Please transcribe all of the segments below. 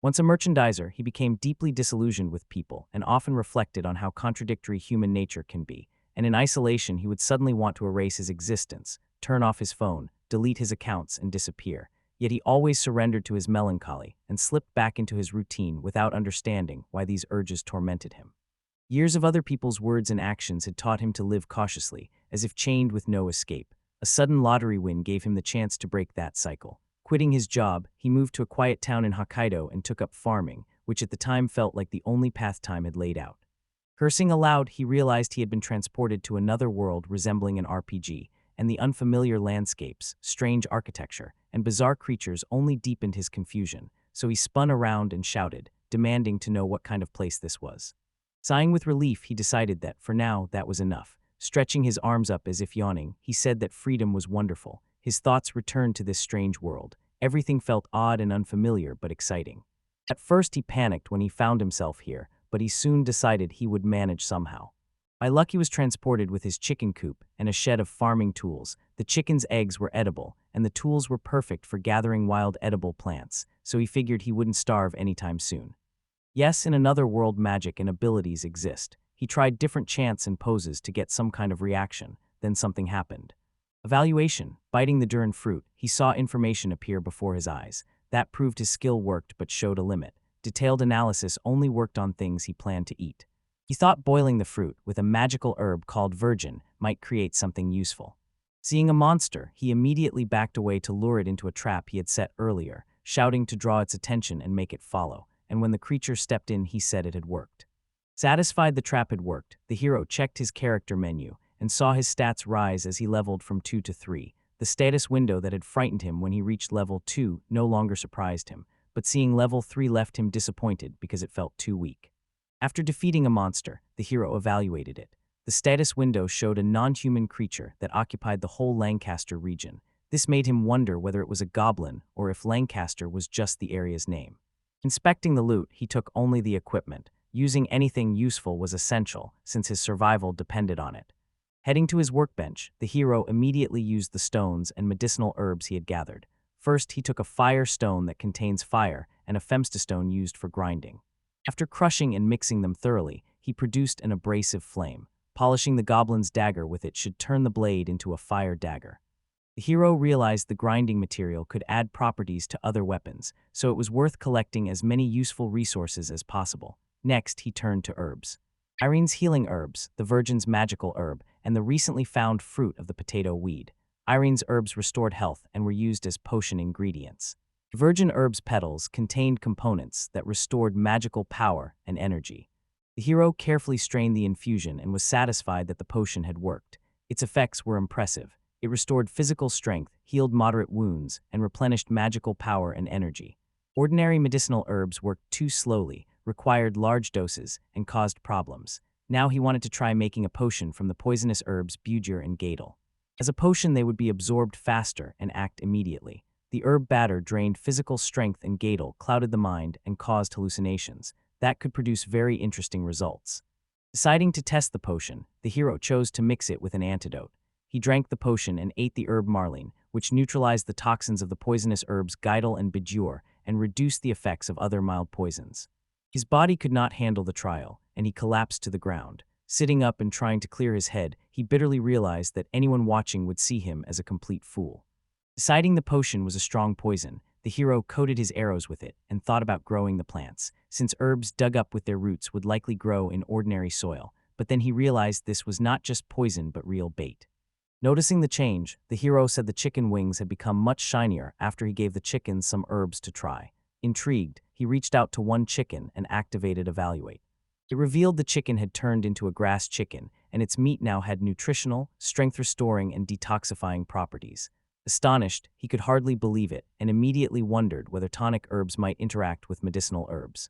Once a merchandiser, he became deeply disillusioned with people and often reflected on how contradictory human nature can be. And in isolation, he would suddenly want to erase his existence, turn off his phone, delete his accounts, and disappear. Yet he always surrendered to his melancholy and slipped back into his routine without understanding why these urges tormented him. Years of other people's words and actions had taught him to live cautiously, as if chained with no escape. A sudden lottery win gave him the chance to break that cycle. Quitting his job, he moved to a quiet town in Hokkaido and took up farming, which at the time felt like the only path time had laid out. Cursing aloud, he realized he had been transported to another world resembling an RPG, and the unfamiliar landscapes, strange architecture, and bizarre creatures only deepened his confusion, so he spun around and shouted, demanding to know what kind of place this was. Sighing with relief, he decided that, for now, that was enough. Stretching his arms up as if yawning, he said that freedom was wonderful. His thoughts returned to this strange world. Everything felt odd and unfamiliar, but exciting. At first he panicked when he found himself here, but he soon decided he would manage somehow. By luck he was transported with his chicken coop and a shed of farming tools. The chicken's eggs were edible, and the tools were perfect for gathering wild edible plants, so he figured he wouldn't starve anytime soon. Yes, in another world magic and abilities exist. He tried different chants and poses to get some kind of reaction, then something happened. Evaluation. Biting the durian fruit, he saw information appear before his eyes. That proved his skill worked but showed a limit. Detailed analysis only worked on things he planned to eat. He thought boiling the fruit with a magical herb called virgin might create something useful. Seeing a monster, he immediately backed away to lure it into a trap he had set earlier, shouting to draw its attention and make it follow, and when the creature stepped in, he said it had worked. Satisfied the trap had worked, the hero checked his character menu and saw his stats rise as he leveled from 2 to 3. The status window that had frightened him when he reached level 2 no longer surprised him, but seeing level 3 left him disappointed because it felt too weak. After defeating a monster, the hero evaluated it. The status window showed a non-human creature that occupied the whole Lancaster region. This made him wonder whether it was a goblin or if Lancaster was just the area's name. Inspecting the loot, he took only the equipment. Using anything useful was essential, since his survival depended on it. Heading to his workbench, the hero immediately used the stones and medicinal herbs he had gathered. First, he took a fire stone that contains fire and a femstone used for grinding. After crushing and mixing them thoroughly, he produced an abrasive flame. Polishing the goblin's dagger with it should turn the blade into a fire dagger. The hero realized the grinding material could add properties to other weapons, so it was worth collecting as many useful resources as possible. Next, he turned to herbs. Irene's healing herbs, the virgin's magical herb, and the recently found fruit of the potato weed. Irene's herbs restored health and were used as potion ingredients. Virgin herbs' petals contained components that restored magical power and energy. The hero carefully strained the infusion and was satisfied that the potion had worked. Its effects were impressive. It restored physical strength, healed moderate wounds, and replenished magical power and energy. Ordinary medicinal herbs worked too slowly, required large doses, and caused problems. Now he wanted to try making a potion from the poisonous herbs Bujir and Gadel. As a potion, they would be absorbed faster and act immediately. The herb batter drained physical strength and Gadel clouded the mind and caused hallucinations. That could produce very interesting results. Deciding to test the potion, the hero chose to mix it with an antidote. He drank the potion and ate the herb marline, which neutralized the toxins of the poisonous herbs Gadel and Bujir and reduced the effects of other mild poisons. His body could not handle the trial, and he collapsed to the ground. Sitting up and trying to clear his head, he bitterly realized that anyone watching would see him as a complete fool. Deciding the potion was a strong poison, the hero coated his arrows with it and thought about growing the plants, since herbs dug up with their roots would likely grow in ordinary soil, but then he realized this was not just poison but real bait. Noticing the change, the hero said the chicken wings had become much shinier after he gave the chickens some herbs to try. Intrigued, he reached out to one chicken and activated Evaluate. It revealed the chicken had turned into a grass chicken, and its meat now had nutritional, strength-restoring, and detoxifying properties. Astonished, he could hardly believe it and immediately wondered whether tonic herbs might interact with medicinal herbs.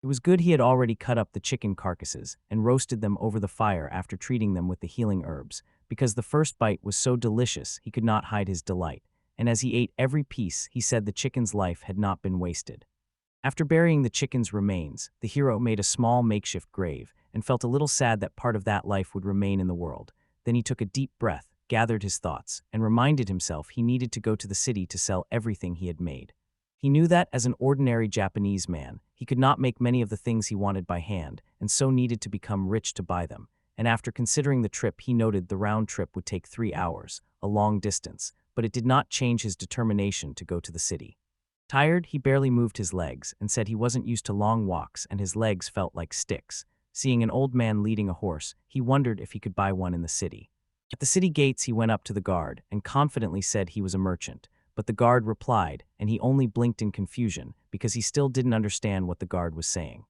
It was good he had already cut up the chicken carcasses and roasted them over the fire after treating them with the healing herbs, because the first bite was so delicious he could not hide his delight, and as he ate every piece, he said the chicken's life had not been wasted. After burying the chicken's remains, the hero made a small makeshift grave and felt a little sad that part of that life would remain in the world. Then he took a deep breath, gathered his thoughts, and reminded himself he needed to go to the city to sell everything he had made. He knew that, as an ordinary Japanese man, he could not make many of the things he wanted by hand, and so needed to become rich to buy them. And after considering the trip, he noted the round trip would take 3 hours, a long distance, but it did not change his determination to go to the city. Tired, he barely moved his legs and said he wasn't used to long walks and his legs felt like sticks. Seeing an old man leading a horse, he wondered if he could buy one in the city. At the city gates, he went up to the guard and confidently said he was a merchant, but the guard replied, and he only blinked in confusion because he still didn't understand what the guard was saying.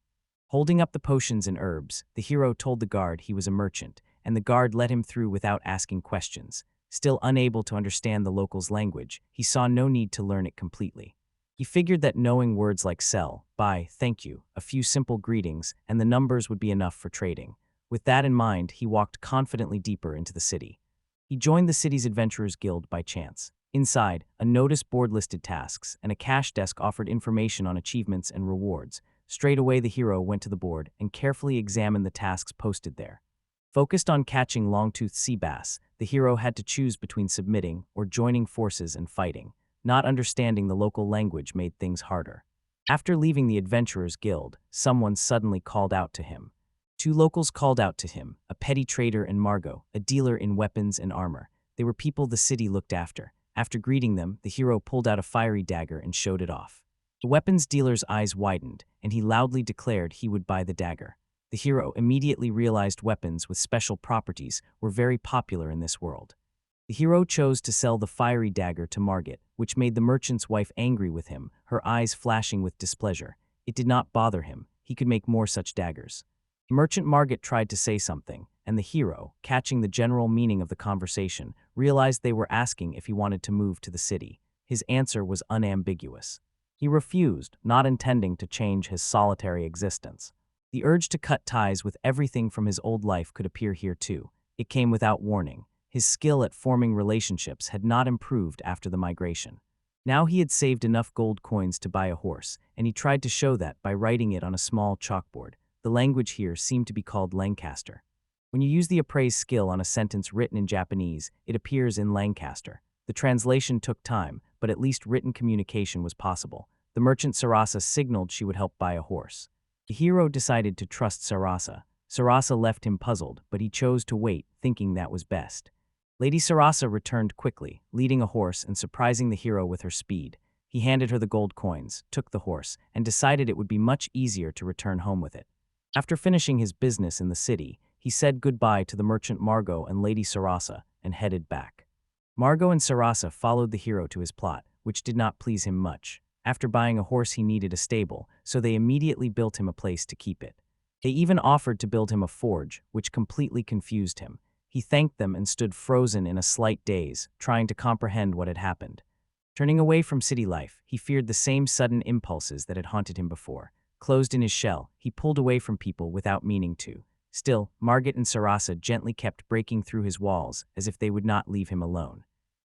Holding up the potions and herbs, the hero told the guard he was a merchant, and the guard let him through without asking questions. Still unable to understand the locals' language, he saw no need to learn it completely. He figured that knowing words like sell, buy, thank you, a few simple greetings, and the numbers would be enough for trading. With that in mind, he walked confidently deeper into the city. He joined the city's Adventurers Guild by chance. Inside, a notice board listed tasks, and a cash desk offered information on achievements and rewards. Straight away, the hero went to the board and carefully examined the tasks posted there. Focused on catching long-toothed sea bass, the hero had to choose between submitting or joining forces and fighting. Not understanding the local language made things harder. After leaving the Adventurers Guild, someone suddenly called out to him. 2 locals called out to him, a petty trader and Margot, a dealer in weapons and armor. They were people the city looked after. After greeting them, the hero pulled out a fiery dagger and showed it off. The weapons dealer's eyes widened, and he loudly declared he would buy the dagger. The hero immediately realized weapons with special properties were very popular in this world. The hero chose to sell the fiery dagger to Margot, which made the merchant's wife angry with him, her eyes flashing with displeasure. It did not bother him. He could make more such daggers. Merchant Margot tried to say something, and the hero, catching the general meaning of the conversation, realized they were asking if he wanted to move to the city. His answer was unambiguous. He refused, not intending to change his solitary existence. The urge to cut ties with everything from his old life could appear here too. It came without warning. His skill at forming relationships had not improved after the migration. Now he had saved enough gold coins to buy a horse, and he tried to show that by writing it on a small chalkboard. The language here seemed to be called Lancaster. When you use the appraise skill on a sentence written in Japanese, it appears in Lancaster. The translation took time, but at least written communication was possible. The merchant Sarasa signaled she would help buy a horse. The hero decided to trust Sarasa. Sarasa left him puzzled, but he chose to wait, thinking that was best. Lady Sarasa returned quickly, leading a horse and surprising the hero with her speed. He handed her the gold coins, took the horse, and decided it would be much easier to return home with it. After finishing his business in the city, he said goodbye to the merchant Margot and Lady Sarasa and headed back. Margot and Sarasa followed the hero to his plot, which did not please him much. After buying a horse, he needed a stable, so they immediately built him a place to keep it. They even offered to build him a forge, which completely confused him. He thanked them and stood frozen in a slight daze, trying to comprehend what had happened. Turning away from city life, he feared the same sudden impulses that had haunted him before. Closed in his shell, he pulled away from people without meaning to. Still, Margot and Sarasa gently kept breaking through his walls as if they would not leave him alone.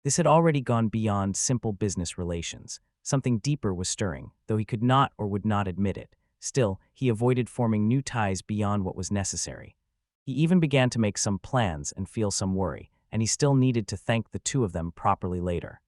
This had already gone beyond simple business relations. Something deeper was stirring, though he could not or would not admit it. Still, he avoided forming new ties beyond what was necessary. He even began to make some plans and feel some worry, and he still needed to thank the 2 of them properly later.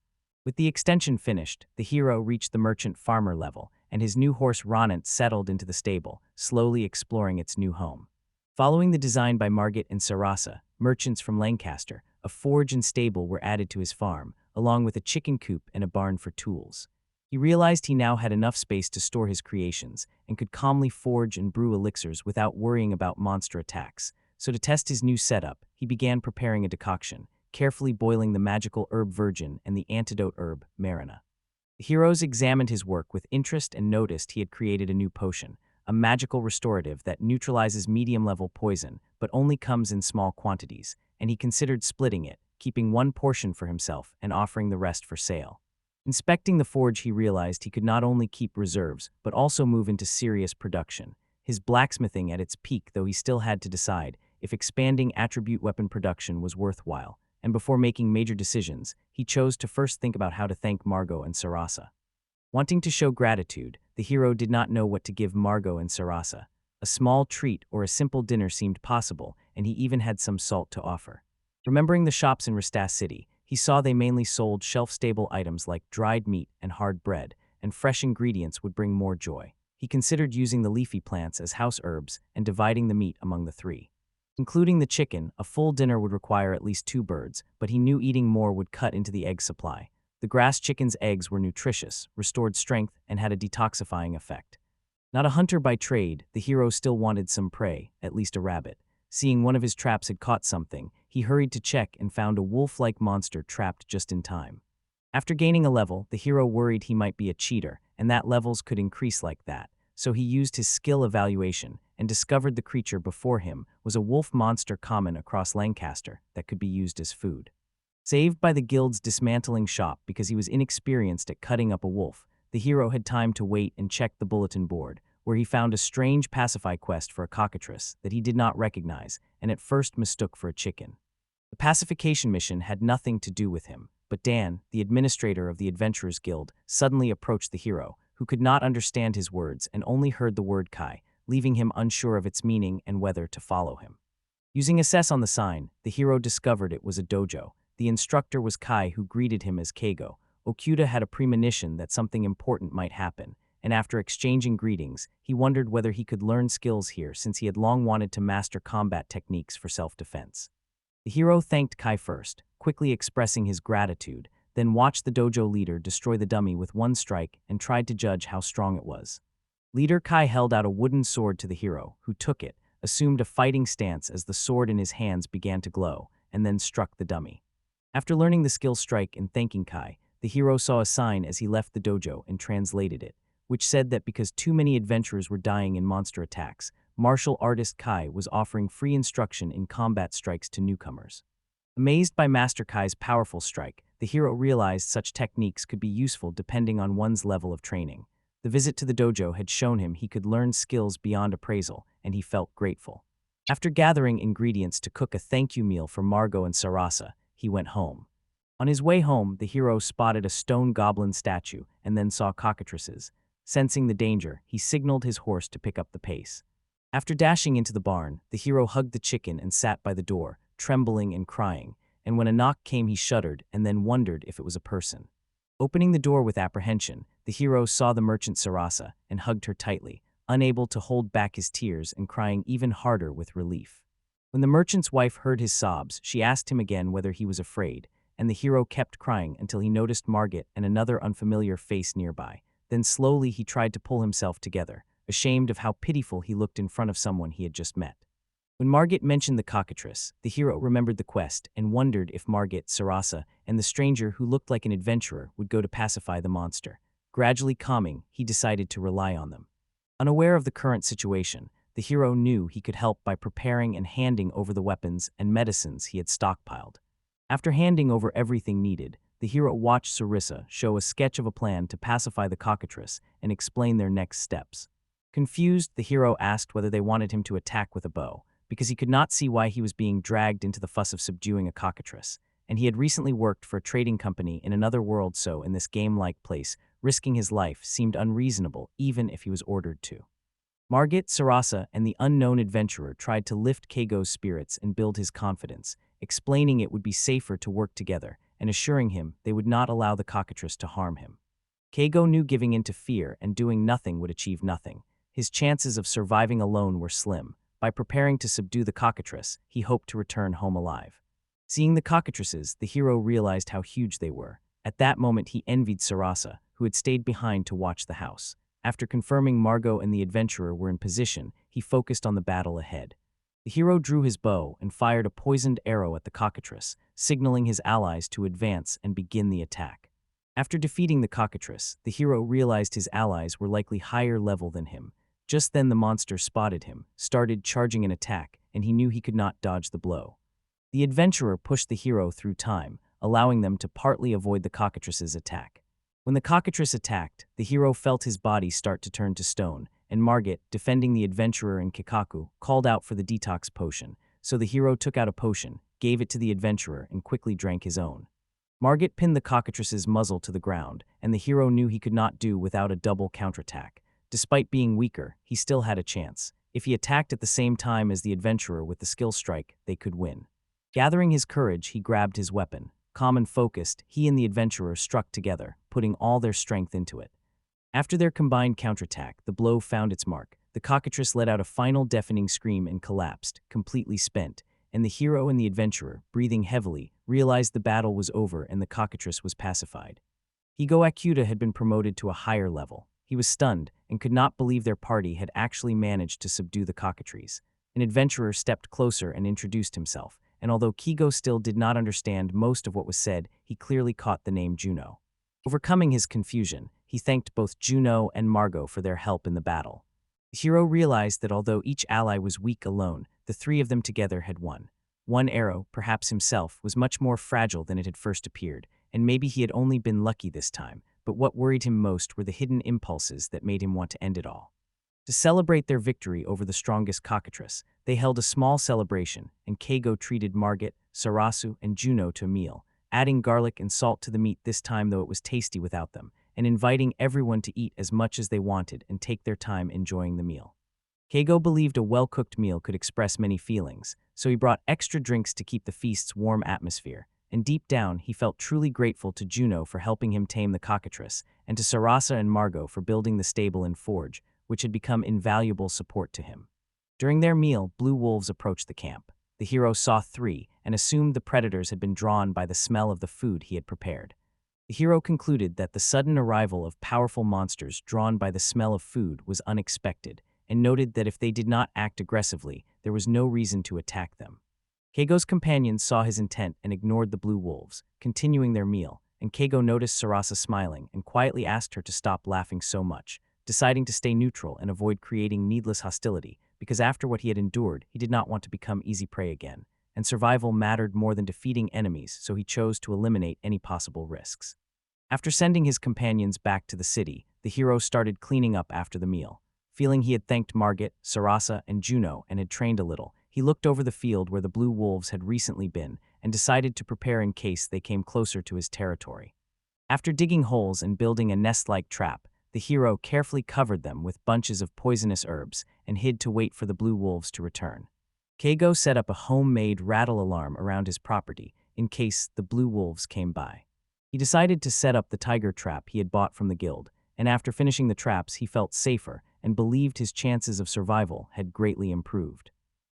With the extension finished, the hero reached the merchant farmer level, and his new horse Ronant settled into the stable, slowly exploring its new home. Following the design by Margot and Sarasa, merchants from Lancaster, a forge and stable were added to his farm, along with a chicken coop and a barn for tools. He realized he now had enough space to store his creations, and could calmly forge and brew elixirs without worrying about monster attacks. So to test his new setup, he began preparing a decoction, carefully boiling the magical herb virgin and the antidote herb, marina. The heroes examined his work with interest and noticed he had created a new potion, a magical restorative that neutralizes medium-level poison, but only comes in small quantities, and he considered splitting it, keeping one portion for himself and offering the rest for sale. Inspecting the forge, he realized he could not only keep reserves, but also move into serious production. His blacksmithing at its peak, though he still had to decide if expanding attribute weapon production was worthwhile, and before making major decisions, he chose to first think about how to thank Margot and Sarasa. Wanting to show gratitude, the hero did not know what to give Margot and Sarasa. A small treat or a simple dinner seemed possible, and he even had some salt to offer. Remembering the shops in Restas City, he saw they mainly sold shelf-stable items like dried meat and hard bread, and fresh ingredients would bring more joy. He considered using the leafy plants as house herbs and dividing the meat among the three. Including the chicken, a full dinner would require at least 2 birds, but he knew eating more would cut into the egg supply. The grass chicken's eggs were nutritious, restored strength, and had a detoxifying effect. Not a hunter by trade, the hero still wanted some prey, at least a rabbit. Seeing one of his traps had caught something, he hurried to check and found a wolf-like monster trapped just in time. After gaining a level, the hero worried he might be a cheater, and that levels could increase like that, so he used his skill evaluation and discovered the creature before him was a wolf monster common across Lancaster that could be used as food. Saved by the guild's dismantling shop because he was inexperienced at cutting up a wolf, the hero had time to wait and check the bulletin board, where he found a strange pacify quest for a cockatrice that he did not recognize and at first mistook for a chicken. The pacification mission had nothing to do with him, but Dan, the administrator of the Adventurers Guild, suddenly approached the hero, who could not understand his words and only heard the word Kai, leaving him unsure of its meaning and whether to follow him. Using assess on the sign, the hero discovered it was a dojo. The instructor was Kai, who greeted him as Keigo. Okuda had a premonition that something important might happen, and after exchanging greetings, he wondered whether he could learn skills here since he had long wanted to master combat techniques for self-defense. The hero thanked Kai first, quickly expressing his gratitude, then watched the dojo leader destroy the dummy with one strike and tried to judge how strong it was. Leader Kai held out a wooden sword to the hero, who took it, assumed a fighting stance as the sword in his hands began to glow, and then struck the dummy. After learning the skill strike and thanking Kai, the hero saw a sign as he left the dojo and translated it, which said that because too many adventurers were dying in monster attacks, martial artist Kai was offering free instruction in combat strikes to newcomers. Amazed by Master Kai's powerful strike, the hero realized such techniques could be useful depending on one's level of training. The visit to the dojo had shown him he could learn skills beyond appraisal, and he felt grateful. After gathering ingredients to cook a thank you meal for Margot and Sarasa, he went home. On his way home, the hero spotted a stone goblin statue and then saw cockatrices. Sensing the danger, he signaled his horse to pick up the pace. After dashing into the barn, the hero hugged the chicken and sat by the door, trembling and crying, and when a knock came he shuddered and then wondered if it was a person. Opening the door with apprehension, the hero saw the merchant Sarasa and hugged her tightly, unable to hold back his tears and crying even harder with relief. When the merchant's wife heard his sobs, she asked him again whether he was afraid, and the hero kept crying until he noticed Margit and another unfamiliar face nearby. Then slowly he tried to pull himself together, ashamed of how pitiful he looked in front of someone he had just met. When Margit mentioned the cockatrice, the hero remembered the quest and wondered if Margit, Sarasa, and the stranger who looked like an adventurer would go to pacify the monster. Gradually calming, he decided to rely on them. Unaware of the current situation, the hero knew he could help by preparing and handing over the weapons and medicines he had stockpiled. After handing over everything needed, the hero watched Sarissa show a sketch of a plan to pacify the cockatrice and explain their next steps. Confused, the hero asked whether they wanted him to attack with a bow, because he could not see why he was being dragged into the fuss of subduing a cockatrice, and he had recently worked for a trading company in another world, so in this game-like place, risking his life seemed unreasonable even if he was ordered to. Margit, Sarasa, and the unknown adventurer tried to lift Keigo's spirits and build his confidence, explaining it would be safer to work together and assuring him they would not allow the cockatrice to harm him. Keigo knew giving in to fear and doing nothing would achieve nothing. His chances of surviving alone were slim. By preparing to subdue the cockatrice, he hoped to return home alive. Seeing the cockatrices, the hero realized how huge they were. At that moment he envied Sarasa, who had stayed behind to watch the house. After confirming Margot and the adventurer were in position, he focused on the battle ahead. The hero drew his bow and fired a poisoned arrow at the cockatrice, signaling his allies to advance and begin the attack. After defeating the cockatrice, the hero realized his allies were likely higher level than him. Just then the monster spotted him, started charging an attack, and he knew he could not dodge the blow. The adventurer pushed the hero through time, allowing them to partly avoid the cockatrice's attack. When the cockatrice attacked, the hero felt his body start to turn to stone, and Margit, defending the adventurer in Kikaku, called out for the detox potion, so the hero took out a potion, gave it to the adventurer, and quickly drank his own. Margit pinned the cockatrice's muzzle to the ground, and the hero knew he could not do without a double counterattack. Despite being weaker, he still had a chance. If he attacked at the same time as the adventurer with the skill strike, they could win. Gathering his courage, he grabbed his weapon. Calm and focused, he and the adventurer struck together, putting all their strength into it. After their combined counterattack, the blow found its mark. The cockatrice let out a final deafening scream and collapsed, completely spent, and the hero and the adventurer, breathing heavily, realized the battle was over and the cockatrice was pacified. Higo Akuta had been promoted to a higher level. He was stunned and could not believe their party had actually managed to subdue the cockatrice. An adventurer stepped closer and introduced himself, and although Kigo still did not understand most of what was said, he clearly caught the name Juno. Overcoming his confusion, he thanked both Juno and Margot for their help in the battle. The hero realized that although each ally was weak alone, the three of them together had won. One arrow, perhaps himself, was much more fragile than it had first appeared, and maybe he had only been lucky this time, but what worried him most were the hidden impulses that made him want to end it all. To celebrate their victory over the strongest cockatrice, they held a small celebration, and Keigo treated Margit, Sarasu, and Juno to a meal, adding garlic and salt to the meat this time though it was tasty without them, and inviting everyone to eat as much as they wanted and take their time enjoying the meal. Keigo believed a well-cooked meal could express many feelings, so he brought extra drinks to keep the feast's warm atmosphere, and deep down he felt truly grateful to Juno for helping him tame the cockatrice, and to Sarasa and Margot for building the stable and forge, which had become invaluable support to him. During their meal, blue wolves approached the camp. The hero saw 3 and assumed the predators had been drawn by the smell of the food he had prepared. The hero concluded that the sudden arrival of powerful monsters drawn by the smell of food was unexpected, and noted that if they did not act aggressively, there was no reason to attack them. Keigo's companions saw his intent and ignored the blue wolves, continuing their meal, and Keigo noticed Sarasa smiling and quietly asked her to stop laughing so much, deciding to stay neutral and avoid creating needless hostility, because after what he had endured, he did not want to become easy prey again, and survival mattered more than defeating enemies, so he chose to eliminate any possible risks. After sending his companions back to the city, the hero started cleaning up after the meal. Feeling he had thanked Margit, Sarasa, and Juno and had trained a little, he looked over the field where the blue wolves had recently been and decided to prepare in case they came closer to his territory. After digging holes and building a nest-like trap, the hero carefully covered them with bunches of poisonous herbs and hid to wait for the blue wolves to return. Keigo set up a homemade rattle alarm around his property in case the blue wolves came by. He decided to set up the tiger trap he had bought from the guild, and after finishing the traps he felt safer and believed his chances of survival had greatly improved.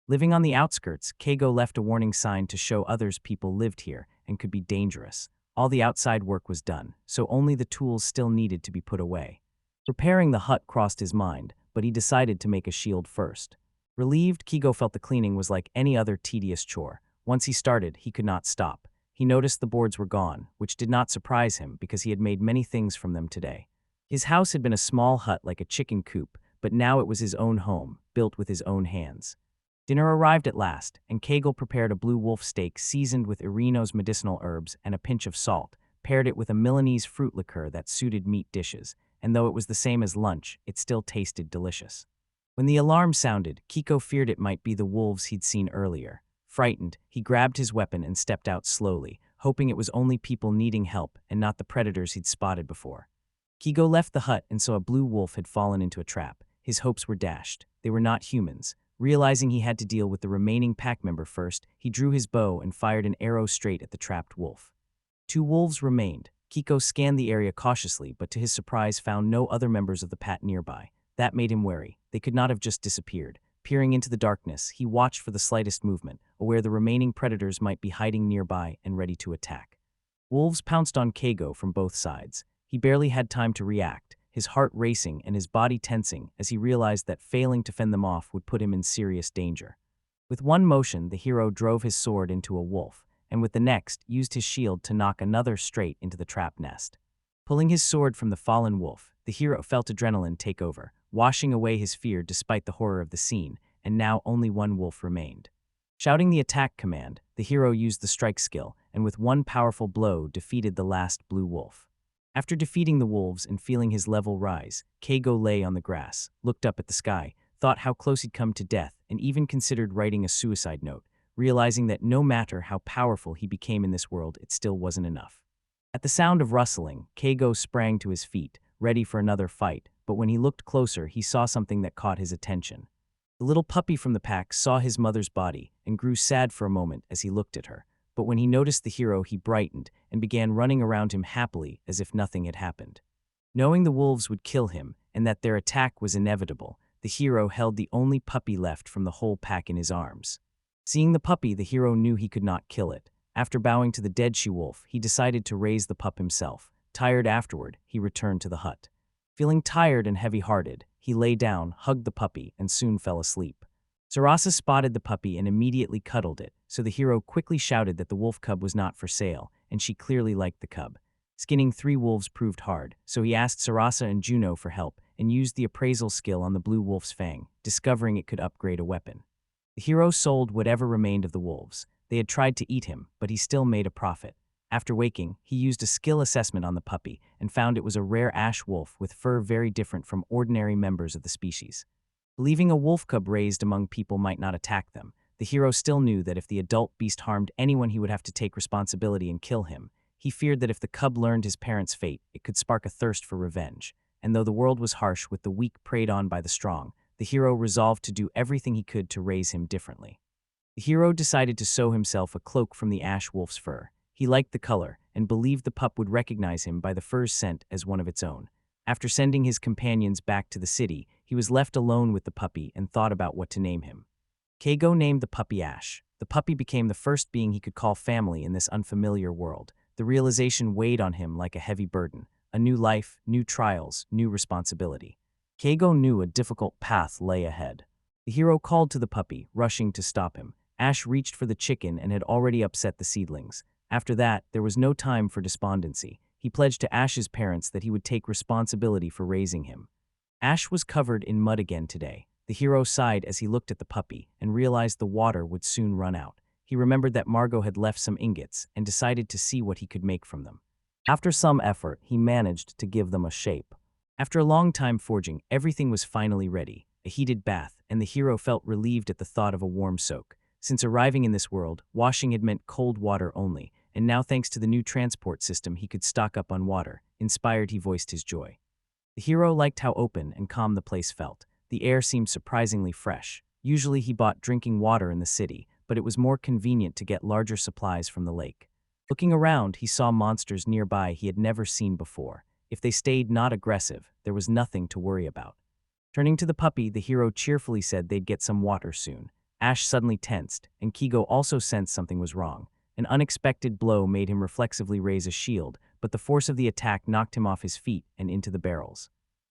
Living on the outskirts, Keigo left a warning sign to show others people lived here and could be dangerous. All the outside work was done, so only the tools still needed to be put away. Repairing the hut crossed his mind, but he decided to make a shield first. Relieved, Keigo felt the cleaning was like any other tedious chore. Once he started, he could not stop. He noticed the boards were gone, which did not surprise him because he had made many things from them today. His house had been a small hut like a chicken coop, but now it was his own home, built with his own hands. Dinner arrived at last, and Keigo prepared a blue wolf steak seasoned with Irino's medicinal herbs and a pinch of salt, paired it with a Milanese fruit liqueur that suited meat dishes, and though it was the same as lunch, it still tasted delicious. When the alarm sounded, Keigo feared it might be the wolves he'd seen earlier. Frightened, he grabbed his weapon and stepped out slowly, hoping it was only people needing help and not the predators he'd spotted before. Keigo left the hut and saw a blue wolf had fallen into a trap. His hopes were dashed. They were not humans. Realizing he had to deal with the remaining pack member first, he drew his bow and fired an arrow straight at the trapped wolf. 2 wolves remained. Keigo scanned the area cautiously, but to his surprise found no other members of the pack nearby. That made him wary. They could not have just disappeared. Peering into the darkness, he watched for the slightest movement, aware the remaining predators might be hiding nearby and ready to attack. Wolves pounced on Keigo from both sides. He barely had time to react, his heart racing and his body tensing as he realized that failing to fend them off would put him in serious danger. With one motion, the hero drove his sword into a wolf, and with the next, used his shield to knock another straight into the trap nest. Pulling his sword from the fallen wolf, the hero felt adrenaline take over, washing away his fear despite the horror of the scene, and now only one wolf remained. Shouting the attack command, the hero used the strike skill, and with one powerful blow defeated the last blue wolf. After defeating the wolves and feeling his level rise, Keigo lay on the grass, looked up at the sky, thought how close he'd come to death, and even considered writing a suicide note, realizing that no matter how powerful he became in this world, it still wasn't enough. At the sound of rustling, Keigo sprang to his feet, ready for another fight, but when he looked closer, he saw something that caught his attention. The little puppy from the pack saw his mother's body and grew sad for a moment as he looked at her, but when he noticed the hero, he brightened and began running around him happily as if nothing had happened. Knowing the wolves would kill him and that their attack was inevitable, the hero held the only puppy left from the whole pack in his arms. Seeing the puppy, the hero knew he could not kill it. After bowing to the dead she-wolf, he decided to raise the pup himself. Tired afterward, he returned to the hut. Feeling tired and heavy-hearted, he lay down, hugged the puppy, and soon fell asleep. Sarasa spotted the puppy and immediately cuddled it, so the hero quickly shouted that the wolf cub was not for sale, and she clearly liked the cub. Skinning 3 wolves proved hard, so he asked Sarasa and Juno for help and used the appraisal skill on the blue wolf's fang, discovering it could upgrade a weapon. The hero sold whatever remained of the wolves. They had tried to eat him, but he still made a profit. After waking, he used a skill assessment on the puppy and found it was a rare ash wolf with fur very different from ordinary members of the species. Believing a wolf cub raised among people might not attack them, the hero still knew that if the adult beast harmed anyone, he would have to take responsibility and kill him. He feared that if the cub learned his parents' fate, it could spark a thirst for revenge. And though the world was harsh with the weak preyed on by the strong, the hero resolved to do everything he could to raise him differently. The hero decided to sew himself a cloak from the ash wolf's fur. He liked the color and believed the pup would recognize him by the fur's scent as one of its own. After sending his companions back to the city, he was left alone with the puppy and thought about what to name him. Keigo named the puppy Ash. The puppy became the first being he could call family in this unfamiliar world. The realization weighed on him like a heavy burden. A new life, new trials, new responsibility. Keigo knew a difficult path lay ahead. The hero called to the puppy, rushing to stop him. Ash reached for the chicken and had already upset the seedlings. After that, there was no time for despondency. He pledged to Ash's parents that he would take responsibility for raising him. Ash was covered in mud again today. The hero sighed as he looked at the puppy and realized the water would soon run out. He remembered that Margot had left some ingots and decided to see what he could make from them. After some effort, he managed to give them a shape. After a long time forging, everything was finally ready. A heated bath, and the hero felt relieved at the thought of a warm soak. Since arriving in this world, washing had meant cold water only, and now thanks to the new transport system he could stock up on water. Inspired, he voiced his joy. The hero liked how open and calm the place felt. The air seemed surprisingly fresh. Usually he bought drinking water in the city, but it was more convenient to get larger supplies from the lake. Looking around, he saw monsters nearby he had never seen before. If they stayed not aggressive, there was nothing to worry about. Turning to the puppy, the hero cheerfully said they'd get some water soon. Ash suddenly tensed, and Keigo also sensed something was wrong. An unexpected blow made him reflexively raise a shield, but the force of the attack knocked him off his feet and into the barrels.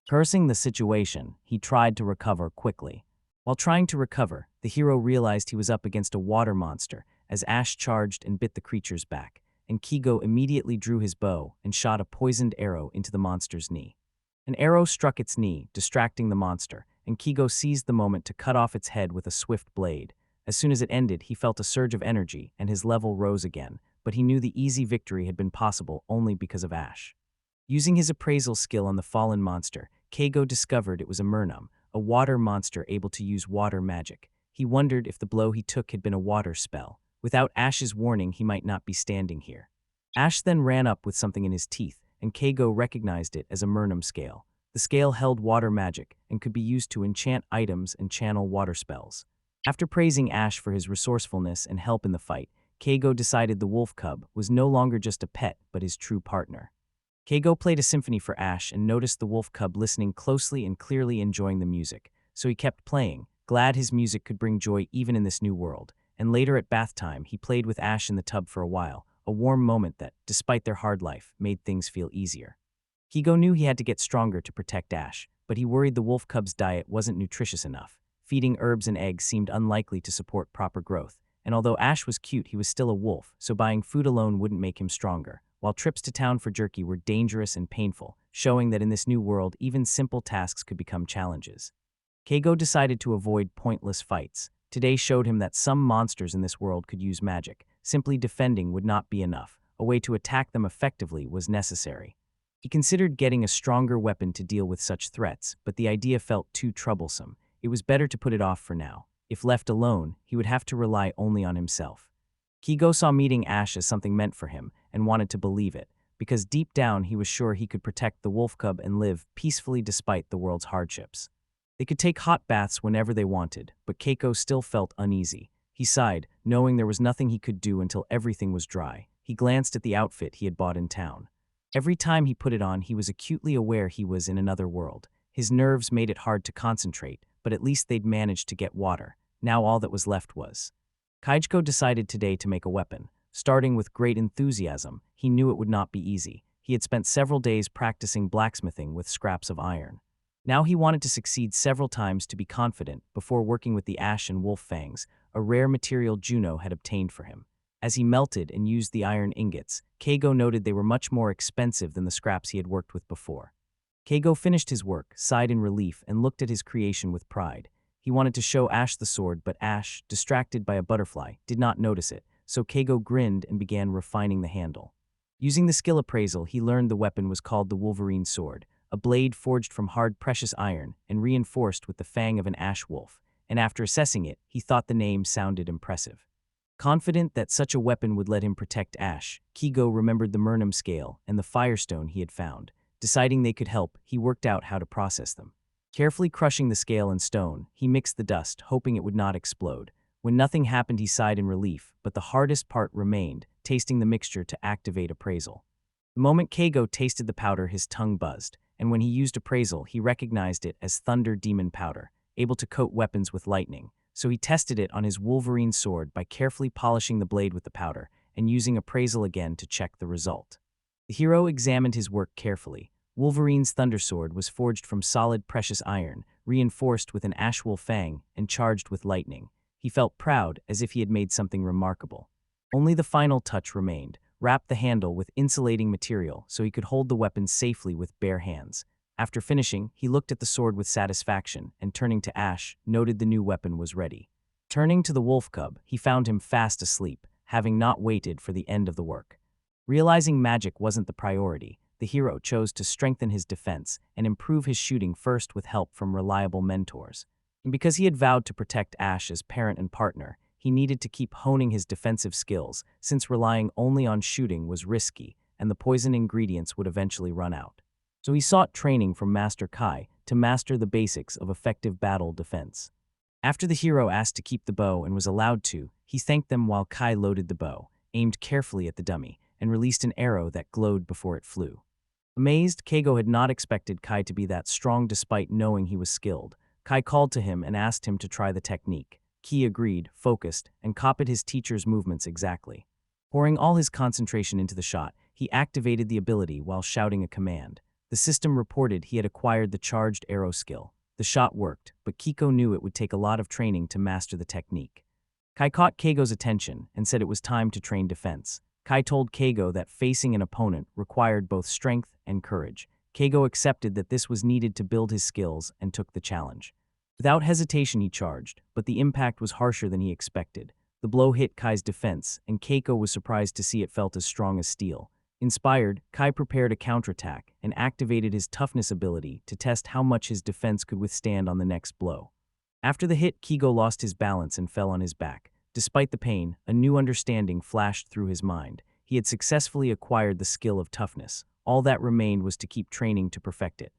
Cursing the situation, he tried to recover quickly. While trying to recover, the hero realized he was up against a water monster as Ash charged and bit the creature's back, and Keigo immediately drew his bow and shot a poisoned arrow into the monster's knee. An arrow struck its knee, distracting the monster, and Keigo seized the moment to cut off its head with a swift blade. As soon as it ended, he felt a surge of energy and his level rose again, but he knew the easy victory had been possible only because of Ash. Using his appraisal skill on the fallen monster, Keigo discovered it was a mernum, a water monster able to use water magic. He wondered if the blow he took had been a water spell. Without Ash's warning, he might not be standing here. Ash then ran up with something in his teeth, and Keigo recognized it as a mernum scale. The scale held water magic and could be used to enchant items and channel water spells. After praising Ash for his resourcefulness and help in the fight, Keigo decided the wolf cub was no longer just a pet but his true partner. Keigo played a symphony for Ash and noticed the wolf cub listening closely and clearly enjoying the music, so he kept playing, glad his music could bring joy even in this new world. And later at bath time, he played with Ash in the tub for a while, a warm moment that, despite their hard life, made things feel easier. Keigo knew he had to get stronger to protect Ash, but he worried the wolf cub's diet wasn't nutritious enough. Feeding herbs and eggs seemed unlikely to support proper growth, and although Ash was cute, he was still a wolf, so buying food alone wouldn't make him stronger, while trips to town for jerky were dangerous and painful, showing that in this new world even simple tasks could become challenges. Keigo decided to avoid pointless fights. Today showed him that some monsters in this world could use magic. Simply defending would not be enough. A way to attack them effectively was necessary. He considered getting a stronger weapon to deal with such threats, but the idea felt too troublesome. It was better to put it off for now. If left alone, he would have to rely only on himself. Keigo saw meeting Ash as something meant for him and wanted to believe it, because deep down he was sure he could protect the wolf cub and live peacefully despite the world's hardships. They could take hot baths whenever they wanted, but Keiko still felt uneasy. He sighed, knowing there was nothing he could do until everything was dry. He glanced at the outfit he had bought in town. Every time he put it on, he was acutely aware he was in another world. His nerves made it hard to concentrate, but at least they'd managed to get water. Now all that was left was. Kaichiko decided today to make a weapon. Starting with great enthusiasm, he knew it would not be easy. He had spent several days practicing blacksmithing with scraps of iron. Now he wanted to succeed several times to be confident before working with the ash and wolf fangs, a rare material Juno had obtained for him. As he melted and used the iron ingots, Keigo noted they were much more expensive than the scraps he had worked with before. Keigo finished his work, sighed in relief, and looked at his creation with pride. He wanted to show Ash the sword, but Ash, distracted by a butterfly, did not notice it, so Keigo grinned and began refining the handle. Using the skill appraisal, he learned the weapon was called the Wolverine sword, a blade forged from hard precious iron and reinforced with the fang of an ash wolf, and after assessing it, he thought the name sounded impressive. Confident that such a weapon would let him protect Ash, Keigo remembered the Murnum scale and the firestone he had found. Deciding they could help, he worked out how to process them. Carefully crushing the scale and stone, he mixed the dust, hoping it would not explode. When nothing happened, he sighed in relief, but the hardest part remained, tasting the mixture to activate appraisal. The moment Keigo tasted the powder, his tongue buzzed, and when he used appraisal, he recognized it as Thunder Demon powder, able to coat weapons with lightning. So he tested it on his Wolverine sword by carefully polishing the blade with the powder and using appraisal again to check the result. The hero examined his work carefully. Wolverine's thunder sword was forged from solid precious iron, reinforced with an ashwolf fang and charged with lightning. He felt proud, as if he had made something remarkable. Only the final touch remained: wrap the handle with insulating material so he could hold the weapon safely with bare hands. After finishing, he looked at the sword with satisfaction and, turning to Ash, noted the new weapon was ready. Turning to the wolf cub, he found him fast asleep, having not waited for the end of the work. Realizing magic wasn't the priority, the hero chose to strengthen his defense and improve his shooting first with help from reliable mentors. And because he had vowed to protect Ash as parent and partner, he needed to keep honing his defensive skills, since relying only on shooting was risky and the poison ingredients would eventually run out. So he sought training from Master Kai to master the basics of effective battle defense. After the hero asked to keep the bow and was allowed to, he thanked them while Kai loaded the bow, aimed carefully at the dummy, and released an arrow that glowed before it flew. Amazed, Keigo had not expected Kai to be that strong despite knowing he was skilled. Kai called to him and asked him to try the technique. Ki agreed, focused, and copied his teacher's movements exactly. Pouring all his concentration into the shot, he activated the ability while shouting a command. The system reported he had acquired the charged arrow skill. The shot worked, but Kiko knew it would take a lot of training to master the technique. Kai caught Keigo's attention and said it was time to train defense. Kai told Keigo that facing an opponent required both strength and courage. Keigo accepted that this was needed to build his skills and took the challenge. Without hesitation he charged, but the impact was harsher than he expected. The blow hit Kai's defense, and Keiko was surprised to see it felt as strong as steel. Inspired, Kai prepared a counterattack and activated his toughness ability to test how much his defense could withstand on the next blow. After the hit, Keigo lost his balance and fell on his back. Despite the pain, a new understanding flashed through his mind. He had successfully acquired the skill of toughness. All that remained was to keep training to perfect it.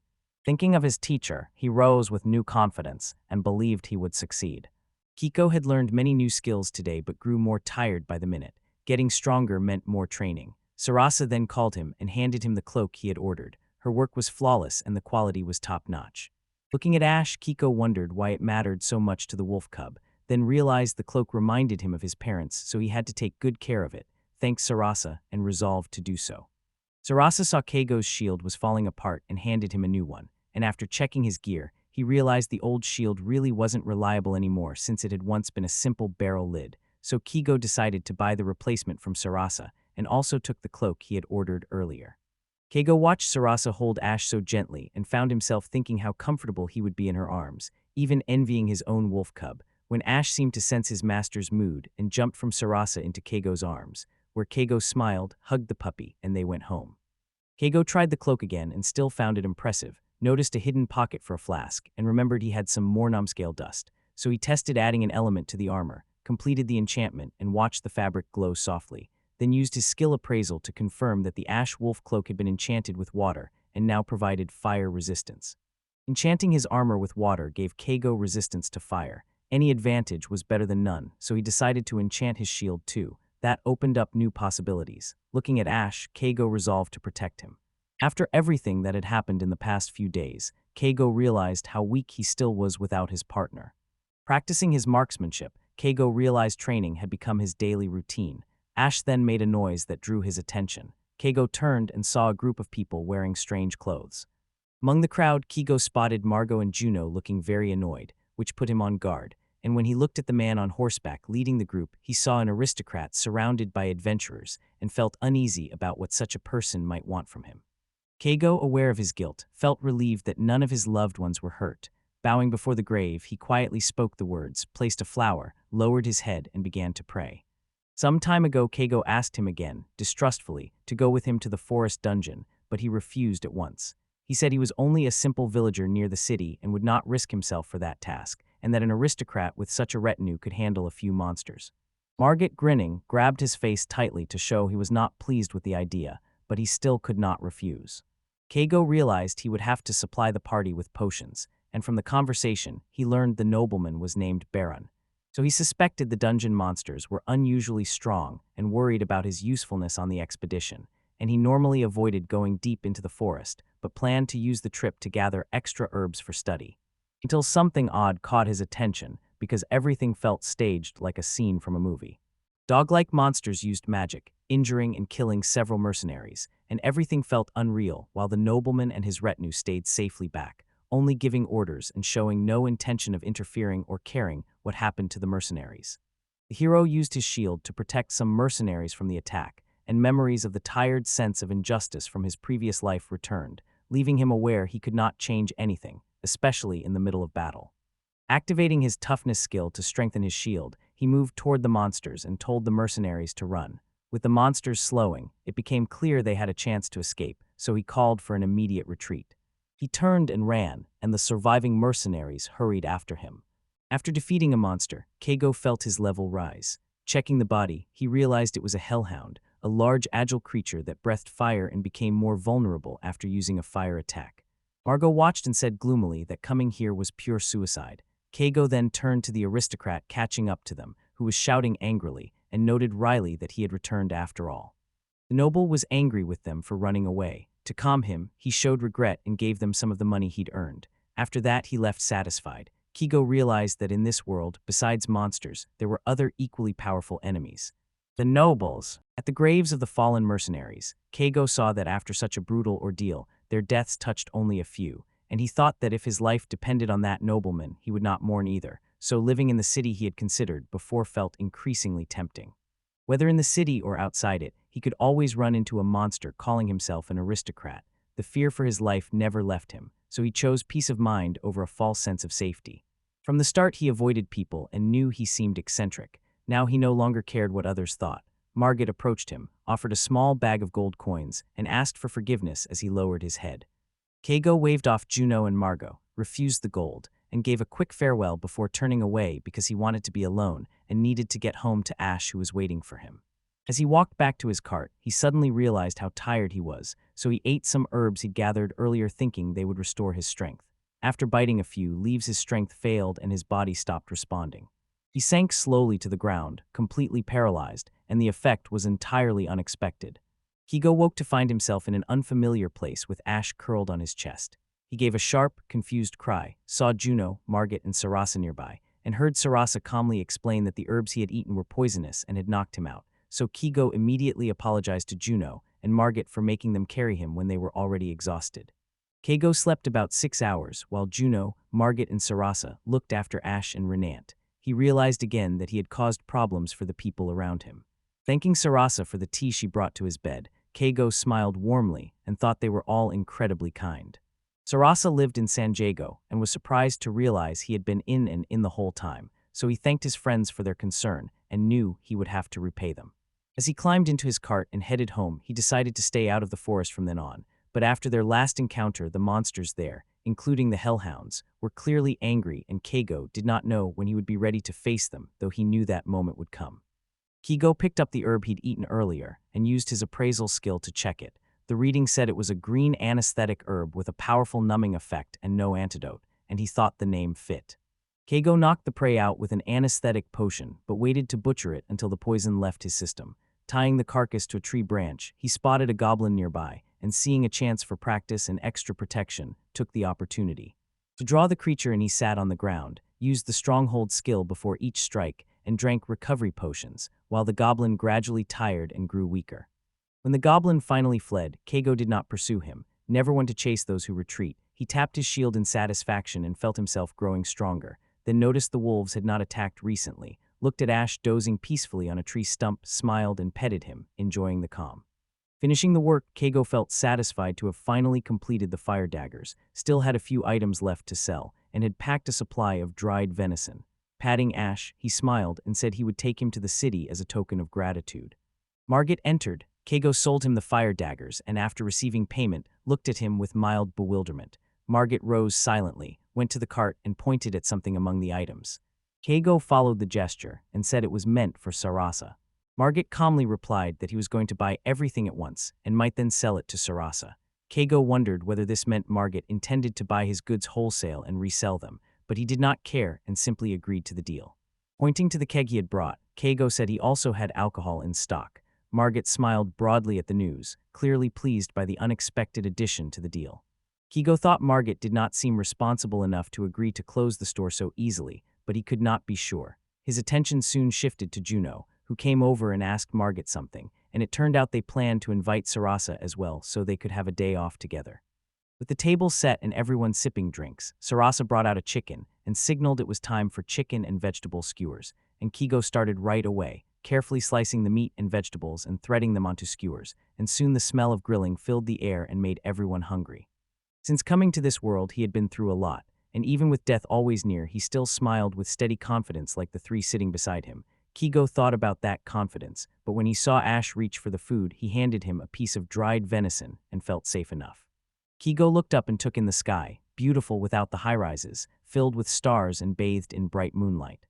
Thinking of his teacher, he rose with new confidence and believed he would succeed. Kiko had learned many new skills today but grew more tired by the minute. Getting stronger meant more training. Sarasa then called him and handed him the cloak he had ordered. Her work was flawless and the quality was top-notch. Looking at Ash, Kiko wondered why it mattered so much to the wolf cub, then realized the cloak reminded him of his parents, so he had to take good care of it, thanked Sarasa, and resolved to do so. Sarasa saw Keigo's shield was falling apart and handed him a new one, and after checking his gear, he realized the old shield really wasn't reliable anymore since it had once been a simple barrel lid, so Keigo decided to buy the replacement from Sarasa, and also took the cloak he had ordered earlier. Keigo watched Sarasa hold Ash so gently and found himself thinking how comfortable he would be in her arms, even envying his own wolf cub, when Ash seemed to sense his master's mood and jumped from Sarasa into Keigo's arms, where Keigo smiled, hugged the puppy, and they went home. Keigo tried the cloak again and still found it impressive, noticed a hidden pocket for a flask, and remembered he had some Mornom scale dust, so he tested adding an element to the armor, completed the enchantment, and watched the fabric glow softly, then used his skill appraisal to confirm that the ash wolf cloak had been enchanted with water and now provided fire resistance. Enchanting his armor with water gave Keigo resistance to fire. Any advantage was better than none, so he decided to enchant his shield too, That opened up new possibilities. Looking at Ash, Keigo resolved to protect him. After everything that had happened in the past few days, Keigo realized how weak he still was without his partner. Practicing his marksmanship, Keigo realized training had become his daily routine. Ash then made a noise that drew his attention. Keigo turned and saw a group of people wearing strange clothes. Among the crowd, Keigo spotted Margot and Juno looking very annoyed, which put him on guard, and when he looked at the man on horseback leading the group, he saw an aristocrat surrounded by adventurers and felt uneasy about what such a person might want from him. Keigo, aware of his guilt, felt relieved that none of his loved ones were hurt. Bowing before the grave, he quietly spoke the words, placed a flower, lowered his head, and began to pray. Some time ago, Keigo asked him again, distrustfully, to go with him to the forest dungeon, but he refused at once. He said he was only a simple villager near the city and would not risk himself for that task, and that an aristocrat with such a retinue could handle a few monsters. Margit, grinning, grabbed his face tightly to show he was not pleased with the idea, but he still could not refuse. Keigo realized he would have to supply the party with potions, and from the conversation, he learned the nobleman was named Byron. So he suspected the dungeon monsters were unusually strong and worried about his usefulness on the expedition, and he normally avoided going deep into the forest, but planned to use the trip to gather extra herbs for study. Until something odd caught his attention, because everything felt staged like a scene from a movie. Dog-like monsters used magic, injuring and killing several mercenaries, and everything felt unreal while the nobleman and his retinue stayed safely back, only giving orders and showing no intention of interfering or caring what happened to the mercenaries. The hero used his shield to protect some mercenaries from the attack, and memories of the tired sense of injustice from his previous life returned, leaving him aware he could not change anything, especially in the middle of battle. Activating his toughness skill to strengthen his shield, he moved toward the monsters and told the mercenaries to run. With the monsters slowing, it became clear they had a chance to escape, so he called for an immediate retreat. He turned and ran, and the surviving mercenaries hurried after him. After defeating a monster, Keigo felt his level rise. Checking the body, he realized it was a hellhound, a large agile creature that breathed fire and became more vulnerable after using a fire attack. Margot watched and said gloomily that coming here was pure suicide. Keigo then turned to the aristocrat catching up to them, who was shouting angrily, and noted wryly that he had returned after all. The noble was angry with them for running away. To calm him, he showed regret and gave them some of the money he'd earned. After that, he left satisfied. Keigo realized that in this world, besides monsters, there were other equally powerful enemies. The nobles. At the graves of the fallen mercenaries, Keigo saw that after such a brutal ordeal, their deaths touched only a few, and he thought that if his life depended on that nobleman, he would not mourn either, so living in the city he had considered before felt increasingly tempting. Whether in the city or outside it, he could always run into a monster calling himself an aristocrat. The fear for his life never left him, so he chose peace of mind over a false sense of safety. From the start, he avoided people and knew he seemed eccentric. Now he no longer cared what others thought. Margit approached him, offered a small bag of gold coins, and asked for forgiveness as he lowered his head. Keigo waved off Juno and Margot, refused the gold, and gave a quick farewell before turning away because he wanted to be alone and needed to get home to Ash, who was waiting for him. As he walked back to his cart, he suddenly realized how tired he was, so he ate some herbs he'd gathered earlier thinking they would restore his strength. After biting a few leaves, his strength failed and his body stopped responding. He sank slowly to the ground, completely paralyzed, and the effect was entirely unexpected. Keigo woke to find himself in an unfamiliar place with Ash curled on his chest. He gave a sharp, confused cry, saw Juno, Margit, and Sarasa nearby, and heard Sarasa calmly explain that the herbs he had eaten were poisonous and had knocked him out, so Keigo immediately apologized to Juno and Margit for making them carry him when they were already exhausted. Keigo slept about 6 hours, while Juno, Margit, and Sarasa looked after Ash and Renant. He realized again that he had caused problems for the people around him. Thanking Sarasa for the tea she brought to his bed, Keigo smiled warmly and thought they were all incredibly kind. Sarasa lived in San Diego and was surprised to realize he had been in the whole time, so he thanked his friends for their concern and knew he would have to repay them. As he climbed into his cart and headed home, he decided to stay out of the forest from then on, but after their last encounter, the monsters there, including the hellhounds, were clearly angry, and Keigo did not know when he would be ready to face them, though he knew that moment would come. Keigo picked up the herb he'd eaten earlier and used his appraisal skill to check it. The reading said it was a green anesthetic herb with a powerful numbing effect and no antidote, and he thought the name fit. Keigo knocked the prey out with an anesthetic potion, but waited to butcher it until the poison left his system. Tying the carcass to a tree branch, he spotted a goblin nearby, and seeing a chance for practice and extra protection, took the opportunity. To draw the creature in, he sat on the ground, used the stronghold skill before each strike, and drank recovery potions, while the goblin gradually tired and grew weaker. When the goblin finally fled, Keigo did not pursue him, never one to chase those who retreat. He tapped his shield in satisfaction and felt himself growing stronger, then noticed the wolves had not attacked recently, looked at Ash dozing peacefully on a tree stump, smiled and petted him, enjoying the calm. Finishing the work, Keigo felt satisfied to have finally completed the fire daggers, still had a few items left to sell, and had packed a supply of dried venison. Patting Ash, he smiled and said he would take him to the city as a token of gratitude. Margit entered. Keigo sold him the fire daggers and after receiving payment, looked at him with mild bewilderment. Margit rose silently, went to the cart and pointed at something among the items. Keigo followed the gesture and said it was meant for Sarasa. Margit calmly replied that he was going to buy everything at once and might then sell it to Sarasa. Keigo wondered whether this meant Margit intended to buy his goods wholesale and resell them, but he did not care and simply agreed to the deal. Pointing to the keg he had brought, Keigo said he also had alcohol in stock. Margit smiled broadly at the news, clearly pleased by the unexpected addition to the deal. Keigo thought Margit did not seem responsible enough to agree to close the store so easily, but he could not be sure. His attention soon shifted to Juno, who came over and asked Margit something, and it turned out they planned to invite Sarasa as well so they could have a day off together. With the table set and everyone sipping drinks, Sarasa brought out a chicken and signaled it was time for chicken and vegetable skewers, and Keigo started right away, carefully slicing the meat and vegetables and threading them onto skewers, and soon the smell of grilling filled the air and made everyone hungry. Since coming to this world, he had been through a lot, and even with death always near, he still smiled with steady confidence like the three sitting beside him. Keigo thought about that confidence, but when he saw Ash reach for the food, he handed him a piece of dried venison and felt safe enough. Keigo looked up and took in the sky, beautiful without the high-rises, filled with stars and bathed in bright moonlight.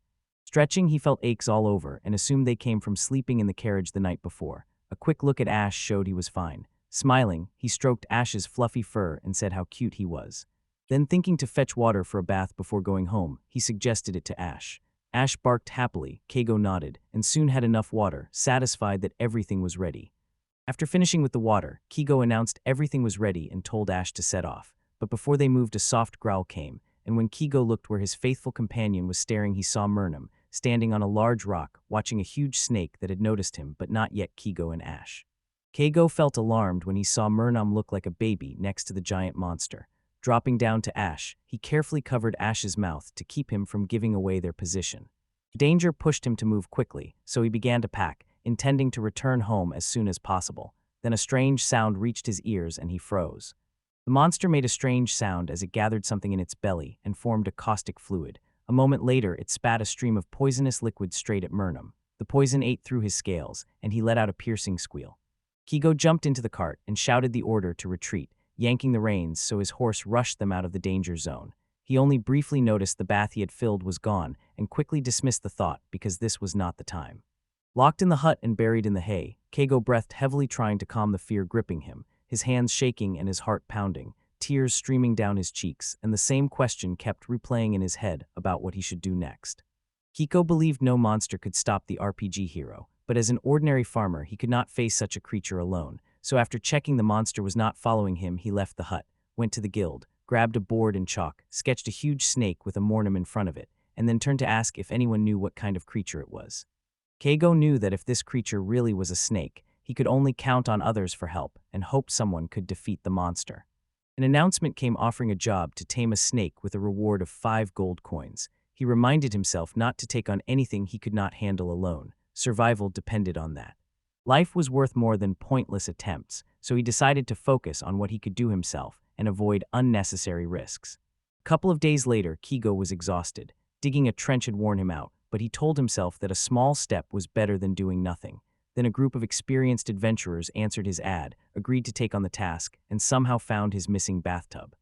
Stretching, he felt aches all over and assumed they came from sleeping in the carriage the night before. A quick look at Ash showed he was fine. Smiling, he stroked Ash's fluffy fur and said how cute he was. Then thinking to fetch water for a bath before going home, he suggested it to Ash. Ash barked happily, Keigo nodded, and soon had enough water, satisfied that everything was ready. After finishing with the water, Keigo announced everything was ready and told Ash to set off. But before they moved, a soft growl came, and when Keigo looked where his faithful companion was staring, he saw Murnum, standing on a large rock, watching a huge snake that had noticed him but not yet Keigo and Ash. Keigo felt alarmed when he saw Murnum look like a baby next to the giant monster. Dropping down to Ash, he carefully covered Ash's mouth to keep him from giving away their position. Danger pushed him to move quickly, so he began to pack, intending to return home as soon as possible. Then a strange sound reached his ears and he froze. The monster made a strange sound as it gathered something in its belly and formed a caustic fluid. A moment later, it spat a stream of poisonous liquid straight at Murnum. The poison ate through his scales, and he let out a piercing squeal. Keigo jumped into the cart and shouted the order to retreat, yanking the reins so his horse rushed them out of the danger zone. He only briefly noticed the bath he had filled was gone and quickly dismissed the thought because this was not the time. Locked in the hut and buried in the hay, Keigo breathed heavily, trying to calm the fear gripping him, his hands shaking and his heart pounding, tears streaming down his cheeks, and the same question kept replaying in his head about what he should do next. Keigo believed no monster could stop the RPG hero, but as an ordinary farmer he could not face such a creature alone, so after checking the monster was not following him, he left the hut, went to the guild, grabbed a board and chalk, sketched a huge snake with a mornum in front of it, and then turned to ask if anyone knew what kind of creature it was. Keigo knew that if this creature really was a snake, he could only count on others for help and hoped someone could defeat the monster. An announcement came offering a job to tame a snake with a reward of 5 gold coins. He reminded himself not to take on anything he could not handle alone. Survival depended on that. Life was worth more than pointless attempts, so he decided to focus on what he could do himself and avoid unnecessary risks. A couple of days later, Keigo was exhausted. Digging a trench had worn him out, but he told himself that a small step was better than doing nothing. Then a group of experienced adventurers answered his ad, agreed to take on the task, and somehow found his missing bathtub.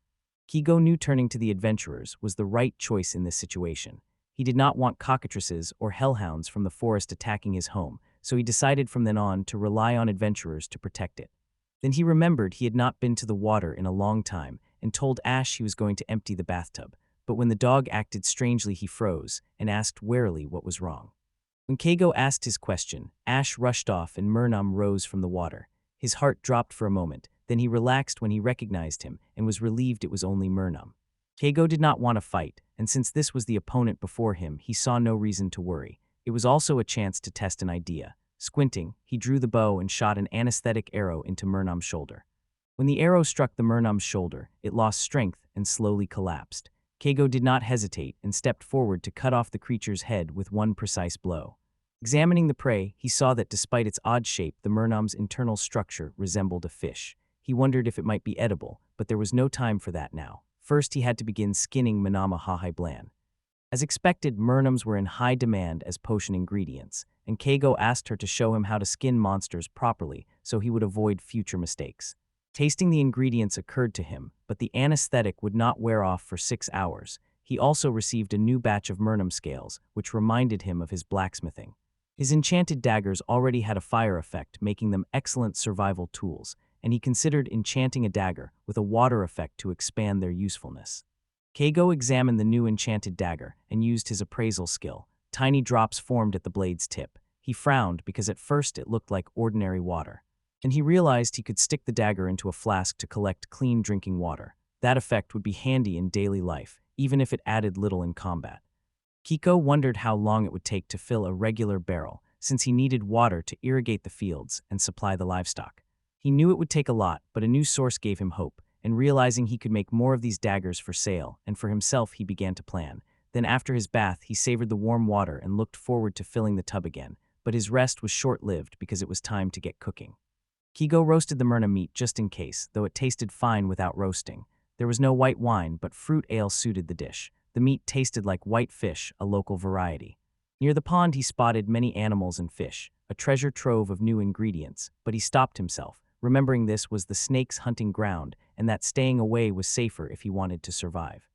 Keigo knew turning to the adventurers was the right choice in this situation. He did not want cockatrices or hellhounds from the forest attacking his home, so he decided from then on to rely on adventurers to protect it. Then he remembered he had not been to the water in a long time and told Ash he was going to empty the bathtub, but when the dog acted strangely he froze and asked warily what was wrong. When Keigo asked his question, Ash rushed off and Murnam rose from the water. His heart dropped for a moment, then he relaxed when he recognized him and was relieved it was only Murnam. Keigo did not want to fight, and since this was the opponent before him, he saw no reason to worry. It was also a chance to test an idea. Squinting, he drew the bow and shot an anesthetic arrow into Murnam's shoulder. When the arrow struck the Murnam's shoulder, it lost strength and slowly collapsed. Keigo did not hesitate and stepped forward to cut off the creature's head with one precise blow. Examining the prey, he saw that despite its odd shape, the Murnam's internal structure resembled a fish. He wondered if it might be edible, but there was no time for that now. First, he had to begin skinning Manama Hahai Blan. As expected, Murnams were in high demand as potion ingredients, and Keigo asked her to show him how to skin monsters properly so he would avoid future mistakes. Tasting the ingredients occurred to him, but the anesthetic would not wear off for 6 hours. He also received a new batch of Murnam scales, which reminded him of his blacksmithing. His enchanted daggers already had a fire effect, making them excellent survival tools, and he considered enchanting a dagger with a water effect to expand their usefulness. Keigo examined the new enchanted dagger and used his appraisal skill. Tiny drops formed at the blade's tip. He frowned because at first it looked like ordinary water. And he realized he could stick the dagger into a flask to collect clean drinking water. That effect would be handy in daily life, even if it added little in combat. Keigo wondered how long it would take to fill a regular barrel, since he needed water to irrigate the fields and supply the livestock. He knew it would take a lot, but a new source gave him hope, and realizing he could make more of these daggers for sale, and for himself he began to plan. Then after his bath, he savored the warm water and looked forward to filling the tub again, but his rest was short-lived because it was time to get cooking. Keigo roasted the Murna meat just in case, though it tasted fine without roasting. There was no white wine, but fruit ale suited the dish. The meat tasted like white fish, a local variety. Near the pond he spotted many animals and fish, a treasure trove of new ingredients, but he stopped himself, remembering this was the snake's hunting ground and that staying away was safer if he wanted to survive.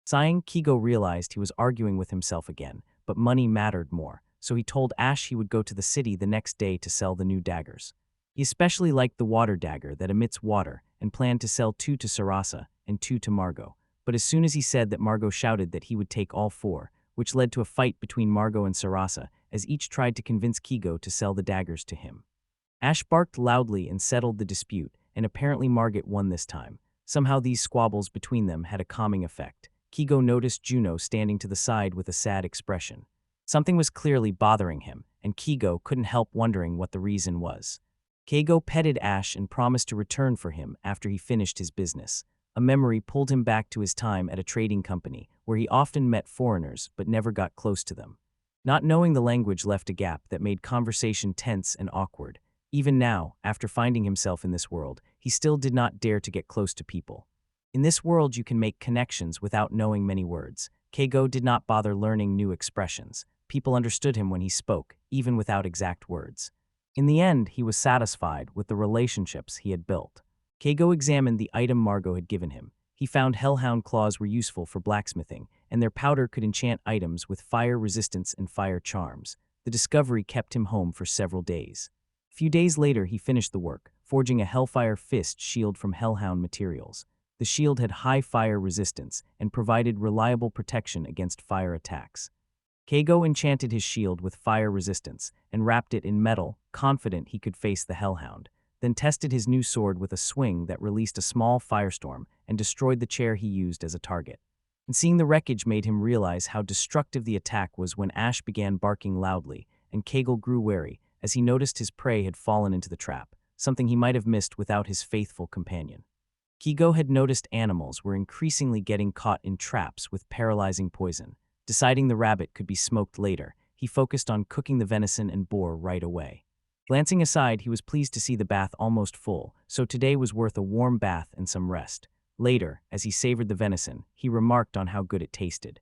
Sighing, Keigo realized he was arguing with himself again, but money mattered more, so he told Ash he would go to the city the next day to sell the new daggers. He especially liked the water dagger that emits water and planned to sell 2 to Sarasa and 2 to Margot. But as soon as he said that, Margot shouted that he would take all 4, which led to a fight between Margot and Sarasa as each tried to convince Keigo to sell the daggers to him. Ash barked loudly and settled the dispute, and apparently Margot won this time. Somehow these squabbles between them had a calming effect. Keigo noticed Juno standing to the side with a sad expression. Something was clearly bothering him, and Keigo couldn't help wondering what the reason was. Keigo petted Ash and promised to return for him after he finished his business. A memory pulled him back to his time at a trading company, where he often met foreigners but never got close to them. Not knowing the language left a gap that made conversation tense and awkward. Even now, after finding himself in this world, he still did not dare to get close to people. In this world you can make connections without knowing many words. Keigo did not bother learning new expressions. People understood him when he spoke, even without exact words. In the end, he was satisfied with the relationships he had built. Keigo examined the item Margot had given him. He found hellhound claws were useful for blacksmithing, and their powder could enchant items with fire resistance and fire charms. The discovery kept him home for several days. A few days later, he finished the work, forging a hellfire fist shield from hellhound materials. The shield had high fire resistance and provided reliable protection against fire attacks. Keigo enchanted his shield with fire resistance and wrapped it in metal, confident he could face the hellhound. Then tested his new sword with a swing that released a small firestorm and destroyed the chair he used as a target. And seeing the wreckage made him realize how destructive the attack was when Ash began barking loudly, and Keigo grew wary as he noticed his prey had fallen into the trap, something he might have missed without his faithful companion. Keigo had noticed animals were increasingly getting caught in traps with paralyzing poison. Deciding the rabbit could be smoked later, he focused on cooking the venison and boar right away. Glancing aside, he was pleased to see the bath almost full, so today was worth a warm bath and some rest. Later, as he savored the venison, he remarked on how good it tasted.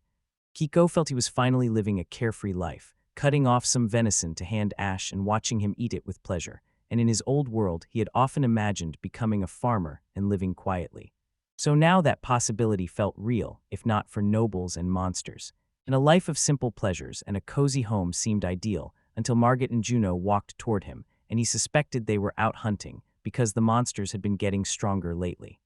Keigo felt he was finally living a carefree life, cutting off some venison to hand Ash and watching him eat it with pleasure, and in his old world he had often imagined becoming a farmer and living quietly. So now that possibility felt real, if not for nobles and monsters. And a life of simple pleasures and a cozy home seemed ideal, until Margot and Juno walked toward him, and he suspected they were out hunting because the monsters had been getting stronger lately.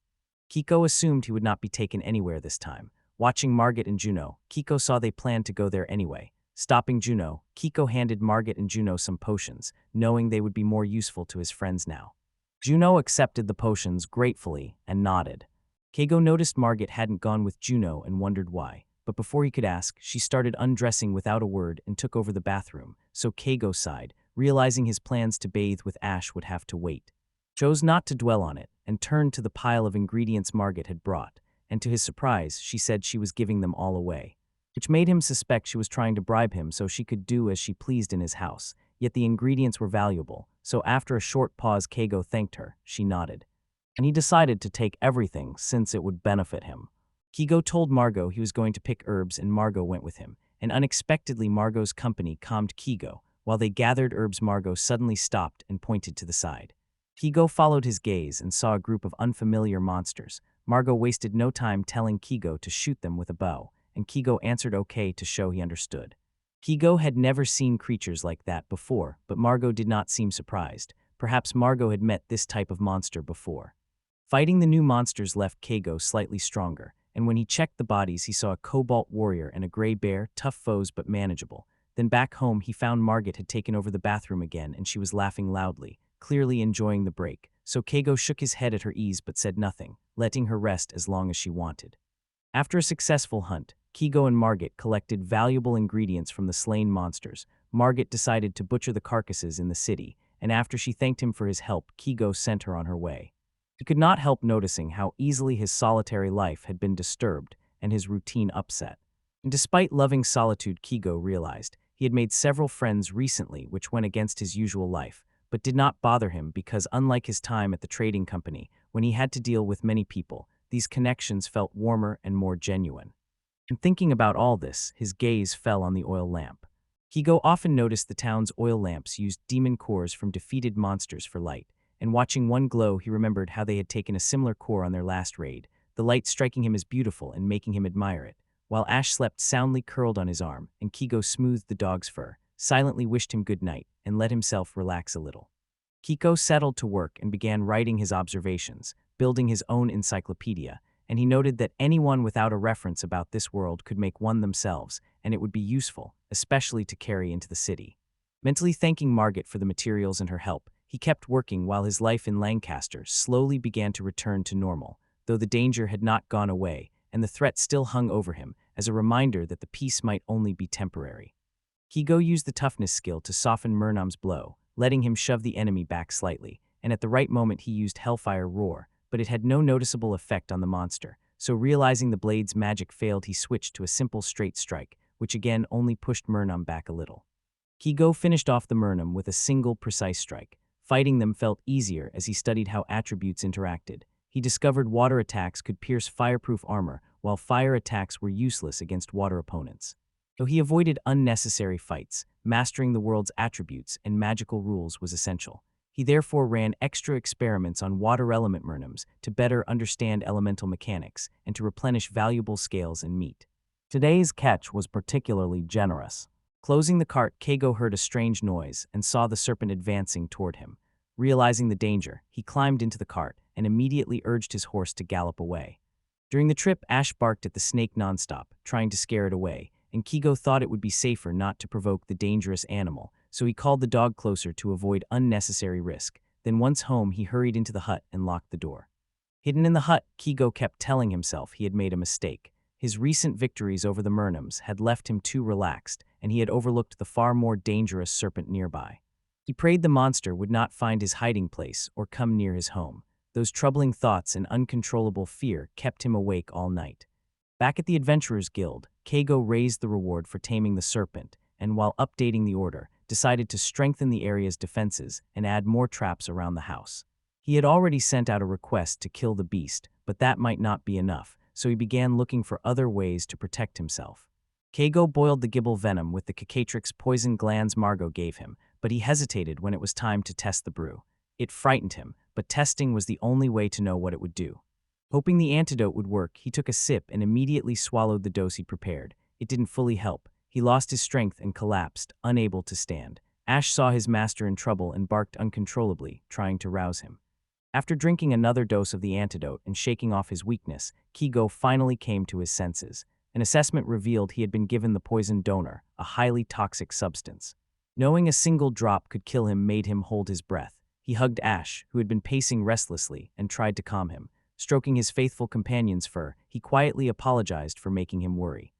Keigo assumed he would not be taken anywhere this time. Watching Margit and Juno, Kiko saw they planned to go there anyway. Stopping Juno, Kiko handed Margit and Juno some potions, knowing they would be more useful to his friends now. Juno accepted the potions gratefully and nodded. Keigo noticed Margit hadn't gone with Juno and wondered why, but before he could ask, she started undressing without a word and took over the bathroom, so Keigo sighed, realizing his plans to bathe with Ash would have to wait. Chose not to dwell on it and turned to the pile of ingredients Margit had brought, and to his surprise, she said she was giving them all away, which made him suspect she was trying to bribe him so she could do as she pleased in his house. Yet the ingredients were valuable, so after a short pause Keigo thanked her. She nodded. And he decided to take everything since it would benefit him. Keigo told Margot he was going to pick herbs and Margot went with him, and unexpectedly Margot's company calmed Keigo. While they gathered herbs, Margot suddenly stopped and pointed to the side. Keigo followed his gaze and saw a group of unfamiliar monsters. Margot wasted no time telling Keigo to shoot them with a bow, and Keigo answered okay to show he understood. Keigo had never seen creatures like that before, but Margot did not seem surprised. Perhaps Margot had met this type of monster before. Fighting the new monsters left Keigo slightly stronger, and when he checked the bodies he saw a cobalt warrior and a gray bear, tough foes but manageable. Then back home he found Margit had taken over the bathroom again and she was laughing loudly, clearly enjoying the break, so Keigo shook his head at her ease but said nothing, letting her rest as long as she wanted. After a successful hunt, Keigo and Margit collected valuable ingredients from the slain monsters. Margit decided to butcher the carcasses in the city, and after she thanked him for his help, Keigo sent her on her way. He could not help noticing how easily his solitary life had been disturbed and his routine upset. And despite loving solitude, Keigo realized he had made several friends recently which went against his usual life, but did not bother him because unlike his time at the trading company, when he had to deal with many people, these connections felt warmer and more genuine. And thinking about all this, his gaze fell on the oil lamp. Keigo often noticed the town's oil lamps used demon cores from defeated monsters for light, and watching one glow he remembered how they had taken a similar core on their last raid, the light striking him as beautiful and making him admire it. While Ash slept soundly curled on his arm, and Keigo smoothed the dog's fur, silently wished him good night, and let himself relax a little. Keigo settled to work and began writing his observations, building his own encyclopedia, and he noted that anyone without a reference about this world could make one themselves, and it would be useful, especially to carry into the city. Mentally thanking Margit for the materials and her help, he kept working while his life in Lancaster slowly began to return to normal, though the danger had not gone away, and the threat still hung over him, as a reminder that the peace might only be temporary. Keigo used the toughness skill to soften Murnam's blow, letting him shove the enemy back slightly, and at the right moment he used Hellfire Roar, but it had no noticeable effect on the monster, so realizing the blade's magic failed he switched to a simple straight strike, which again only pushed Murnam back a little. Keigo finished off the Murnam with a single precise strike. Fighting them felt easier as he studied how attributes interacted. He discovered water attacks could pierce fireproof armor, while fire attacks were useless against water opponents. Though he avoided unnecessary fights, mastering the world's attributes and magical rules was essential. He therefore ran extra experiments on water element Murnams to better understand elemental mechanics and to replenish valuable scales and meat. Today's catch was particularly generous. Closing the cart, Keigo heard a strange noise and saw the serpent advancing toward him. Realizing the danger, he climbed into the cart and immediately urged his horse to gallop away. During the trip, Ash barked at the snake nonstop, trying to scare it away, and Keigo thought it would be safer not to provoke the dangerous animal, so he called the dog closer to avoid unnecessary risk. Then once home, he hurried into the hut and locked the door. Hidden in the hut, Keigo kept telling himself he had made a mistake. His recent victories over the Murnams had left him too relaxed, and he had overlooked the far more dangerous serpent nearby. He prayed the monster would not find his hiding place or come near his home. Those troubling thoughts and uncontrollable fear kept him awake all night. Back at the Adventurers Guild, Keigo raised the reward for taming the serpent, and while updating the order, decided to strengthen the area's defenses and add more traps around the house. He had already sent out a request to kill the beast, but that might not be enough, so he began looking for other ways to protect himself. Keigo boiled the gibble venom with the cockatric's poison glands Margot gave him, but he hesitated when it was time to test the brew. It frightened him, but testing was the only way to know what it would do. Hoping the antidote would work, he took a sip and immediately swallowed the dose he prepared. It didn't fully help. He lost his strength and collapsed, unable to stand. Ash saw his master in trouble and barked uncontrollably, trying to rouse him. After drinking another dose of the antidote and shaking off his weakness, Kigo finally came to his senses. An assessment revealed he had been given the poison donor, a highly toxic substance. Knowing a single drop could kill him made him hold his breath. He hugged Ash, who had been pacing restlessly, and tried to calm him. Stroking his faithful companion's fur, he quietly apologized for making him worry.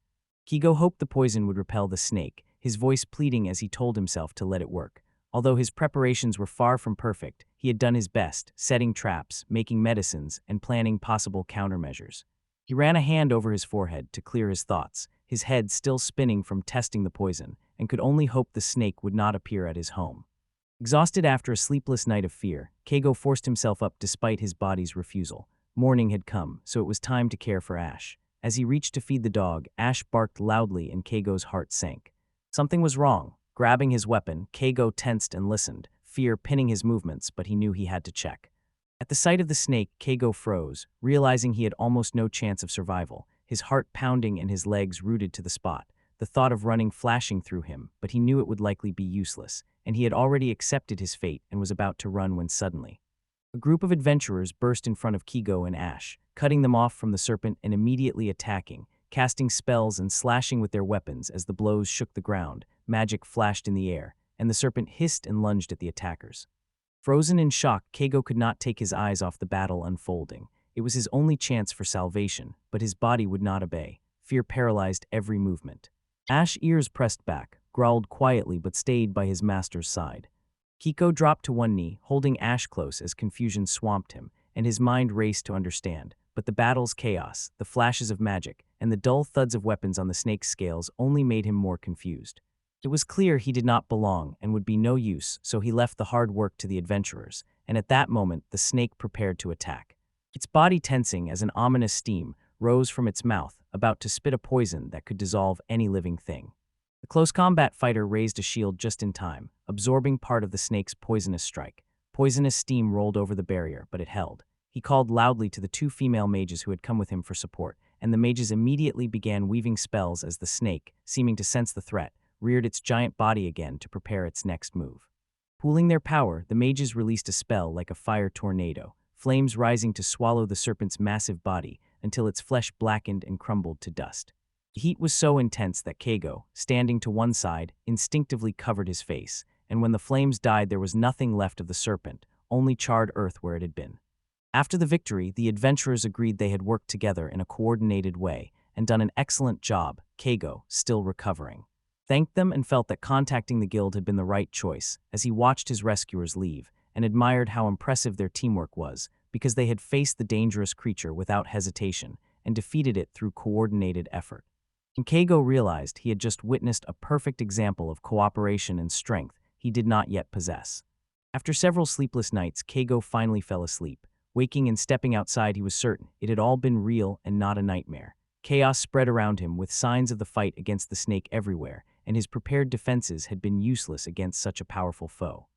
Kigo hoped the poison would repel the snake, his voice pleading as he told himself to let it work. Although his preparations were far from perfect, he had done his best, setting traps, making medicines, and planning possible countermeasures. He ran a hand over his forehead to clear his thoughts, his head still spinning from testing the poison, and could only hope the snake would not appear at his home. Exhausted after a sleepless night of fear, Kigo forced himself up despite his body's refusal. Morning had come, so it was time to care for Ash. As he reached to feed the dog, Ash barked loudly and Keigo's heart sank. Something was wrong. Grabbing his weapon, Keigo tensed and listened, fear pinning his movements, but he knew he had to check. At the sight of the snake, Keigo froze, realizing he had almost no chance of survival, his heart pounding and his legs rooted to the spot, the thought of running flashing through him, but he knew it would likely be useless, and he had already accepted his fate and was about to run when suddenly a group of adventurers burst in front of Kigo and Ash, cutting them off from the serpent and immediately attacking, casting spells and slashing with their weapons as the blows shook the ground. Magic flashed in the air, and the serpent hissed and lunged at the attackers. Frozen in shock, Keigo could not take his eyes off the battle unfolding. It was his only chance for salvation, but his body would not obey. Fear paralyzed every movement. Ash's ears pressed back, growled quietly but stayed by his master's side. Keigo dropped to one knee, holding Ash close as confusion swamped him, and his mind raced to understand. But the battle's chaos, the flashes of magic, and the dull thuds of weapons on the snake's scales only made him more confused. It was clear he did not belong and would be no use, so he left the hard work to the adventurers, and at that moment the snake prepared to attack. Its body tensing as an ominous steam rose from its mouth, about to spit a poison that could dissolve any living thing. The close combat fighter raised a shield just in time, absorbing part of the snake's poisonous strike. Poisonous steam rolled over the barrier, but it held. He called loudly to the two female mages who had come with him for support, and the mages immediately began weaving spells as the snake, seeming to sense the threat, reared its giant body again to prepare its next move. Pooling their power, the mages released a spell like a fire tornado, flames rising to swallow the serpent's massive body until its flesh blackened and crumbled to dust. The heat was so intense that Keigo, standing to one side, instinctively covered his face, and when the flames died there was nothing left of the serpent, only charred earth where it had been. After the victory, the adventurers agreed they had worked together in a coordinated way and done an excellent job, Keigo, still recovering, thanked them and felt that contacting the guild had been the right choice as he watched his rescuers leave and admired how impressive their teamwork was because they had faced the dangerous creature without hesitation and defeated it through coordinated effort. And Keigo realized he had just witnessed a perfect example of cooperation and strength he did not yet possess. After several sleepless nights, Keigo finally fell asleep. Waking and stepping outside, he was certain it had all been real and not a nightmare. Chaos spread around him with signs of the fight against the snake everywhere, and his prepared defenses had been useless against such a powerful foe.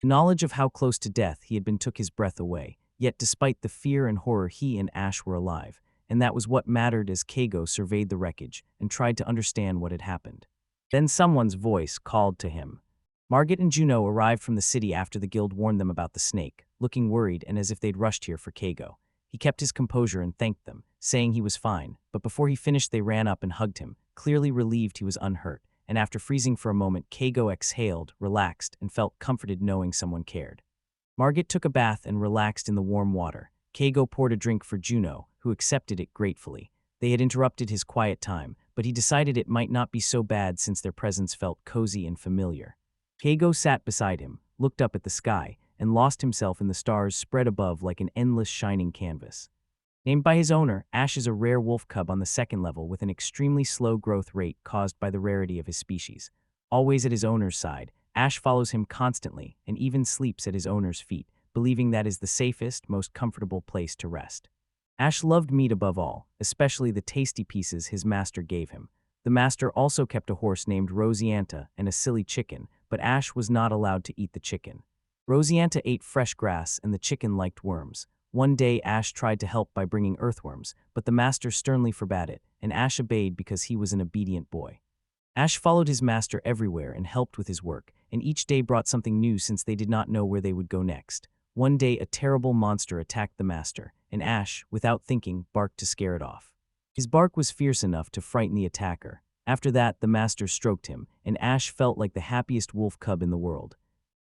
The knowledge of how close to death he had been took his breath away, yet despite the fear and horror he and Ash were alive, and that was what mattered as Keigo surveyed the wreckage and tried to understand what had happened. Then someone's voice called to him. Margit and Juno arrived from the city after the guild warned them about the snake, looking worried and as if they'd rushed here for Keigo. He kept his composure and thanked them, saying he was fine, but before he finished they ran up and hugged him, clearly relieved he was unhurt, and after freezing for a moment Keigo exhaled, relaxed, and felt comforted knowing someone cared. Margit took a bath and relaxed in the warm water. Keigo poured a drink for Juno, who accepted it gratefully. They had interrupted his quiet time, but he decided it might not be so bad since their presence felt cozy and familiar. Keigo sat beside him, looked up at the sky, and lost himself in the stars spread above like an endless shining canvas. Named by his owner, Ash is a rare wolf cub on the second level with an extremely slow growth rate caused by the rarity of his species. Always at his owner's side, Ash follows him constantly and even sleeps at his owner's feet, believing that is the safest, most comfortable place to rest. Ash loved meat above all, especially the tasty pieces his master gave him. The master also kept a horse named Rosianta and a silly chicken, but Ash was not allowed to eat the chicken. Rosianta ate fresh grass and the chicken liked worms. One day Ash tried to help by bringing earthworms, but the master sternly forbade it, and Ash obeyed because he was an obedient boy. Ash followed his master everywhere and helped with his work, and each day brought something new since they did not know where they would go next. one day a terrible monster attacked the master, and Ash, without thinking, barked to scare it off. His bark was fierce enough to frighten the attacker. After that, the master stroked him, and Ash felt like the happiest wolf cub in the world.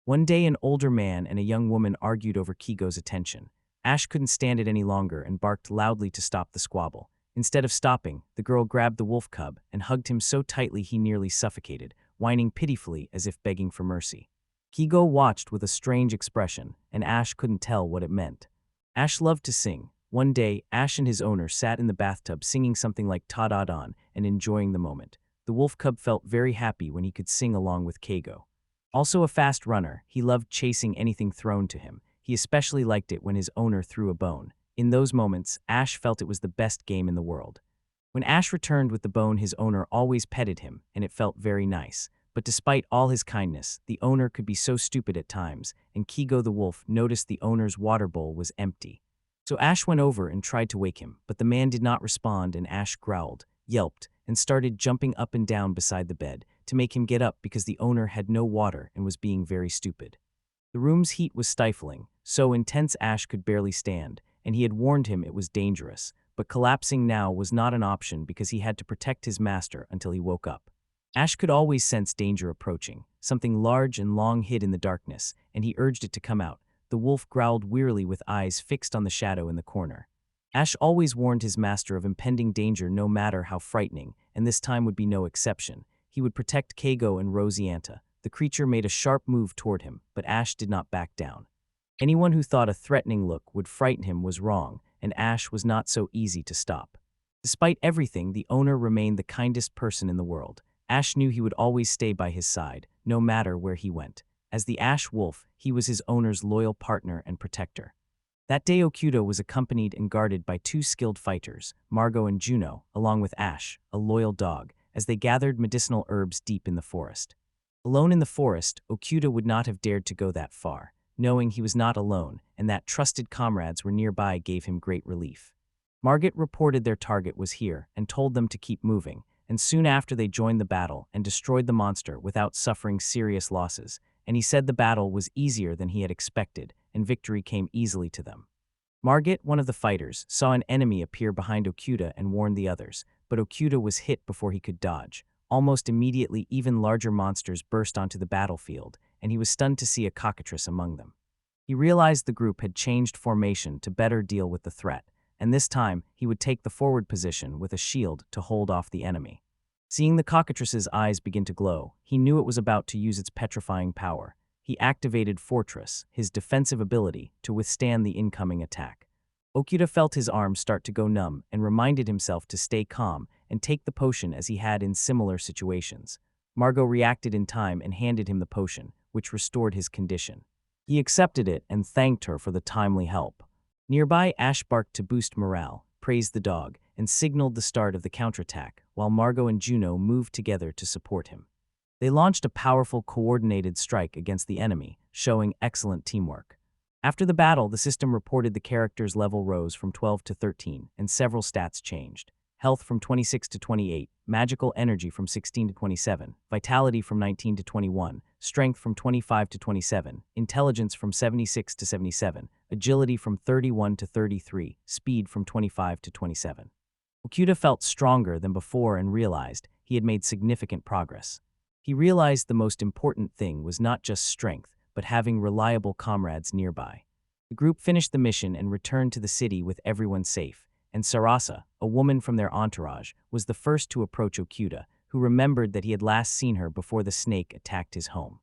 One day an older man and a young woman argued over Kigo's attention. Ash couldn't stand it any longer and barked loudly to stop the squabble. Instead of stopping, the girl grabbed the wolf cub and hugged him so tightly he nearly suffocated, whining pitifully as if begging for mercy. Kigo watched with a strange expression, and Ash couldn't tell what it meant. Ash loved to sing. One day, Ash and his owner sat in the bathtub singing something like Ta-da-don and enjoying the moment. The wolf cub felt very happy when he could sing along with Kigo. Also a fast runner, he loved chasing anything thrown to him. He especially liked it when his owner threw a bone. In those moments, Ash felt it was the best game in the world. When Ash returned with the bone, his owner always petted him, and it felt very nice. But despite all his kindness, the owner could be so stupid at times, and Kigo the wolf noticed the owner's water bowl was empty. So Ash went over and tried to wake him, but the man did not respond, and Ash growled, yelped, and started jumping up and down beside the bed to make him get up because the owner had no water and was being very stupid. The room's heat was stifling, so intense Ash could barely stand, and he had warned him it was dangerous, but collapsing now was not an option because he had to protect his master until he woke up. Ash could always sense danger approaching. Something large and long hid in the darkness, and he urged it to come out. The wolf growled wearily with eyes fixed on the shadow in the corner. Ash always warned his master of impending danger no matter how frightening, and this time would be no exception. He would protect Kago and Rosianta. The creature made a sharp move toward him, but Ash did not back down. Anyone who thought a threatening look would frighten him was wrong, and Ash was not so easy to stop. Despite everything, the owner remained the kindest person in the world. Ash knew he would always stay by his side, no matter where he went. As the Ash Wolf, he was his owner's loyal partner and protector. That day Okuda was accompanied and guarded by two skilled fighters, Margot and Juno, along with Ash, a loyal dog, as they gathered medicinal herbs deep in the forest. Alone in the forest, Okuda would not have dared to go that far. Knowing he was not alone and that trusted comrades were nearby gave him great relief. Margot reported their target was here and told them to keep moving, and soon after they joined the battle and destroyed the monster without suffering serious losses, and he said the battle was easier than he had expected, and victory came easily to them. Margot, one of the fighters, saw an enemy appear behind Okuda and warned the others, but Okuda was hit before he could dodge. Almost immediately, even larger monsters burst onto the battlefield, and he was stunned to see a cockatrice among them. He realized the group had changed formation to better deal with the threat, and this time he would take the forward position with a shield to hold off the enemy. Seeing the cockatrice's eyes begin to glow, he knew it was about to use its petrifying power. He activated Fortress, his defensive ability, to withstand the incoming attack. Okuda felt his arms start to go numb and reminded himself to stay calm and take the potion as he had in similar situations. Margot reacted in time and handed him the potion, which restored his condition. He accepted it and thanked her for the timely help. Nearby, Ash barked to boost morale, praised the dog, and signaled the start of the counterattack, while Margot and Juno moved together to support him. They launched a powerful, coordinated strike against the enemy, showing excellent teamwork. After the battle, the system reported the character's level rose from 12 to 13, and several stats changed. Health from 26 to 28, magical energy from 16 to 27, vitality from 19 to 21, strength from 25 to 27, intelligence from 76 to 77, agility from 31 to 33, speed from 25 to 27. Okuda felt stronger than before and realized he had made significant progress. He realized the most important thing was not just strength, but having reliable comrades nearby. The group finished the mission and returned to the city with everyone safe, and Sarasa, a woman from their entourage, was the first to approach Okuda, who remembered that he had last seen her before the snake attacked his home.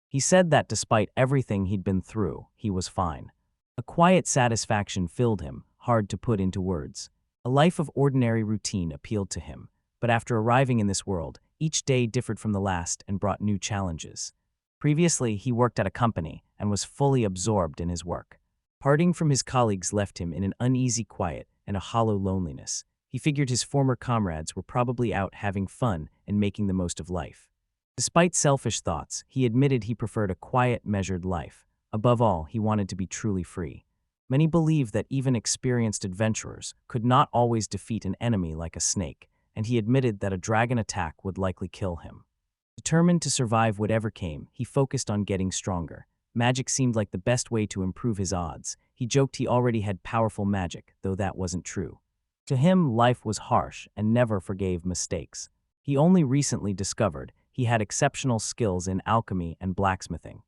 He said that despite everything he'd been through, he was fine. A quiet satisfaction filled him, hard to put into words. A life of ordinary routine appealed to him, but after arriving in this world, each day differed from the last and brought new challenges. Previously, he worked at a company and was fully absorbed in his work. Parting from his colleagues left him in an uneasy quiet and a hollow loneliness. He figured his former comrades were probably out having fun and making the most of life. Despite selfish thoughts, he admitted he preferred a quiet, measured life. Above all, he wanted to be truly free. Many believe that even experienced adventurers could not always defeat an enemy like a snake, and he admitted that a dragon attack would likely kill him. Determined to survive whatever came, he focused on getting stronger. Magic seemed like the best way to improve his odds. He joked he already had powerful magic, though that wasn't true. To him, life was harsh and never forgave mistakes. He only recently discovered he had exceptional skills in alchemy and blacksmithing.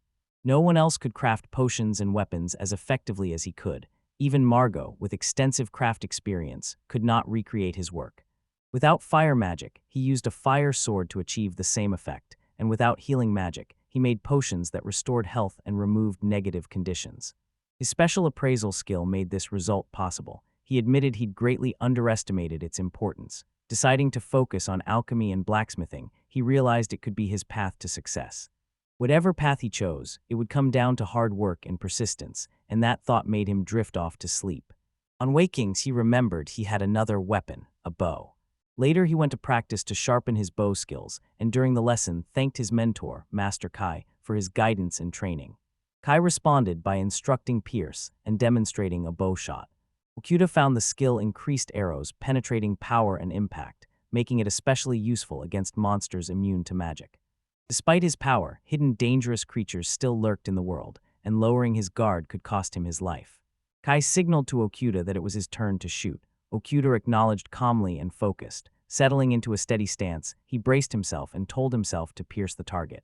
No one else could craft potions and weapons as effectively as he could. Even Margot, with extensive craft experience, could not recreate his work. Without fire magic, he used a fire sword to achieve the same effect, and without healing magic, he made potions that restored health and removed negative conditions. His special appraisal skill made this result possible. He admitted he'd greatly underestimated its importance. Deciding to focus on alchemy and blacksmithing, he realized it could be his path to success. Whatever path he chose, it would come down to hard work and persistence, and that thought made him drift off to sleep. On wakings, he remembered he had another weapon, a bow. Later, he went to practice to sharpen his bow skills, and during the lesson, thanked his mentor, Master Kai, for his guidance and training. Kai responded by instructing Pierce and demonstrating a bow shot. Okuda found the skill increased arrows penetrating power and impact, making it especially useful against monsters immune to magic. Despite his power, hidden dangerous creatures still lurked in the world, and lowering his guard could cost him his life. Kai signaled to Okuda that it was his turn to shoot. Okuda acknowledged calmly and focused. Settling into a steady stance, he braced himself and told himself to pierce the target.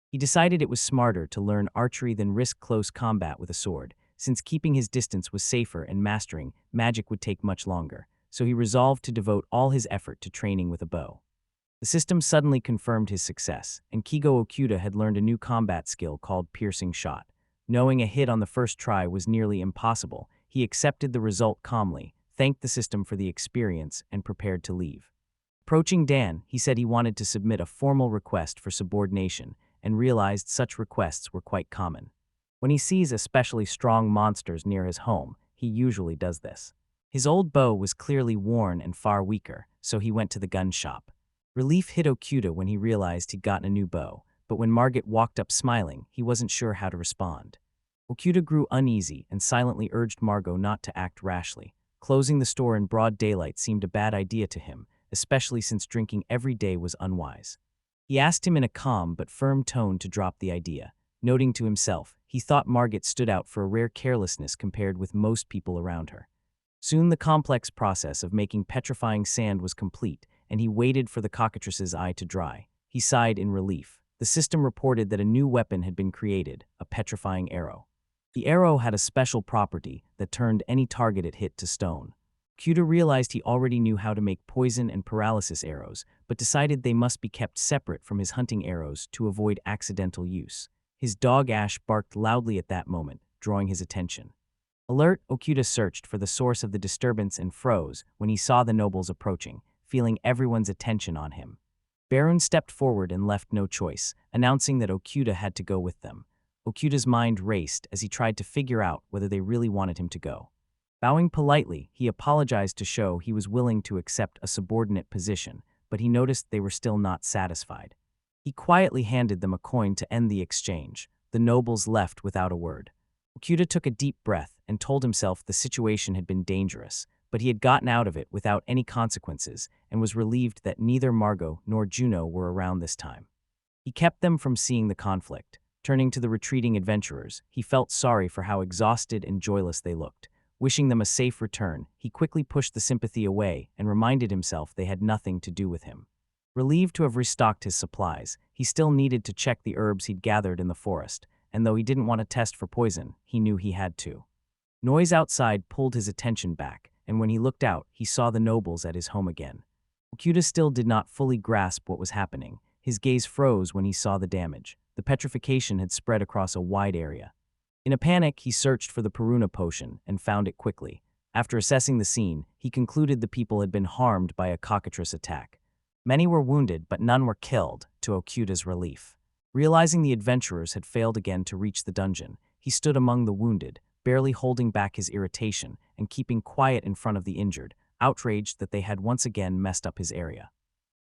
He decided it was smarter to learn archery than risk close combat with a sword, since keeping his distance was safer and mastering magic would take much longer, so he resolved to devote all his effort to training with a bow. The system suddenly confirmed his success, and Kigo Okuda had learned a new combat skill called piercing shot. Knowing a hit on the first try was nearly impossible, he accepted the result calmly, thanked the system for the experience, and prepared to leave. Approaching Dan, he said he wanted to submit a formal request for subordination, and realized such requests were quite common. When he sees especially strong monsters near his home, he usually does this. His old bow was clearly worn and far weaker, so he went to the gun shop. Relief hit Okuda when he realized he'd gotten a new bow, but when Margot walked up smiling, he wasn't sure how to respond. Okuda grew uneasy and silently urged Margot not to act rashly. Closing the store in broad daylight seemed a bad idea to him, especially since drinking every day was unwise. He asked him in a calm but firm tone to drop the idea, noting to himself he thought Margot stood out for a rare carelessness compared with most people around her. Soon the complex process of making petrifying sand was complete, and he waited for the cockatrice's eye to dry. He sighed in relief. The system reported that a new weapon had been created, a petrifying arrow. The arrow had a special property that turned any target it hit to stone. Okuda realized he already knew how to make poison and paralysis arrows, but decided they must be kept separate from his hunting arrows to avoid accidental use. His dog Ash barked loudly at that moment, drawing his attention. Alert, Okuda searched for the source of the disturbance and froze when he saw the nobles approaching, feeling everyone's attention on him. Byron stepped forward and left no choice, announcing that Okuda had to go with them. Okuda's mind raced as he tried to figure out whether they really wanted him to go. Bowing politely, he apologized to show he was willing to accept a subordinate position, but he noticed they were still not satisfied. He quietly handed them a coin to end the exchange. The nobles left without a word. Okuda took a deep breath and told himself the situation had been dangerous, but he had gotten out of it without any consequences and was relieved that neither Margot nor Juno were around this time. He kept them from seeing the conflict. Turning to the retreating adventurers, he felt sorry for how exhausted and joyless they looked. Wishing them a safe return, he quickly pushed the sympathy away and reminded himself they had nothing to do with him. Relieved to have restocked his supplies, he still needed to check the herbs he'd gathered in the forest, and though he didn't want to test for poison, he knew he had to. Noise outside pulled his attention back, and when he looked out, he saw the nobles at his home again. Okuda still did not fully grasp what was happening. His gaze froze when he saw the damage. The petrification had spread across a wide area. In a panic, he searched for the Puruna potion and found it quickly. After assessing the scene, he concluded the people had been harmed by a cockatrice attack. Many were wounded, but none were killed, to Okuda's relief. Realizing the adventurers had failed again to reach the dungeon, he stood among the wounded, barely holding back his irritation and keeping quiet in front of the injured, outraged that they had once again messed up his area.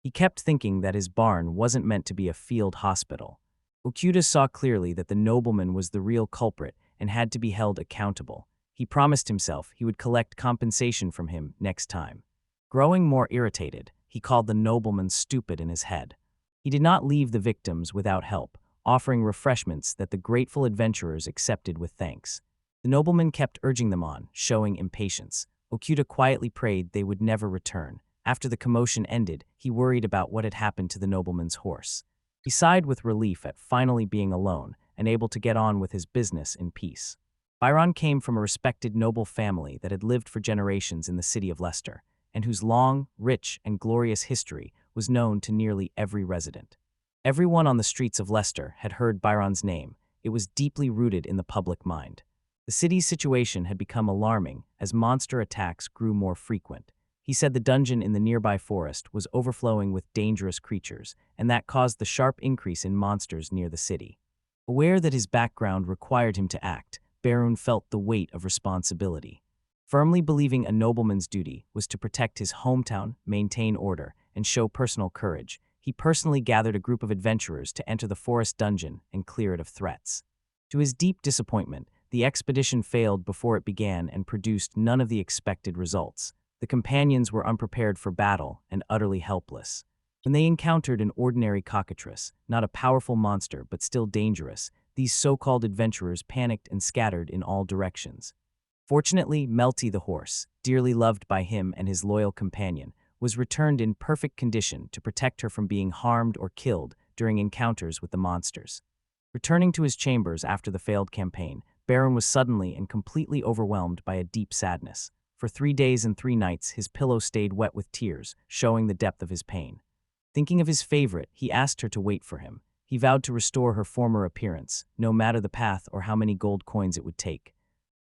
He kept thinking that his barn wasn't meant to be a field hospital. Okuda saw clearly that the nobleman was the real culprit and had to be held accountable. He promised himself he would collect compensation from him next time. Growing more irritated, he called the nobleman stupid in his head. He did not leave the victims without help, offering refreshments that the grateful adventurers accepted with thanks. The nobleman kept urging them on, showing impatience. Okuda quietly prayed they would never return. After the commotion ended, he worried about what had happened to the nobleman's horse. He sighed with relief at finally being alone and able to get on with his business in peace. Byron came from a respected noble family that had lived for generations in the city of Leicester, and whose long, rich, and glorious history was known to nearly every resident. Everyone on the streets of Leicester had heard Byron's name. It was deeply rooted in the public mind. The city's situation had become alarming as monster attacks grew more frequent. He said the dungeon in the nearby forest was overflowing with dangerous creatures, and that caused the sharp increase in monsters near the city. Aware that his background required him to act, Byron felt the weight of responsibility. Firmly believing a nobleman's duty was to protect his hometown, maintain order, and show personal courage, he personally gathered a group of adventurers to enter the forest dungeon and clear it of threats. To his deep disappointment, the expedition failed before it began and produced none of the expected results. The companions were unprepared for battle and utterly helpless. When they encountered an ordinary cockatrice, not a powerful monster but still dangerous, these so-called adventurers panicked and scattered in all directions. Fortunately, Melty the horse, dearly loved by him and his loyal companion, was returned in perfect condition to protect her from being harmed or killed during encounters with the monsters. Returning to his chambers after the failed campaign, Byron was suddenly and completely overwhelmed by a deep sadness. For 3 days and 3 nights, his pillow stayed wet with tears, showing the depth of his pain. Thinking of his favorite, he asked her to wait for him. He vowed to restore her former appearance, no matter the path or how many gold coins it would take.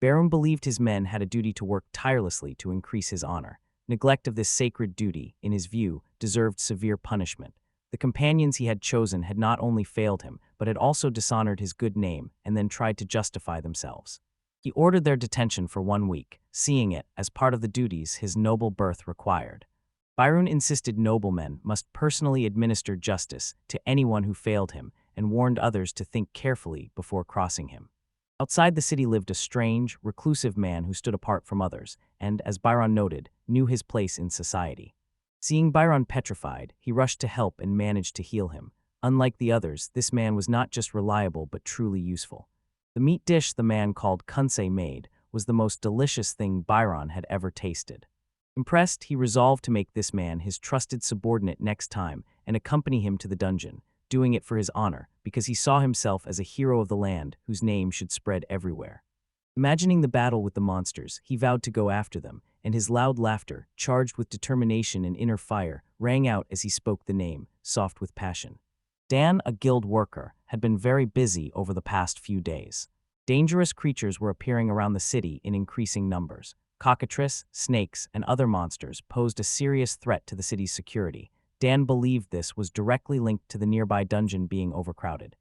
Byron believed his men had a duty to work tirelessly to increase his honor. Neglect of this sacred duty, in his view, deserved severe punishment. The companions he had chosen had not only failed him, but had also dishonored his good name and then tried to justify themselves. He ordered their detention for 1 week, seeing it as part of the duties his noble birth required. Byron insisted noblemen must personally administer justice to anyone who failed him and warned others to think carefully before crossing him. Outside the city lived a strange, reclusive man who stood apart from others and, as Byron noted, knew his place in society. Seeing Byron petrified, he rushed to help and managed to heal him. Unlike the others, this man was not just reliable but truly useful. The meat dish the man called Kunsei made was the most delicious thing Byron had ever tasted. Impressed, he resolved to make this man his trusted subordinate next time and accompany him to the dungeon, doing it for his honor because he saw himself as a hero of the land whose name should spread everywhere. Imagining the battle with the monsters, he vowed to go after them, and his loud laughter, charged with determination and inner fire, rang out as he spoke the name, soft with passion. Dan, a guild worker, had been very busy over the past few days. Dangerous creatures were appearing around the city in increasing numbers. Cockatrices, snakes, and other monsters posed a serious threat to the city's security. Dan believed this was directly linked to the nearby dungeon being overcrowded.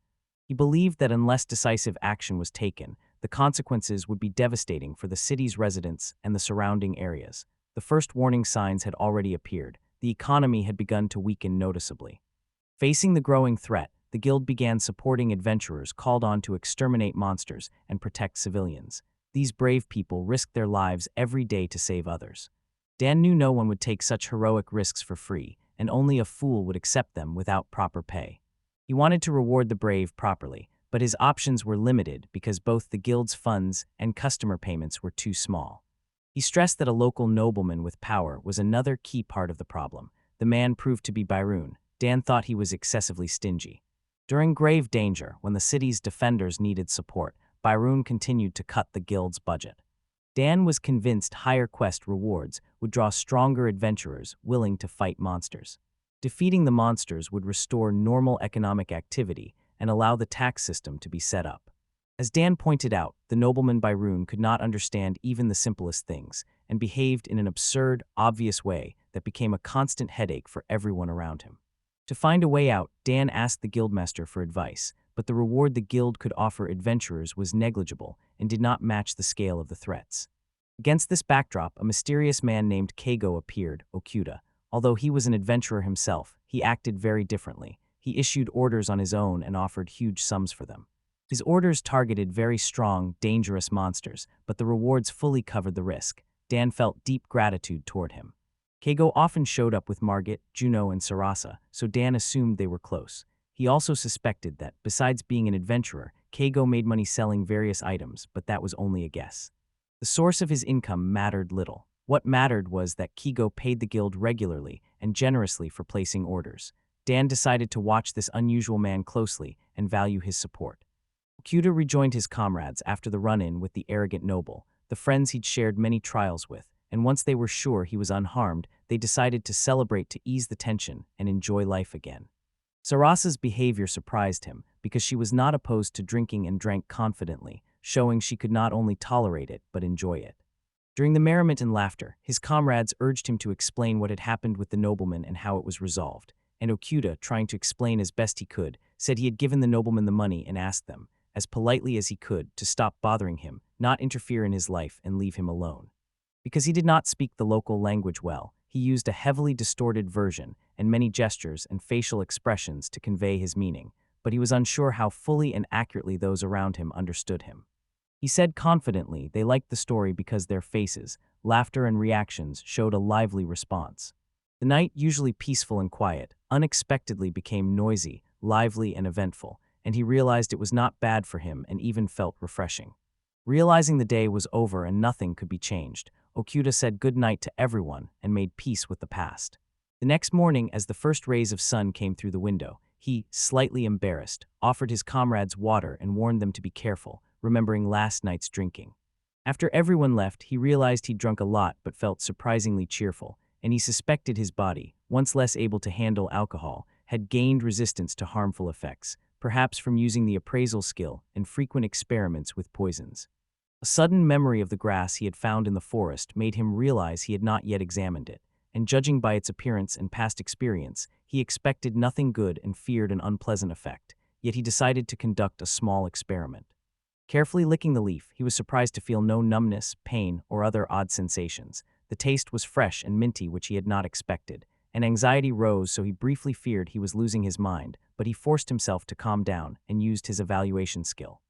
He believed that unless decisive action was taken, the consequences would be devastating for the city's residents and the surrounding areas. The first warning signs had already appeared. The economy had begun to weaken noticeably. Facing the growing threat, the guild began supporting adventurers called on to exterminate monsters and protect civilians. These brave people risked their lives every day to save others. Dan knew no one would take such heroic risks for free, and only a fool would accept them without proper pay. He wanted to reward the brave properly, but his options were limited because both the guild's funds and customer payments were too small. He stressed that a local nobleman with power was another key part of the problem. The man proved to be Byron. Dan thought he was excessively stingy. During grave danger, when the city's defenders needed support, Byron continued to cut the guild's budget. Dan was convinced higher quest rewards would draw stronger adventurers willing to fight monsters. Defeating the monsters would restore normal economic activity and allow the tax system to be set up. As Dan pointed out, the nobleman Byron could not understand even the simplest things and behaved in an absurd, obvious way that became a constant headache for everyone around him. To find a way out, Dan asked the guildmaster for advice, but the reward the guild could offer adventurers was negligible and did not match the scale of the threats. Against this backdrop, a mysterious man named Keigo appeared, Okuda. Although he was an adventurer himself, he acted very differently. He issued orders on his own and offered huge sums for them. His orders targeted very strong, dangerous monsters, but the rewards fully covered the risk. Dan felt deep gratitude toward him. Keigo often showed up with Margit, Juno, and Sarasa, so Dan assumed they were close. he also suspected that, besides being an adventurer, Keigo made money selling various items, but that was only a guess. The source of his income mattered little. What mattered was that Keigo paid the guild regularly and generously for placing orders. Dan decided to watch this unusual man closely and value his support. Okuda rejoined his comrades after the run-in with the arrogant noble, the friends he'd shared many trials with, and once they were sure he was unharmed, they decided to celebrate to ease the tension and enjoy life again. Sarasa's behavior surprised him because she was not opposed to drinking and drank confidently, showing she could not only tolerate it but enjoy it. During the merriment and laughter, his comrades urged him to explain what had happened with the nobleman and how it was resolved, and Okuda, trying to explain as best he could, said he had given the nobleman the money and asked them, as politely as he could, to stop bothering him, not interfere in his life, and leave him alone. Because he did not speak the local language well, he used a heavily distorted version and many gestures and facial expressions to convey his meaning, but he was unsure how fully and accurately those around him understood him. He said confidently they liked the story because their faces, laughter, and reactions showed a lively response. The night, usually peaceful and quiet, unexpectedly became noisy, lively, and eventful, and he realized it was not bad for him and even felt refreshing. Realizing the day was over and nothing could be changed, Okuda said good night to everyone and made peace with the past. The next morning, as the first rays of sun came through the window, he, slightly embarrassed, offered his comrades water and warned them to be careful, remembering last night's drinking. After everyone left, he realized he'd drunk a lot but felt surprisingly cheerful, and he suspected his body, once less able to handle alcohol, had gained resistance to harmful effects, perhaps from using the appraisal skill and frequent experiments with poisons. A sudden memory of the grass he had found in the forest made him realize he had not yet examined it, and judging by its appearance and past experience, he expected nothing good and feared an unpleasant effect, yet he decided to conduct a small experiment. Carefully licking the leaf, he was surprised to feel no numbness, pain, or other odd sensations. The taste was fresh and minty, which he had not expected, and anxiety rose, so he briefly feared he was losing his mind, but he forced himself to calm down and used his evaluation skill.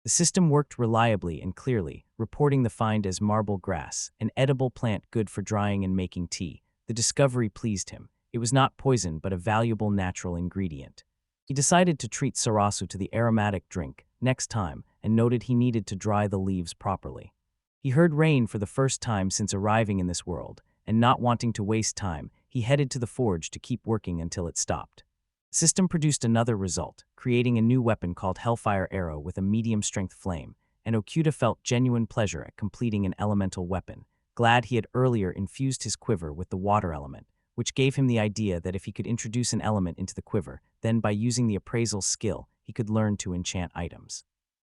The system worked reliably and clearly, reporting the find as marble grass, an edible plant good for drying and making tea. The discovery pleased him. It was not poison but a valuable natural ingredient. He decided to treat Sarasu to the aromatic drink next time and noted he needed to dry the leaves properly. He heard rain for the first time since arriving in this world, and not wanting to waste time, he headed to the forge to keep working until it stopped. The system produced another result, creating a new weapon called Hellfire Arrow with a medium-strength flame, and Okuda felt genuine pleasure at completing an elemental weapon, glad he had earlier infused his quiver with the water element, which gave him the idea that if he could introduce an element into the quiver, then by using the appraisal skill, he could learn to enchant items.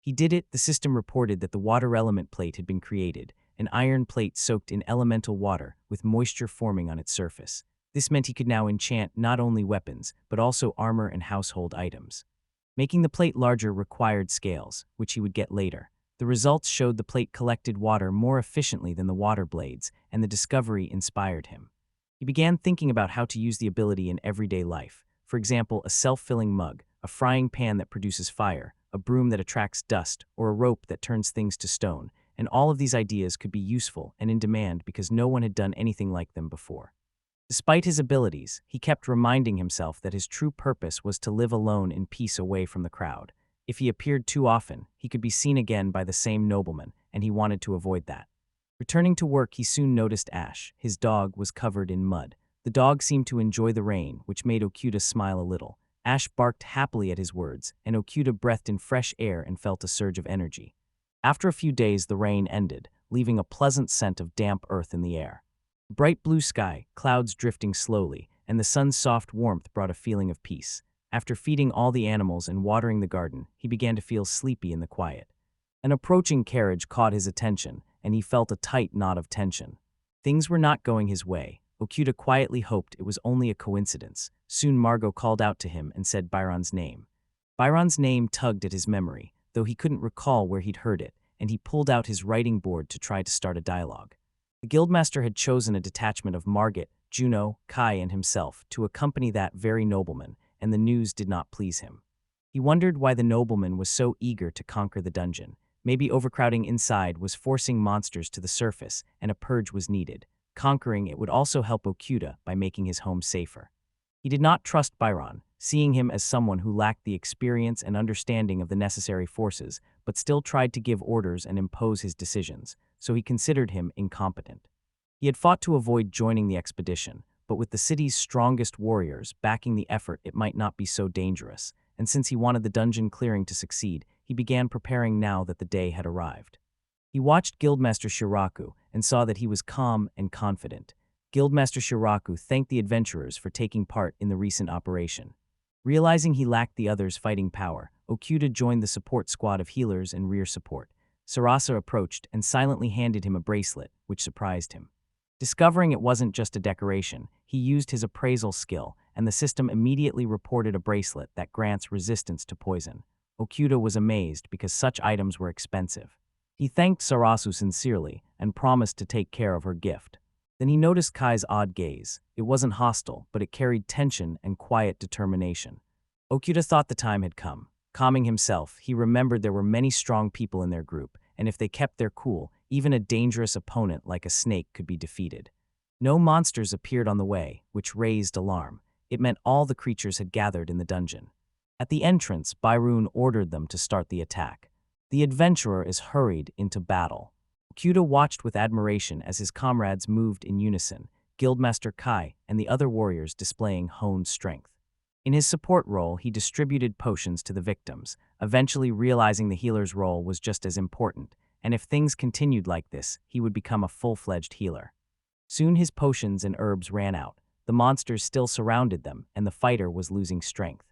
He did it. The system reported that the water element plate had been created, an iron plate soaked in elemental water with moisture forming on its surface. This meant he could now enchant not only weapons, but also armor and household items. Making the plate larger required scales, which he would get later. The results showed the plate collected water more efficiently than the water blades, and the discovery inspired him. He began thinking about how to use the ability in everyday life. For example, a self-filling mug, a frying pan that produces fire, a broom that attracts dust, or a rope that turns things to stone, and all of these ideas could be useful and in demand because no one had done anything like them before. Despite his abilities, he kept reminding himself that his true purpose was to live alone in peace away from the crowd. If he appeared too often, he could be seen again by the same nobleman, and he wanted to avoid that. Returning to work, he soon noticed Ash. His dog was covered in mud. The dog seemed to enjoy the rain, which made Okuda smile a little. Ash barked happily at his words, and Okuda breathed in fresh air and felt a surge of energy. After a few days, the rain ended, leaving a pleasant scent of damp earth in the air. Bright blue sky, clouds drifting slowly, and the sun's soft warmth brought a feeling of peace. After feeding all the animals and watering the garden, he began to feel sleepy in the quiet. An approaching carriage caught his attention, and he felt a tight knot of tension. Things were not going his way. Okuda quietly hoped it was only a coincidence. Soon Margot called out to him and said Byron's name. Byron's name tugged at his memory, though he couldn't recall where he'd heard it, and he pulled out his writing board to try to start a dialogue. The guildmaster had chosen a detachment of Margit, Juno, Kai, and himself to accompany that very nobleman, and the news did not please him. He wondered why the nobleman was so eager to conquer the dungeon. Maybe overcrowding inside was forcing monsters to the surface, and a purge was needed. Conquering it would also help Okuda by making his home safer. He did not trust Byron, seeing him as someone who lacked the experience and understanding of the necessary forces, but still tried to give orders and impose his decisions, so he considered him incompetent. He had fought to avoid joining the expedition, but with the city's strongest warriors backing the effort, it might not be so dangerous, and since he wanted the dungeon clearing to succeed, he began preparing now that the day had arrived. He watched Guildmaster Shiraku and saw that he was calm and confident. Guildmaster Shiraku thanked the adventurers for taking part in the recent operation. Realizing he lacked the others' fighting power, Okuda joined the support squad of healers and rear support. Sarasa approached and silently handed him a bracelet, which surprised him. Discovering it wasn't just a decoration, he used his appraisal skill, and the system immediately reported a bracelet that grants resistance to poison. Okuda was amazed because such items were expensive. He thanked Sarasu sincerely and promised to take care of her gift. Then he noticed Kai's odd gaze. It wasn't hostile, but it carried tension and quiet determination. Okuda thought the time had come. Calming himself, he remembered there were many strong people in their group, and if they kept their cool, even a dangerous opponent like a snake could be defeated. No monsters appeared on the way, which raised alarm. It meant all the creatures had gathered in the dungeon. At the entrance, Byron ordered them to start the attack. The adventurer is hurried into battle. Okuda watched with admiration as his comrades moved in unison, Guildmaster Kai and the other warriors displaying honed strength. In his support role, he distributed potions to the victims, eventually realizing the healer's role was just as important, and if things continued like this, he would become a full-fledged healer. Soon his potions and herbs ran out, the monsters still surrounded them, and the fighter was losing strength.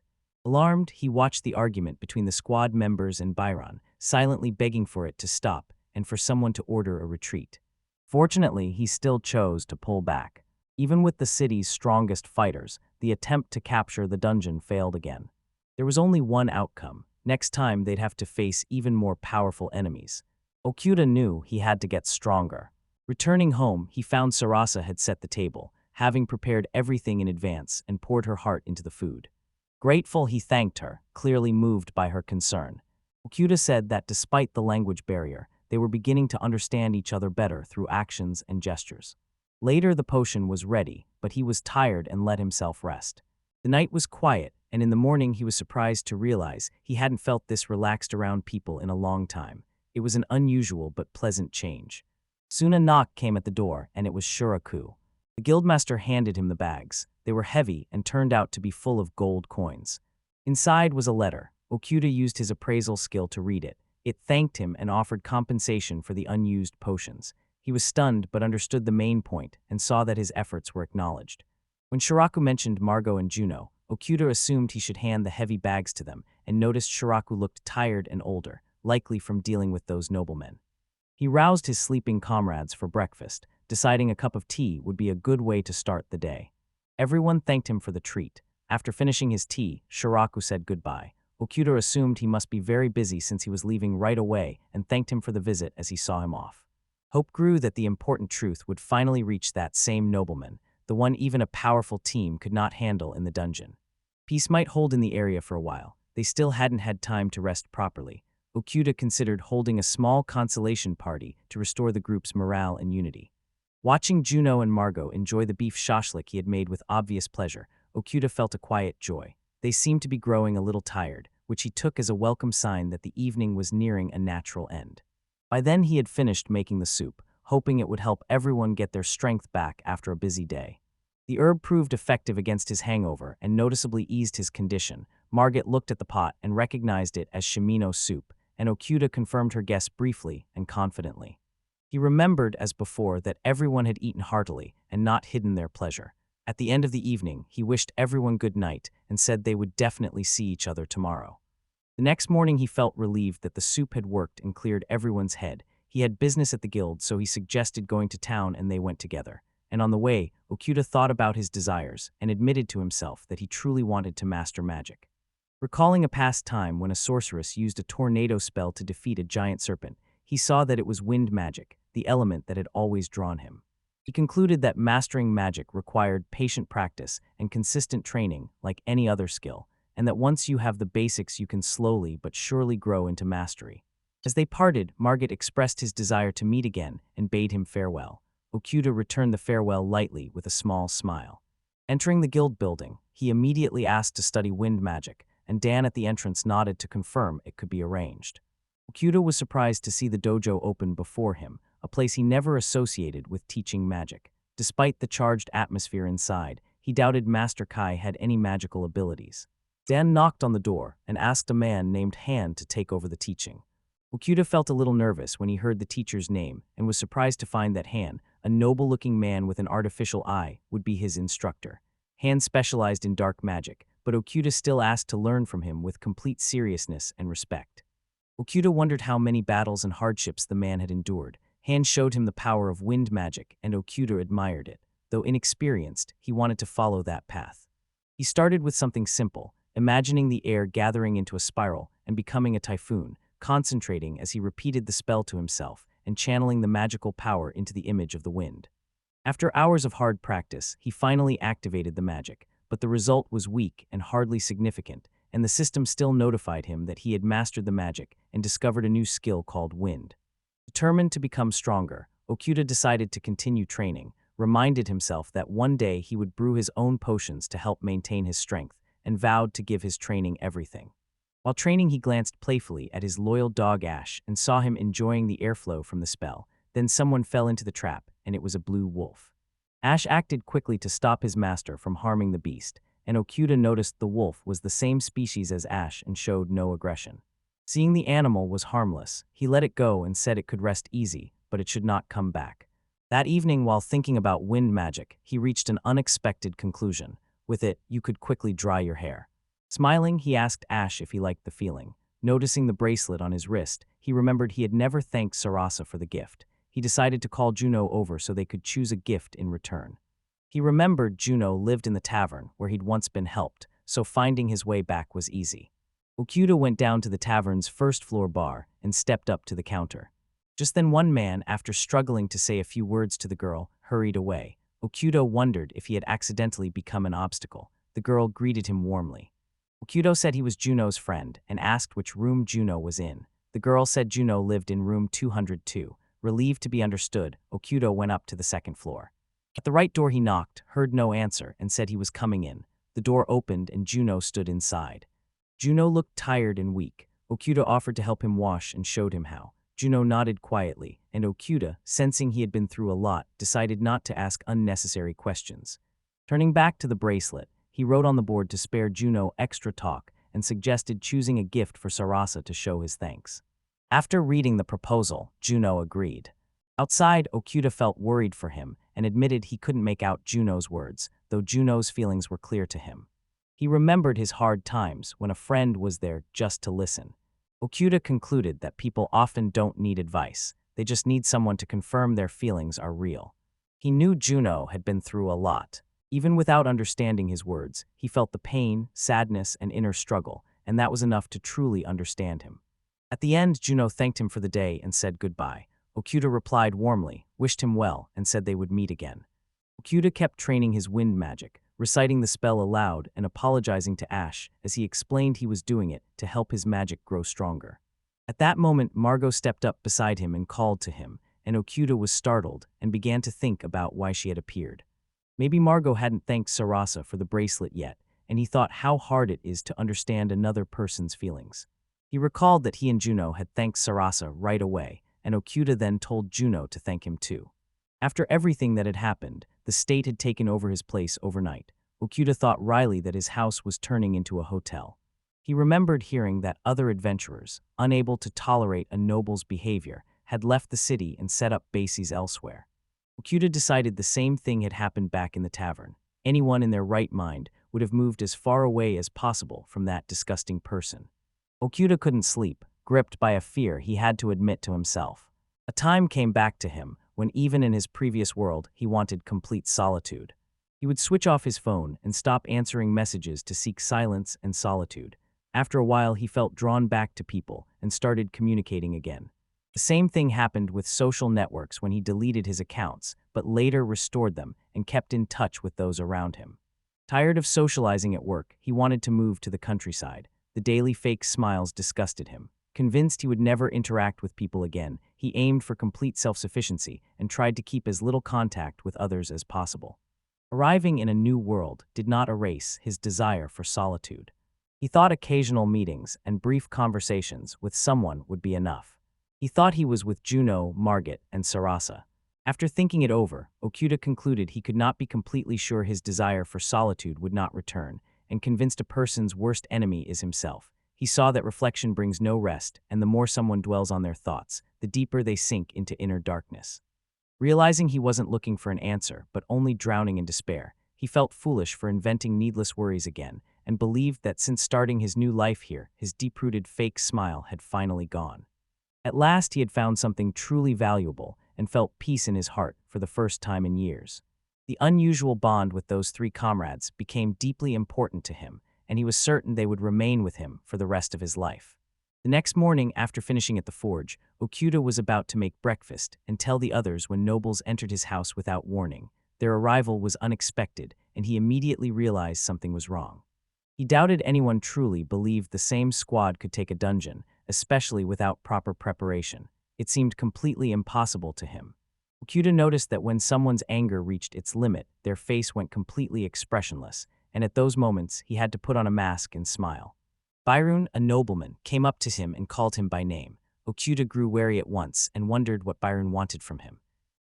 Alarmed, he watched the argument between the squad members and Byron, silently begging for it to stop and for someone to order a retreat. Fortunately, he still chose to pull back. Even with the city's strongest fighters, the attempt to capture the dungeon failed again. There was only one outcome. Next time, they'd have to face even more powerful enemies. Okuda knew he had to get stronger. Returning home, he found Sarasa had set the table, having prepared everything in advance and poured her heart into the food. Grateful, he thanked her, clearly moved by her concern. Okuda said that despite the language barrier, they were beginning to understand each other better through actions and gestures. Later, the potion was ready, but he was tired and let himself rest. The night was quiet, and in the morning he was surprised to realize he hadn't felt this relaxed around people in a long time. It was an unusual but pleasant change. Soon a knock came at the door, and it was Shiraku. The guildmaster handed him the bags. They were heavy and turned out to be full of gold coins. Inside was a letter. Okuda used his appraisal skill to read it. It thanked him and offered compensation for the unused potions. He was stunned but understood the main point and saw that his efforts were acknowledged. When Shiraku mentioned Margot and Juno, Okuda assumed he should hand the heavy bags to them and noticed Shiraku looked tired and older, likely from dealing with those noblemen. He roused his sleeping comrades for breakfast, deciding a cup of tea would be a good way to start the day. Everyone thanked him for the treat. After finishing his tea, Shiraku said goodbye. Okuda assumed he must be very busy since he was leaving right away and thanked him for the visit as he saw him off. Hope grew that the important truth would finally reach that same nobleman, the one even a powerful team could not handle in the dungeon. Peace might hold in the area for a while. They still hadn't had time to rest properly. Okuda considered holding a small consolation party to restore the group's morale and unity. Watching Juno and Margot enjoy the beef shashlik he had made with obvious pleasure, Okuda felt a quiet joy. They seemed to be growing a little tired, which he took as a welcome sign that the evening was nearing a natural end. By then he had finished making the soup, hoping it would help everyone get their strength back after a busy day. The herb proved effective against his hangover and noticeably eased his condition. Margot looked at the pot and recognized it as shimino soup, and Okuda confirmed her guess briefly and confidently. He remembered, as before, that everyone had eaten heartily and not hidden their pleasure. At the end of the evening, he wished everyone good night and said they would definitely see each other tomorrow. The next morning he felt relieved that the soup had worked and cleared everyone's head. He had business at the guild, so he suggested going to town and they went together. And on the way, Okuda thought about his desires and admitted to himself that he truly wanted to master magic. Recalling a past time when a sorceress used a tornado spell to defeat a giant serpent, he saw that it was wind magic, the element that had always drawn him. He concluded that mastering magic required patient practice and consistent training like any other skill, and that once you have the basics you can slowly but surely grow into mastery. As they parted, Margot expressed his desire to meet again and bade him farewell. Okuda returned the farewell lightly with a small smile. Entering the guild building, he immediately asked to study wind magic, and Dan at the entrance nodded to confirm it could be arranged. Okuda was surprised to see the dojo open before him, a place he never associated with teaching magic. Despite the charged atmosphere inside, he doubted Master Kai had any magical abilities. Dan knocked on the door and asked a man named Han to take over the teaching. Okuda felt a little nervous when he heard the teacher's name and was surprised to find that Han, a noble-looking man with an artificial eye, would be his instructor. Han specialized in dark magic, but Okuda still asked to learn from him with complete seriousness and respect. Okuda wondered how many battles and hardships the man had endured. Han showed him the power of wind magic, and Okuda admired it. Though inexperienced, he wanted to follow that path. He started with something simple, imagining the air gathering into a spiral and becoming a typhoon, concentrating as he repeated the spell to himself and channeling the magical power into the image of the wind. After hours of hard practice, he finally activated the magic, but the result was weak and hardly significant, and the system still notified him that he had mastered the magic and discovered a new skill called wind. Determined to become stronger, Okuda decided to continue training, reminded himself that one day he would brew his own potions to help maintain his strength, and vowed to give his training everything. While training, he glanced playfully at his loyal dog Ash and saw him enjoying the airflow from the spell. Then someone fell into the trap, and it was a blue wolf. Ash acted quickly to stop his master from harming the beast, and Okuda noticed the wolf was the same species as Ash and showed no aggression. Seeing the animal was harmless, he let it go and said it could rest easy, but it should not come back. That evening, while thinking about wind magic, he reached an unexpected conclusion. With it, you could quickly dry your hair. Smiling, he asked Ash if he liked the feeling. Noticing the bracelet on his wrist, he remembered he had never thanked Sarasa for the gift. He decided to call Juno over so they could choose a gift in return. He remembered Juno lived in the tavern where he'd once been helped, so finding his way back was easy. Okuda went down to the tavern's first-floor bar and stepped up to the counter. Just then one man, after struggling to say a few words to the girl, hurried away. Okuda wondered if he had accidentally become an obstacle. The girl greeted him warmly. Okuda said he was Juno's friend and asked which room Juno was in. The girl said Juno lived in room 202. Relieved to be understood, Okuda went up to the second floor. At the right door he knocked, heard no answer, and said he was coming in. The door opened and Juno stood inside. Juno looked tired and weak. Okuda offered to help him wash and showed him how. Juno nodded quietly, and Okuda, sensing he had been through a lot, decided not to ask unnecessary questions. Turning back to the bracelet, he wrote on the board to spare Juno extra talk and suggested choosing a gift for Sarasa to show his thanks. After reading the proposal, Juno agreed. Outside, Okuda felt worried for him and admitted he couldn't make out Juno's words, though Juno's feelings were clear to him. He remembered his hard times when a friend was there just to listen. Okuda concluded that people often don't need advice, they just need someone to confirm their feelings are real. He knew Juno had been through a lot. Even without understanding his words, he felt the pain, sadness, and inner struggle, and that was enough to truly understand him. At the end, Juno thanked him for the day and said goodbye. Okuda replied warmly, wished him well, and said they would meet again. Okuda kept training his wind magic, reciting the spell aloud and apologizing to Ash as he explained he was doing it to help his magic grow stronger. At that moment, Margot stepped up beside him and called to him, and Okuda was startled and began to think about why she had appeared. Maybe Margot hadn't thanked Sarasa for the bracelet yet, and he thought how hard it is to understand another person's feelings. He recalled that he and Juno had thanked Sarasa right away, and Okuda then told Juno to thank him too. After everything that had happened, the state had taken over his place overnight. Okuda thought wryly that his house was turning into a hotel. He remembered hearing that other adventurers, unable to tolerate a noble's behavior, had left the city and set up bases elsewhere. Okuda decided the same thing had happened back in the tavern. Anyone in their right mind would have moved as far away as possible from that disgusting person. Okuda couldn't sleep, gripped by a fear he had to admit to himself. A time came back to him when even in his previous world he wanted complete solitude. He would switch off his phone and stop answering messages to seek silence and solitude. After a while, he felt drawn back to people and started communicating again. The same thing happened with social networks when he deleted his accounts, but later restored them and kept in touch with those around him. Tired of socializing at work, he wanted to move to the countryside. The daily fake smiles disgusted him. Convinced he would never interact with people again, he aimed for complete self-sufficiency and tried to keep as little contact with others as possible. Arriving in a new world did not erase his desire for solitude. He thought occasional meetings and brief conversations with someone would be enough. He thought he was with Juno, Margit, and Sarasa. After thinking it over, Okuda concluded he could not be completely sure his desire for solitude would not return, and convinced a person's worst enemy is himself. He saw that reflection brings no rest, and the more someone dwells on their thoughts, the deeper they sink into inner darkness. Realizing he wasn't looking for an answer, but only drowning in despair, he felt foolish for inventing needless worries again, and believed that since starting his new life here, his deep-rooted fake smile had finally gone. At last he had found something truly valuable and felt peace in his heart for the first time in years. The unusual bond with those three comrades became deeply important to him, and he was certain they would remain with him for the rest of his life. The next morning, after finishing at the forge, Okuda was about to make breakfast and tell the others when nobles entered his house without warning. Their arrival was unexpected, and he immediately realized something was wrong. He doubted anyone truly believed the same squad could take a dungeon, especially without proper preparation. It seemed completely impossible to him. Okuda noticed that when someone's anger reached its limit, their face went completely expressionless, and at those moments he had to put on a mask and smile. Byron, a nobleman, came up to him and called him by name. Okuda grew wary at once and wondered what Byron wanted from him.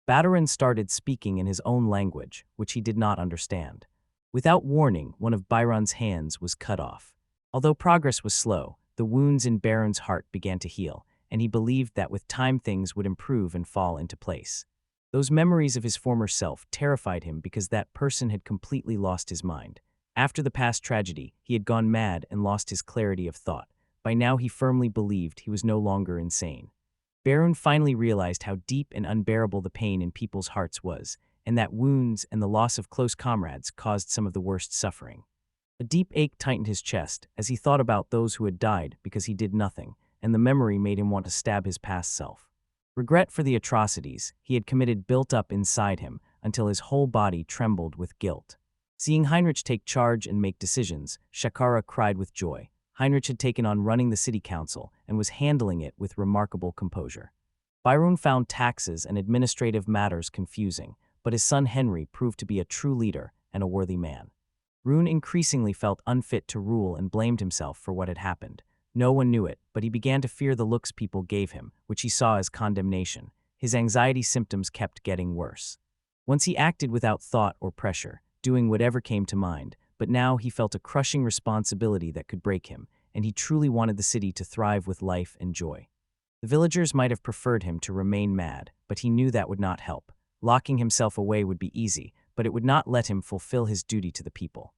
Byron started speaking in his own language, which he did not understand. Without warning, one of Byron's hands was cut off. Although progress was slow, the wounds in Byron's heart began to heal, and he believed that with time things would improve and fall into place. Those memories of his former self terrified him because that person had completely lost his mind. After the past tragedy, he had gone mad and lost his clarity of thought. By now he firmly believed he was no longer insane. Byron finally realized how deep and unbearable the pain in people's hearts was, and that wounds and the loss of close comrades caused some of the worst suffering. A deep ache tightened his chest as he thought about those who had died because he did nothing, and the memory made him want to stab his past self. Regret for the atrocities he had committed built up inside him until his whole body trembled with guilt. Seeing Heinrich take charge and make decisions, Shakara cried with joy. Heinrich had taken on running the city council and was handling it with remarkable composure. Byron found taxes and administrative matters confusing, but his son Henry proved to be a true leader and a worthy man. Rune increasingly felt unfit to rule and blamed himself for what had happened. No one knew it, but he began to fear the looks people gave him, which he saw as condemnation. His anxiety symptoms kept getting worse. Once he acted without thought or pressure, doing whatever came to mind, but now he felt a crushing responsibility that could break him, and he truly wanted the city to thrive with life and joy. The villagers might have preferred him to remain mad, but he knew that would not help. Locking himself away would be easy, but it would not let him fulfill his duty to the people.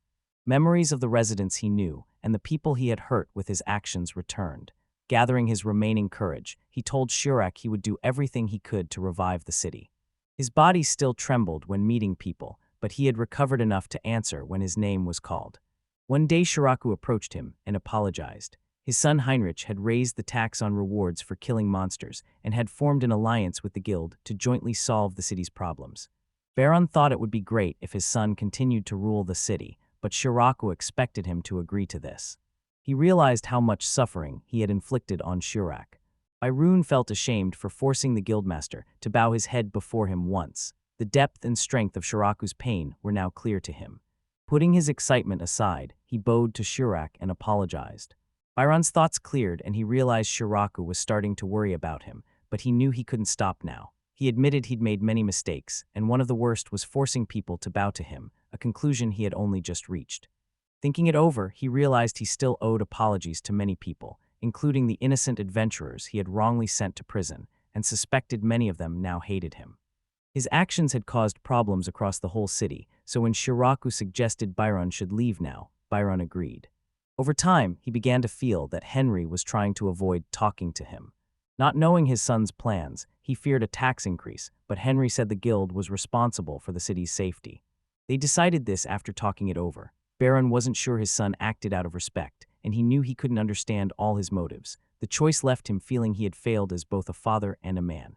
Memories of the residents he knew and the people he had hurt with his actions returned. Gathering his remaining courage, he told Shurak he would do everything he could to revive the city. His body still trembled when meeting people, but he had recovered enough to answer when his name was called. One day Shiraku approached him and apologized. His son Heinrich had raised the tax on rewards for killing monsters and had formed an alliance with the guild to jointly solve the city's problems. Byron thought it would be great if his son continued to rule the city, but Shiraku expected him to agree to this. He realized how much suffering he had inflicted on Shurak. Byron felt ashamed for forcing the guildmaster to bow his head before him once. The depth and strength of Shiraku's pain were now clear to him. Putting his excitement aside, he bowed to Shurak and apologized. Byron's thoughts cleared and he realized Shiraku was starting to worry about him, but he knew he couldn't stop now. He admitted he'd made many mistakes, and one of the worst was forcing people to bow to him, a conclusion he had only just reached. Thinking it over, he realized he still owed apologies to many people, including the innocent adventurers he had wrongly sent to prison, and suspected many of them now hated him. His actions had caused problems across the whole city, so when Shiraku suggested Byron should leave now, Byron agreed. Over time, he began to feel that Henry was trying to avoid talking to him. Not knowing his son's plans, he feared a tax increase, but Henry said the guild was responsible for the city's safety. They decided this after talking it over. Byron wasn't sure his son acted out of respect, and he knew he couldn't understand all his motives. The choice left him feeling he had failed as both a father and a man.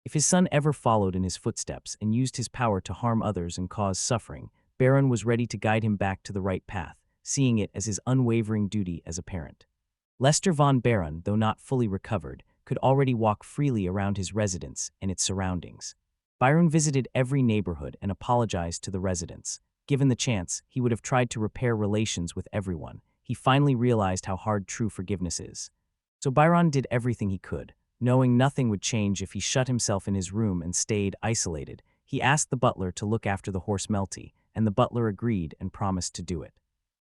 If his son ever followed in his footsteps and used his power to harm others and cause suffering, Byron was ready to guide him back to the right path, seeing it as his unwavering duty as a parent. Lester von Byron, though not fully recovered, could already walk freely around his residence and its surroundings. Byron visited every neighborhood and apologized to the residents. Given the chance, he would have tried to repair relations with everyone. He finally realized how hard true forgiveness is. So Byron did everything he could. Knowing nothing would change if he shut himself in his room and stayed isolated, he asked the butler to look after the horse Melty, and the butler agreed and promised to do it.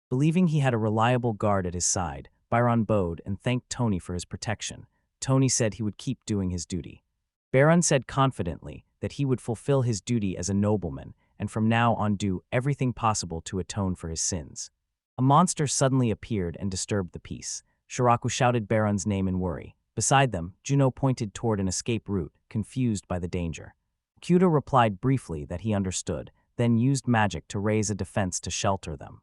Believing he had a reliable guard at his side, Byron bowed and thanked Tony for his protection. Tony said he would keep doing his duty. Byron said confidently that he would fulfill his duty as a nobleman and from now on do everything possible to atone for his sins. A monster suddenly appeared and disturbed the peace. Shiraku shouted Byron's name in worry. Beside them, Juno pointed toward an escape route, confused by the danger. Okuda replied briefly that he understood, then used magic to raise a defense to shelter them.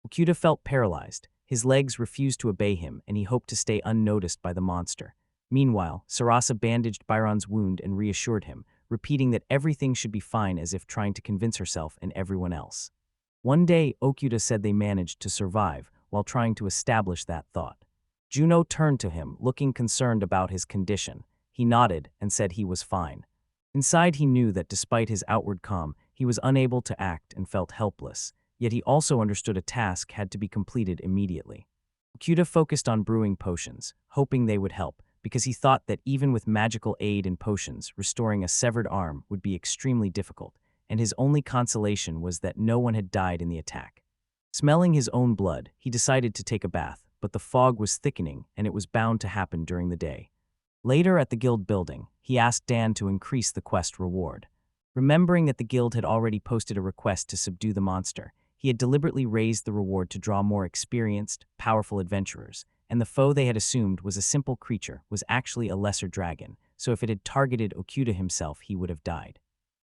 Okuda felt paralyzed. His legs refused to obey him, and he hoped to stay unnoticed by the monster. Meanwhile, Sarasa bandaged Byron's wound and reassured him, repeating that everything should be fine as if trying to convince herself and everyone else. One day, Okuda said they managed to survive while trying to establish that thought. Juno turned to him, looking concerned about his condition. He nodded and said he was fine. Inside, he knew that despite his outward calm, he was unable to act and felt helpless, yet he also understood a task had to be completed immediately. Okuda focused on brewing potions, hoping they would help, because he thought that even with magical aid and potions, restoring a severed arm would be extremely difficult, and his only consolation was that no one had died in the attack. Smelling his own blood, he decided to take a bath, but the fog was thickening and it was bound to happen during the day. Later at the guild building, he asked Dan to increase the quest reward. Remembering that the guild had already posted a request to subdue the monster, he had deliberately raised the reward to draw more experienced, powerful adventurers, and the foe they had assumed was a simple creature was actually a lesser dragon, so if it had targeted Okuda himself, he would have died.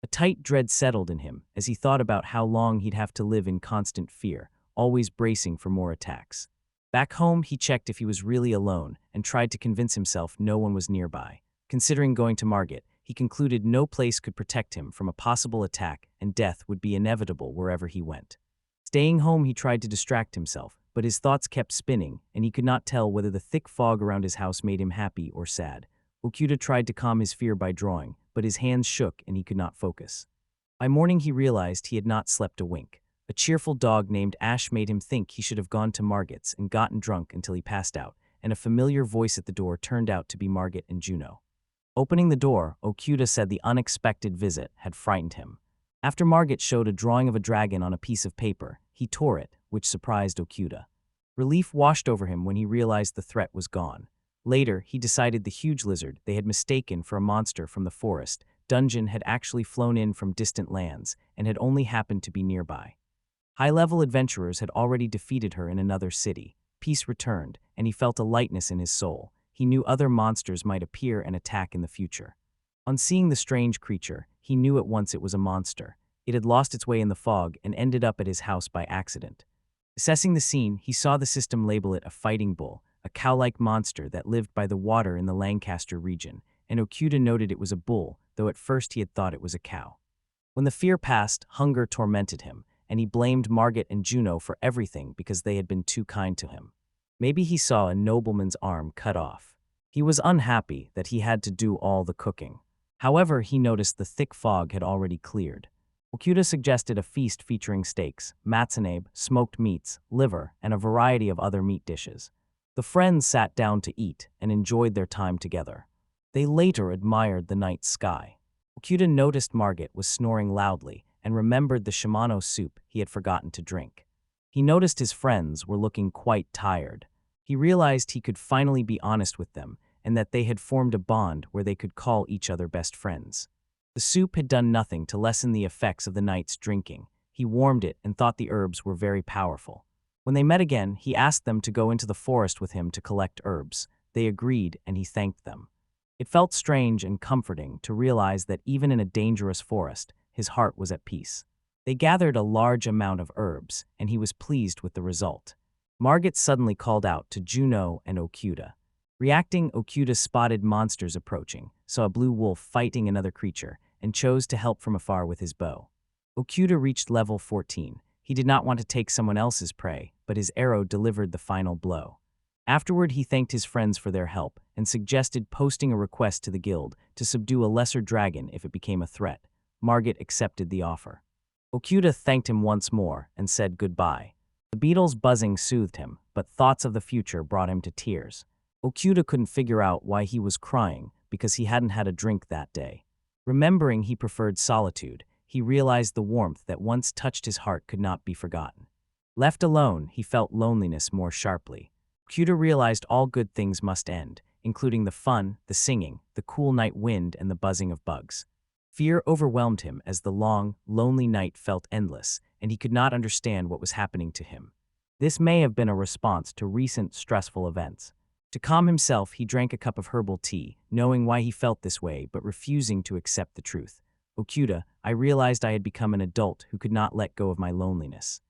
A tight dread settled in him as he thought about how long he'd have to live in constant fear, always bracing for more attacks. Back home, he checked if he was really alone and tried to convince himself no one was nearby. Considering going to Margit, he concluded no place could protect him from a possible attack and death would be inevitable wherever he went. Staying home, he tried to distract himself, but his thoughts kept spinning and he could not tell whether the thick fog around his house made him happy or sad. Okuda tried to calm his fear by drawing, but his hands shook and he could not focus. By morning, he realized he had not slept a wink. A cheerful dog named Ash made him think he should have gone to Margit's and gotten drunk until he passed out, and a familiar voice at the door turned out to be Margit and Juno. Opening the door, Okuda said the unexpected visit had frightened him. After Margit showed a drawing of a dragon on a piece of paper, he tore it, which surprised Okuda. Relief washed over him when he realized the threat was gone. Later, he decided the huge lizard they had mistaken for a monster from the forest dungeon had actually flown in from distant lands and had only happened to be nearby. High-level adventurers had already defeated her in another city. Peace returned, and he felt a lightness in his soul. He knew other monsters might appear and attack in the future. On seeing the strange creature, he knew at once it was a monster. It had lost its way in the fog and ended up at his house by accident. Assessing the scene, he saw the system label it a fighting bull, a cow-like monster that lived by the water in the Lancaster region, and Okuda noted it was a bull, though at first he had thought it was a cow. When the fear passed, hunger tormented him, and he blamed Margit and Juno for everything because they had been too kind to him. Maybe he saw a nobleman's arm cut off. He was unhappy that he had to do all the cooking. However, he noticed the thick fog had already cleared. Okuda suggested a feast featuring steaks, matsanabe, smoked meats, liver, and a variety of other meat dishes. The friends sat down to eat and enjoyed their time together. They later admired the night sky. Okuda noticed Margit was snoring loudly and remembered the Shimano soup he had forgotten to drink. He noticed his friends were looking quite tired. He realized he could finally be honest with them and that they had formed a bond where they could call each other best friends. The soup had done nothing to lessen the effects of the night's drinking. He warmed it and thought the herbs were very powerful. When they met again, he asked them to go into the forest with him to collect herbs. They agreed and he thanked them. It felt strange and comforting to realize that even in a dangerous forest, his heart was at peace. They gathered a large amount of herbs, and he was pleased with the result. Margit suddenly called out to Juno and Okuda. Reacting, Okuda spotted monsters approaching, saw a blue wolf fighting another creature, and chose to help from afar with his bow. Okuda reached level 14. He did not want to take someone else's prey, but his arrow delivered the final blow. Afterward, he thanked his friends for their help and suggested posting a request to the guild to subdue a lesser dragon if it became a threat. Margit accepted the offer. Okuda thanked him once more and said goodbye. The beetle's buzzing soothed him, but thoughts of the future brought him to tears. Okuda couldn't figure out why he was crying because he hadn't had a drink that day. Remembering he preferred solitude, he realized the warmth that once touched his heart could not be forgotten. Left alone, he felt loneliness more sharply. Okuda realized all good things must end, including the fun, the singing, the cool night wind, and the buzzing of bugs. Fear overwhelmed him as the long, lonely night felt endless, and he could not understand what was happening to him. This may have been a response to recent stressful events. To calm himself, he drank a cup of herbal tea, knowing why he felt this way but refusing to accept the truth. Okuda, I realized I had become an adult who could not let go of my loneliness.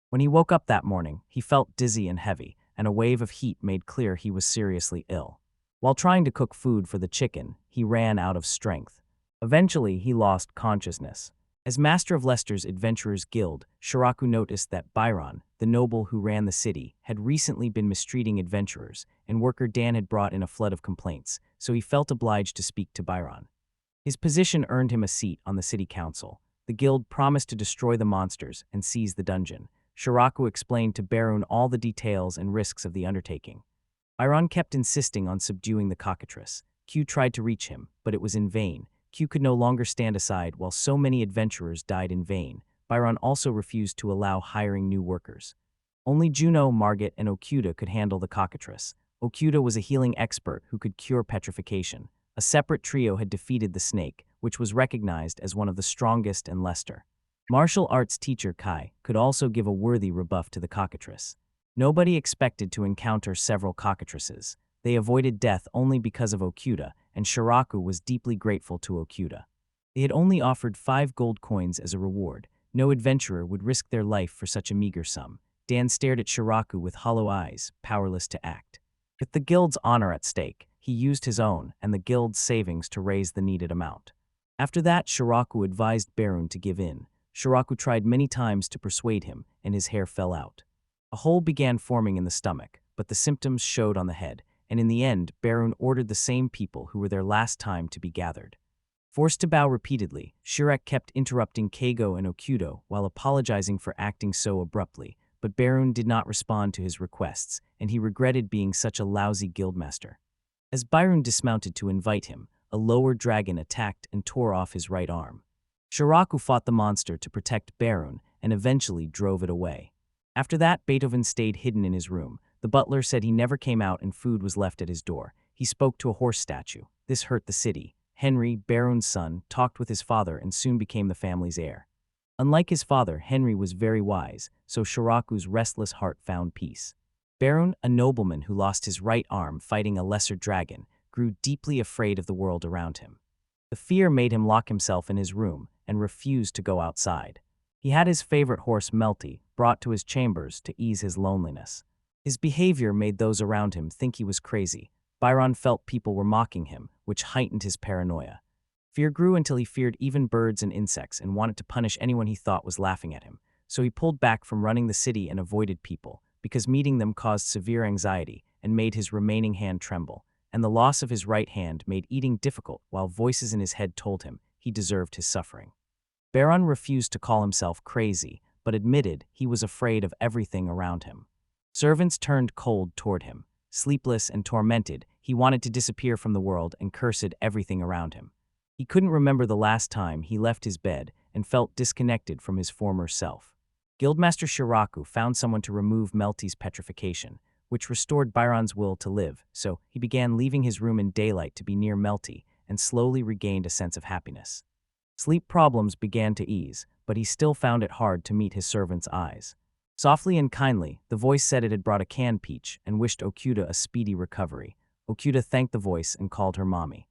When he woke up that morning, he felt dizzy and heavy, and a wave of heat made clear he was seriously ill. While trying to cook food for the chicken, he ran out of strength. Eventually, he lost consciousness. As master of Leicester's Adventurers Guild, Shiraku noticed that Byron, the noble who ran the city, had recently been mistreating adventurers, and worker Dan had brought in a flood of complaints, so he felt obliged to speak to Byron. His position earned him a seat on the city council. The guild promised to destroy the monsters and seize the dungeon. Shiraku explained to Byron all the details and risks of the undertaking. Byron kept insisting on subduing the cockatrice. Q tried to reach him, but it was in vain. Q could no longer stand aside while so many adventurers died in vain. Byron also refused to allow hiring new workers. Only Juno, Margit, and Okuda could handle the cockatrice. Okuda was a healing expert who could cure petrification. A separate trio had defeated the snake, which was recognized as one of the strongest in Leicester. Martial arts teacher Kai could also give a worthy rebuff to the cockatrice. Nobody expected to encounter several cockatrices. They avoided death only because of Okuda, and Shiraku was deeply grateful to Okuda. They had only offered 5 gold coins as a reward. No adventurer would risk their life for such a meager sum. Dan stared at Shiraku with hollow eyes, powerless to act. With the guild's honor at stake, he used his own and the guild's savings to raise the needed amount. After that, Shiraku advised Byron to give in. Shiraku tried many times to persuade him, and his hair fell out. A hole began forming in the stomach, but the symptoms showed on the head, and in the end, Byron ordered the same people who were there last time to be gathered. Forced to bow repeatedly, Shirek kept interrupting Keigo and Okudo while apologizing for acting so abruptly, but Byron did not respond to his requests, and he regretted being such a lousy guildmaster. As Byron dismounted to invite him, a lower dragon attacked and tore off his right arm. Shiraku fought the monster to protect Byron and eventually drove it away. After that, Beethoven stayed hidden in his room. The butler said he never came out and food was left at his door. He spoke to a horse statue. This hurt the city. Henry, Byron's son, talked with his father and soon became the family's heir. Unlike his father, Henry was very wise, so Shiraku's restless heart found peace. Byron, a nobleman who lost his right arm fighting a lesser dragon, grew deeply afraid of the world around him. The fear made him lock himself in his room and refused to go outside. He had his favorite horse, Melty, brought to his chambers to ease his loneliness. His behavior made those around him think he was crazy. Byron felt people were mocking him, which heightened his paranoia. Fear grew until he feared even birds and insects and wanted to punish anyone he thought was laughing at him. So he pulled back from running the city and avoided people, because meeting them caused severe anxiety and made his remaining hand tremble, and the loss of his right hand made eating difficult while voices in his head told him he deserved his suffering. Byron refused to call himself crazy, but admitted he was afraid of everything around him. Servants turned cold toward him. Sleepless and tormented, he wanted to disappear from the world and cursed everything around him. He couldn't remember the last time he left his bed and felt disconnected from his former self. Guildmaster Shiraku found someone to remove Melty's petrification, which restored Byron's will to live, so he began leaving his room in daylight to be near Melty and slowly regained a sense of happiness. Sleep problems began to ease, but he still found it hard to meet his servant's eyes. Softly and kindly, the voice said it had brought a canned peach and wished Okuda a speedy recovery. Okuda thanked the voice and called her mommy.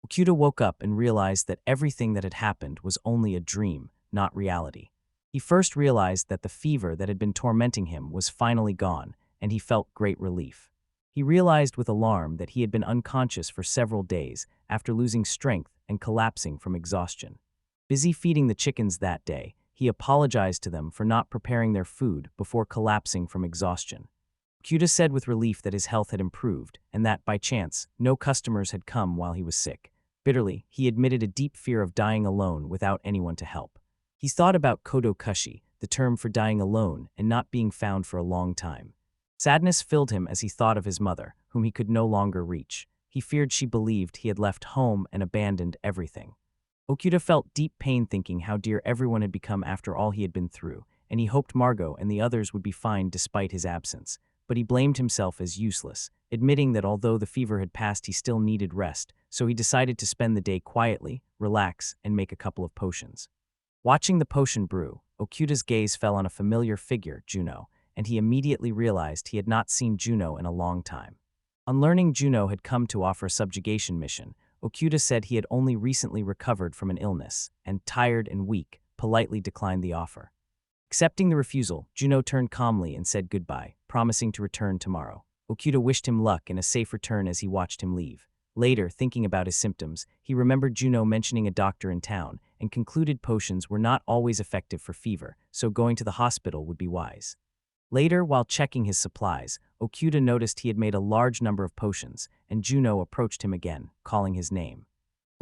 Okuda woke up and realized that everything that had happened was only a dream, not reality. He first realized that the fever that had been tormenting him was finally gone, and he felt great relief. He realized with alarm that he had been unconscious for several days after losing strength and collapsing from exhaustion. Busy feeding the chickens that day, he apologized to them for not preparing their food before collapsing from exhaustion. Okuda said with relief that his health had improved and that, by chance, no customers had come while he was sick. Bitterly, he admitted a deep fear of dying alone without anyone to help. He thought about kodokushi, the term for dying alone and not being found for a long time. Sadness filled him as he thought of his mother, whom he could no longer reach. He feared she believed he had left home and abandoned everything. Okuda felt deep pain thinking how dear everyone had become after all he had been through, and he hoped Margot and the others would be fine despite his absence. But he blamed himself as useless, admitting that although the fever had passed he still needed rest, so he decided to spend the day quietly, relax, and make a couple of potions. Watching the potion brew, Okuda's gaze fell on a familiar figure, Juno, and he immediately realized he had not seen Juno in a long time. On learning Juno had come to offer a subjugation mission, Okuda said he had only recently recovered from an illness, and, tired and weak, politely declined the offer. Accepting the refusal, Juno turned calmly and said goodbye, promising to return tomorrow. Okuda wished him luck and a safe return as he watched him leave. Later, thinking about his symptoms, he remembered Juno mentioning a doctor in town and concluded potions were not always effective for fever, so going to the hospital would be wise. Later, while checking his supplies, Okuda noticed he had made a large number of potions, and Juno approached him again, calling his name.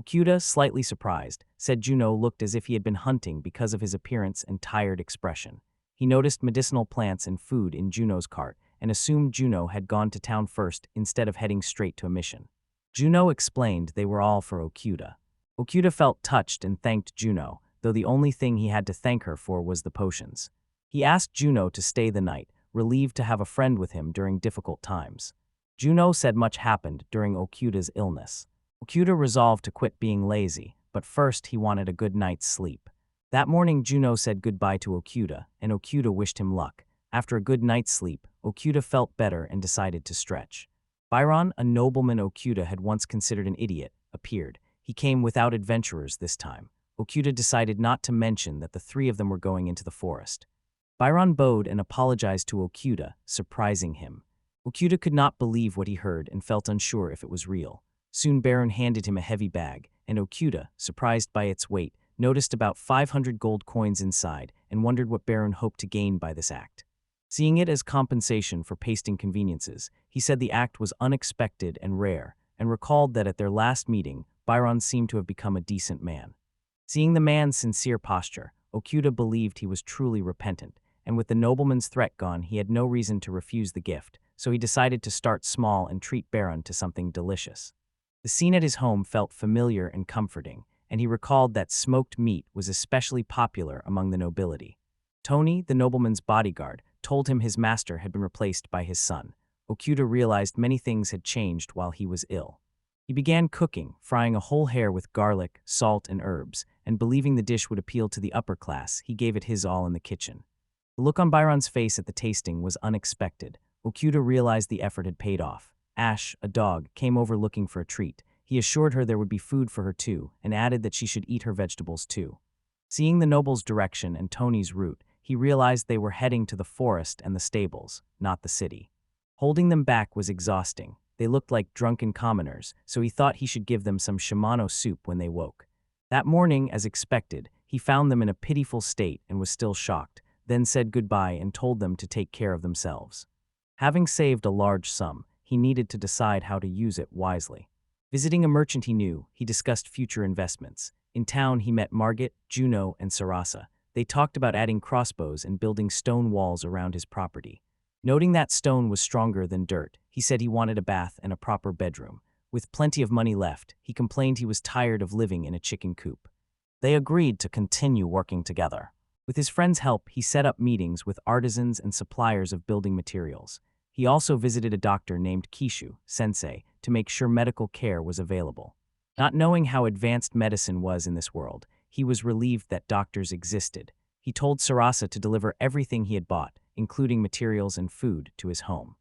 Okuda, slightly surprised, said Juno looked as if he had been hunting because of his appearance and tired expression. He noticed medicinal plants and food in Juno's cart and assumed Juno had gone to town first instead of heading straight to a mission. Juno explained they were all for Okuda. Okuda felt touched and thanked Juno, though the only thing he had to thank her for was the potions. He asked Juno to stay the night, relieved to have a friend with him during difficult times. Juno said much happened during Okuda's illness. Okuda resolved to quit being lazy, but first he wanted a good night's sleep. That morning Juno said goodbye to Okuda, and Okuda wished him luck. After a good night's sleep, Okuda felt better and decided to stretch. Byron, a nobleman Okuda had once considered an idiot, appeared. He came without adventurers this time. Okuda decided not to mention that the three of them were going into the forest. Byron bowed and apologized to Okuda, surprising him. Okuda could not believe what he heard and felt unsure if it was real. Soon Byron handed him a heavy bag, and Okuda, surprised by its weight, noticed about 500 gold coins inside and wondered what Byron hoped to gain by this act. Seeing it as compensation for pasting conveniences, he said the act was unexpected and rare, and recalled that at their last meeting, Byron seemed to have become a decent man. Seeing the man's sincere posture, Okuda believed he was truly repentant, and with the nobleman's threat gone, he had no reason to refuse the gift, so he decided to start small and treat Byron to something delicious. The scene at his home felt familiar and comforting, and he recalled that smoked meat was especially popular among the nobility. Tony, the nobleman's bodyguard, told him his master had been replaced by his son. Okuda realized many things had changed while he was ill. He began cooking, frying a whole hare with garlic, salt, and herbs, and believing the dish would appeal to the upper class, he gave it his all in the kitchen. The look on Byron's face at the tasting was unexpected. Okuda realized the effort had paid off. Ash, a dog, came over looking for a treat. He assured her there would be food for her too, and added that she should eat her vegetables too. Seeing the noble's direction and Tony's route, he realized they were heading to the forest and the stables, not the city. Holding them back was exhausting. They looked like drunken commoners, so he thought he should give them some shimano soup when they woke. That morning, as expected, he found them in a pitiful state and was still shocked, then said goodbye and told them to take care of themselves. Having saved a large sum, he needed to decide how to use it wisely. Visiting a merchant he knew, he discussed future investments. In town, he met Margit, Juno, and Sarasa. They talked about adding crossbows and building stone walls around his property. Noting that stone was stronger than dirt, he said he wanted a bath and a proper bedroom. With plenty of money left, he complained he was tired of living in a chicken coop. They agreed to continue working together. With his friend's help, he set up meetings with artisans and suppliers of building materials. He also visited a doctor named Kishu, sensei, to make sure medical care was available. Not knowing how advanced medicine was in this world, he was relieved that doctors existed. He told Sarasa to deliver everything he had bought, including materials and food, to his home.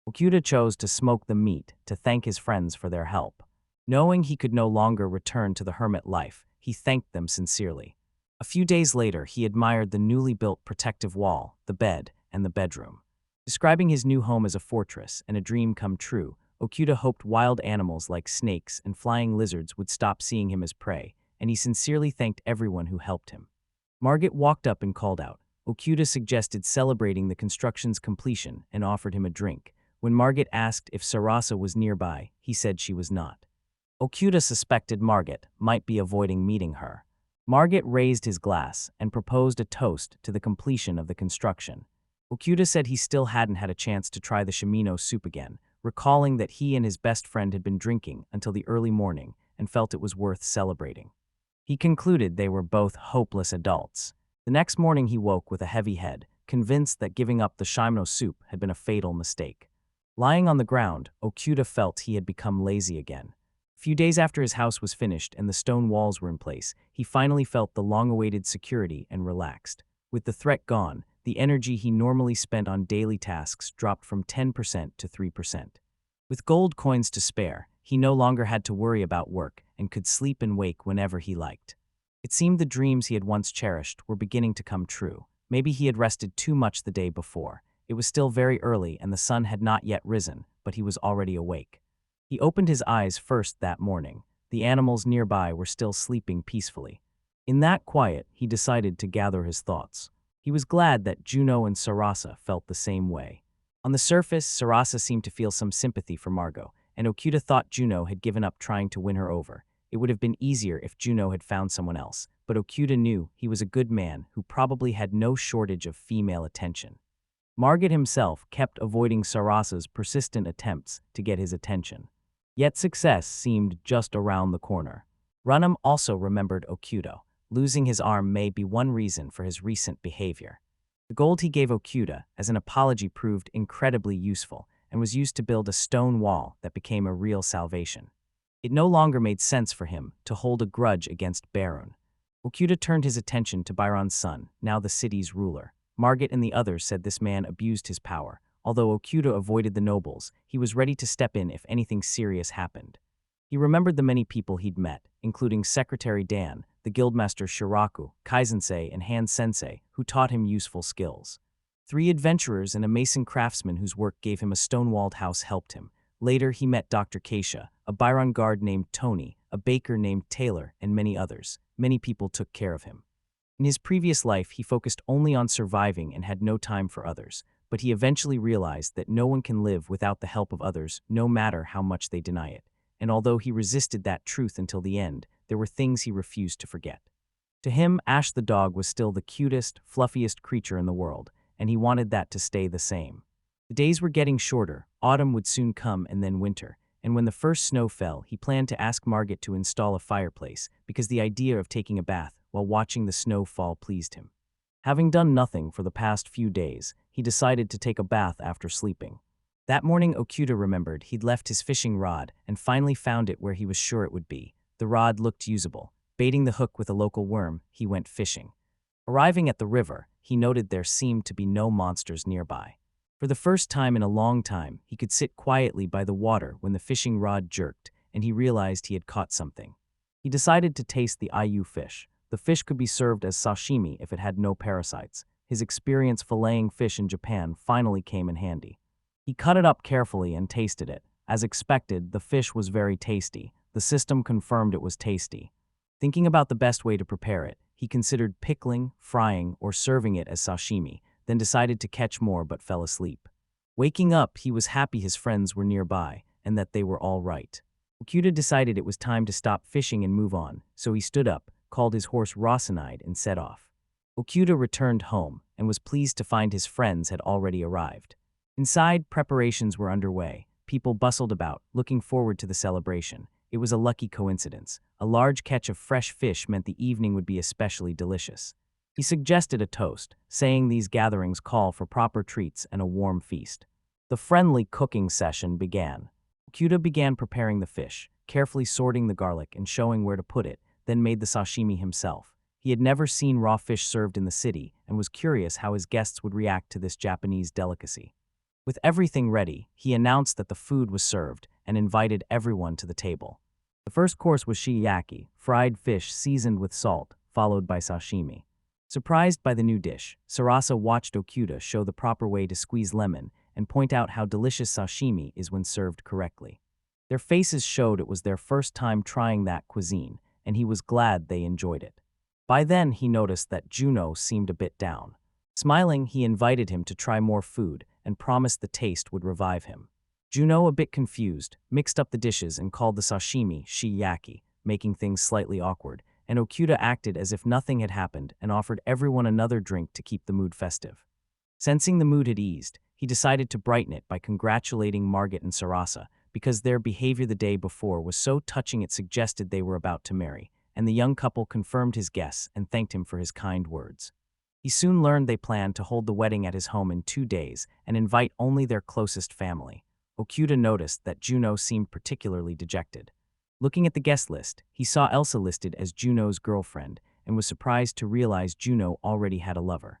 Okuda chose to smoke the meat to thank his friends for their help. Knowing he could no longer return to the hermit life, he thanked them sincerely. A few days later, he admired the newly built protective wall, the bed, and the bedroom. Describing his new home as a fortress and a dream come true, Okuda hoped wild animals like snakes and flying lizards would stop seeing him as prey, and he sincerely thanked everyone who helped him. Margit walked up and called out. Okuda suggested celebrating the construction's completion and offered him a drink. When Margit asked if Sarasa was nearby, he said she was not. Okuda suspected Margit might be avoiding meeting her. Margit raised his glass and proposed a toast to the completion of the construction. Okuda said he still hadn't had a chance to try the shimino soup again, recalling that he and his best friend had been drinking until the early morning and felt it was worth celebrating. He concluded they were both hopeless adults. The next morning he woke with a heavy head, convinced that giving up the shimano soup had been a fatal mistake. Lying on the ground, Okuda felt he had become lazy again. A few days after his house was finished and the stone walls were in place, he finally felt the long-awaited security and relaxed. With the threat gone, the energy he normally spent on daily tasks dropped from 10% to 3%. With gold coins to spare, he no longer had to worry about work and could sleep and wake whenever he liked. It seemed the dreams he had once cherished were beginning to come true. Maybe he had rested too much the day before. It was still very early and the sun had not yet risen, but he was already awake. He opened his eyes first that morning. The animals nearby were still sleeping peacefully. In that quiet, he decided to gather his thoughts. He was glad that Juno and Sarasa felt the same way. On the surface, Sarasa seemed to feel some sympathy for Margot, and Okuda thought Juno had given up trying to win her over. It would have been easier if Juno had found someone else, but Okuda knew he was a good man who probably had no shortage of female attention. Margit himself kept avoiding Sarasa's persistent attempts to get his attention. Yet success seemed just around the corner. Runham also remembered Okuda. Losing his arm may be one reason for his recent behavior. The gold he gave Okuda as an apology proved incredibly useful and was used to build a stone wall that became a real salvation. It no longer made sense for him to hold a grudge against Byron. Okuda turned his attention to Byron's son, now the city's ruler. Margit and the others said this man abused his power. Although Okuda avoided the nobles, he was ready to step in if anything serious happened. He remembered the many people he'd met, including Secretary Dan, the guildmaster Shiraku, Kaisensei, and Han Sensei, who taught him useful skills. 3 adventurers and a mason craftsman whose work gave him a stone-walled house helped him. Later, he met Dr. Keisha, a Byron guard named Tony, a baker named Taylor, and many others. Many people took care of him. In his previous life, he focused only on surviving and had no time for others, but he eventually realized that no one can live without the help of others, no matter how much they deny it. And although he resisted that truth until the end, there were things he refused to forget. To him, Ash the dog was still the cutest, fluffiest creature in the world, and he wanted that to stay the same. The days were getting shorter, autumn would soon come and then winter, and when the first snow fell, he planned to ask Margit to install a fireplace because the idea of taking a bath while watching the snow fall pleased him. Having done nothing for the past few days, he decided to take a bath after sleeping. That morning, Okuda remembered he'd left his fishing rod and finally found it where he was sure it would be. The rod looked usable. Baiting the hook with a local worm, he went fishing. Arriving at the river, he noted there seemed to be no monsters nearby. For the first time in a long time, he could sit quietly by the water when the fishing rod jerked, and he realized he had caught something. He decided to taste the ayu fish. The fish could be served as sashimi if it had no parasites. His experience filleting fish in Japan finally came in handy. He cut it up carefully and tasted it. As expected, the fish was very tasty. The system confirmed it was tasty. Thinking about the best way to prepare it, he considered pickling, frying, or serving it as sashimi, then decided to catch more but fell asleep. Waking up, he was happy his friends were nearby and that they were all right. Okuda decided it was time to stop fishing and move on, so he stood up, called his horse Rosinide, and set off. Okuda returned home and was pleased to find his friends had already arrived. Inside, preparations were underway. People bustled about, looking forward to the celebration. It was a lucky coincidence. A large catch of fresh fish meant the evening would be especially delicious. He suggested a toast, saying these gatherings call for proper treats and a warm feast. The friendly cooking session began. Okuda began preparing the fish, carefully sorting the garlic and showing where to put it, then made the sashimi himself. He had never seen raw fish served in the city and was curious how his guests would react to this Japanese delicacy. With everything ready, he announced that the food was served and invited everyone to the table. The first course was shiyaki, fried fish seasoned with salt, followed by sashimi. Surprised by the new dish, Sarasa watched Okuda show the proper way to squeeze lemon and point out how delicious sashimi is when served correctly. Their faces showed it was their first time trying that cuisine, and he was glad they enjoyed it. By then, he noticed that Juno seemed a bit down. Smiling, he invited him to try more food and promised the taste would revive him. Juno, a bit confused, mixed up the dishes and called the sashimi shiyaki, making things slightly awkward, and Okuda acted as if nothing had happened and offered everyone another drink to keep the mood festive. Sensing the mood had eased, he decided to brighten it by congratulating Margit and Sarasa, because their behavior the day before was so touching it suggested they were about to marry, and the young couple confirmed his guess and thanked him for his kind words. He soon learned they planned to hold the wedding at his home in 2 days and invite only their closest family. Okuda noticed that Juno seemed particularly dejected. Looking at the guest list, he saw Elsa listed as Juno's girlfriend and was surprised to realize Juno already had a lover.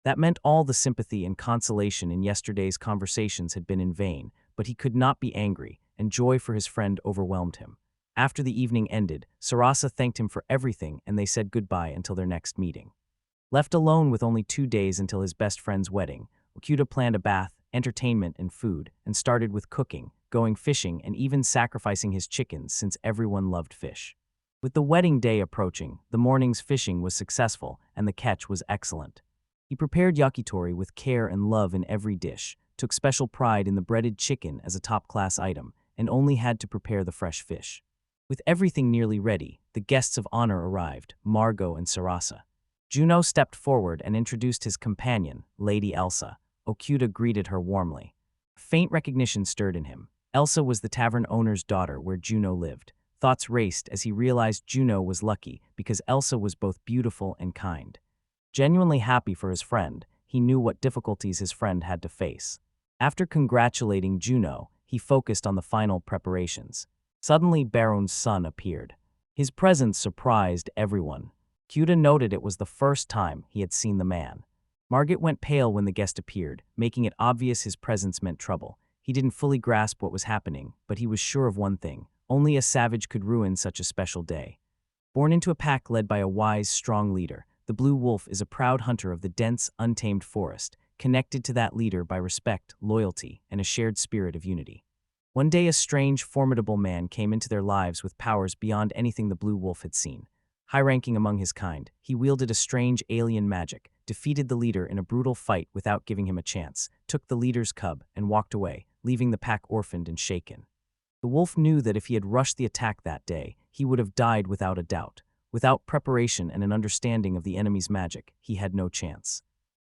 That meant all the sympathy and consolation in yesterday's conversations had been in vain, but he could not be angry, and joy for his friend overwhelmed him. After the evening ended, Sarasa thanked him for everything and they said goodbye until their next meeting. Left alone with only 2 days until his best friend's wedding, Okuda planned a bath, entertainment, and food, and started with cooking, going fishing, and even sacrificing his chickens since everyone loved fish. With the wedding day approaching, the morning's fishing was successful and the catch was excellent. He prepared yakitori with care and love in every dish, took special pride in the breaded chicken as a top-class item, and only had to prepare the fresh fish. With everything nearly ready, the guests of honor arrived, Margot and Sarasa. Juno stepped forward and introduced his companion, Lady Elsa. Okuda greeted her warmly. Faint recognition stirred in him. Elsa was the tavern owner's daughter where Juno lived. Thoughts raced as he realized Juno was lucky because Elsa was both beautiful and kind. Genuinely happy for his friend, he knew what difficulties his friend had to face. After congratulating Juno, he focused on the final preparations. Suddenly, Byron's son appeared. His presence surprised everyone. Okuda noted it was the first time he had seen the man. Margit went pale when the guest appeared, making it obvious his presence meant trouble. He didn't fully grasp what was happening, but he was sure of one thing: only a savage could ruin such a special day. Born into a pack led by a wise, strong leader, the Blue Wolf is a proud hunter of the dense, untamed forest, connected to that leader by respect, loyalty, and a shared spirit of unity. One day a strange, formidable man came into their lives with powers beyond anything the Blue Wolf had seen. High-ranking among his kind, he wielded a strange alien magic, defeated the leader in a brutal fight without giving him a chance, took the leader's cub, and walked away, leaving the pack orphaned and shaken. The wolf knew that if he had rushed the attack that day, he would have died without a doubt. Without preparation and an understanding of the enemy's magic, he had no chance.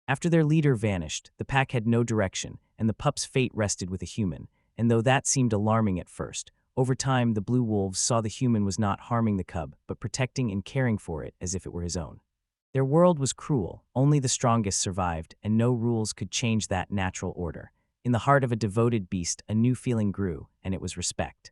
After their leader vanished, the pack had no direction, and the pup's fate rested with a human, and though that seemed alarming at first, over time the Blue Wolves saw the human was not harming the cub, but protecting and caring for it as if it were his own. Their world was cruel, only the strongest survived, and no rules could change that natural order. In the heart of a devoted beast, a new feeling grew, and it was respect.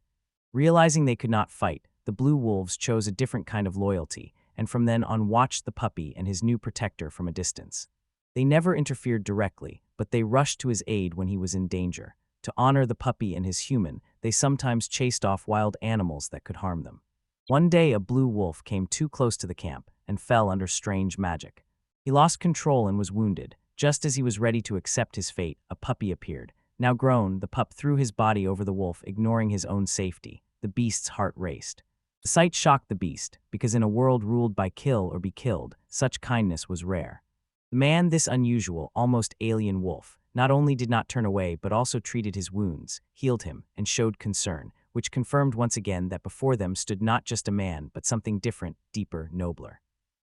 Realizing they could not fight, the Blue Wolves chose a different kind of loyalty, and from then on watched the puppy and his new protector from a distance. They never interfered directly, but they rushed to his aid when he was in danger. To honor the puppy and his human, they sometimes chased off wild animals that could harm them. One day a blue wolf came too close to the camp and fell under strange magic. He lost control and was wounded. Just as he was ready to accept his fate, a puppy appeared. Now grown, the pup threw his body over the wolf, ignoring his own safety. The beast's heart raced. The sight shocked the beast, because in a world ruled by kill or be killed, such kindness was rare. The man, this unusual, almost alien wolf, not only did not turn away but also treated his wounds, healed him, and showed concern, which confirmed once again that before them stood not just a man but something different, deeper, nobler.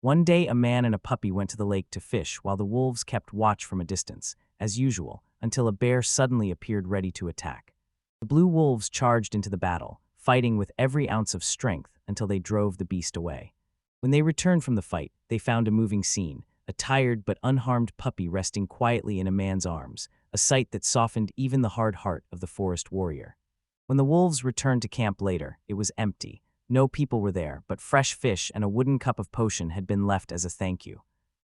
One day a man and a puppy went to the lake to fish while the wolves kept watch from a distance, as usual, until a bear suddenly appeared ready to attack. The blue wolves charged into the battle, fighting with every ounce of strength until they drove the beast away. When they returned from the fight, they found a moving scene, a tired but unharmed puppy resting quietly in a man's arms, a sight that softened even the hard heart of the forest warrior. When the wolves returned to camp later, it was empty. No people were there, but fresh fish and a wooden cup of potion had been left as a thank you.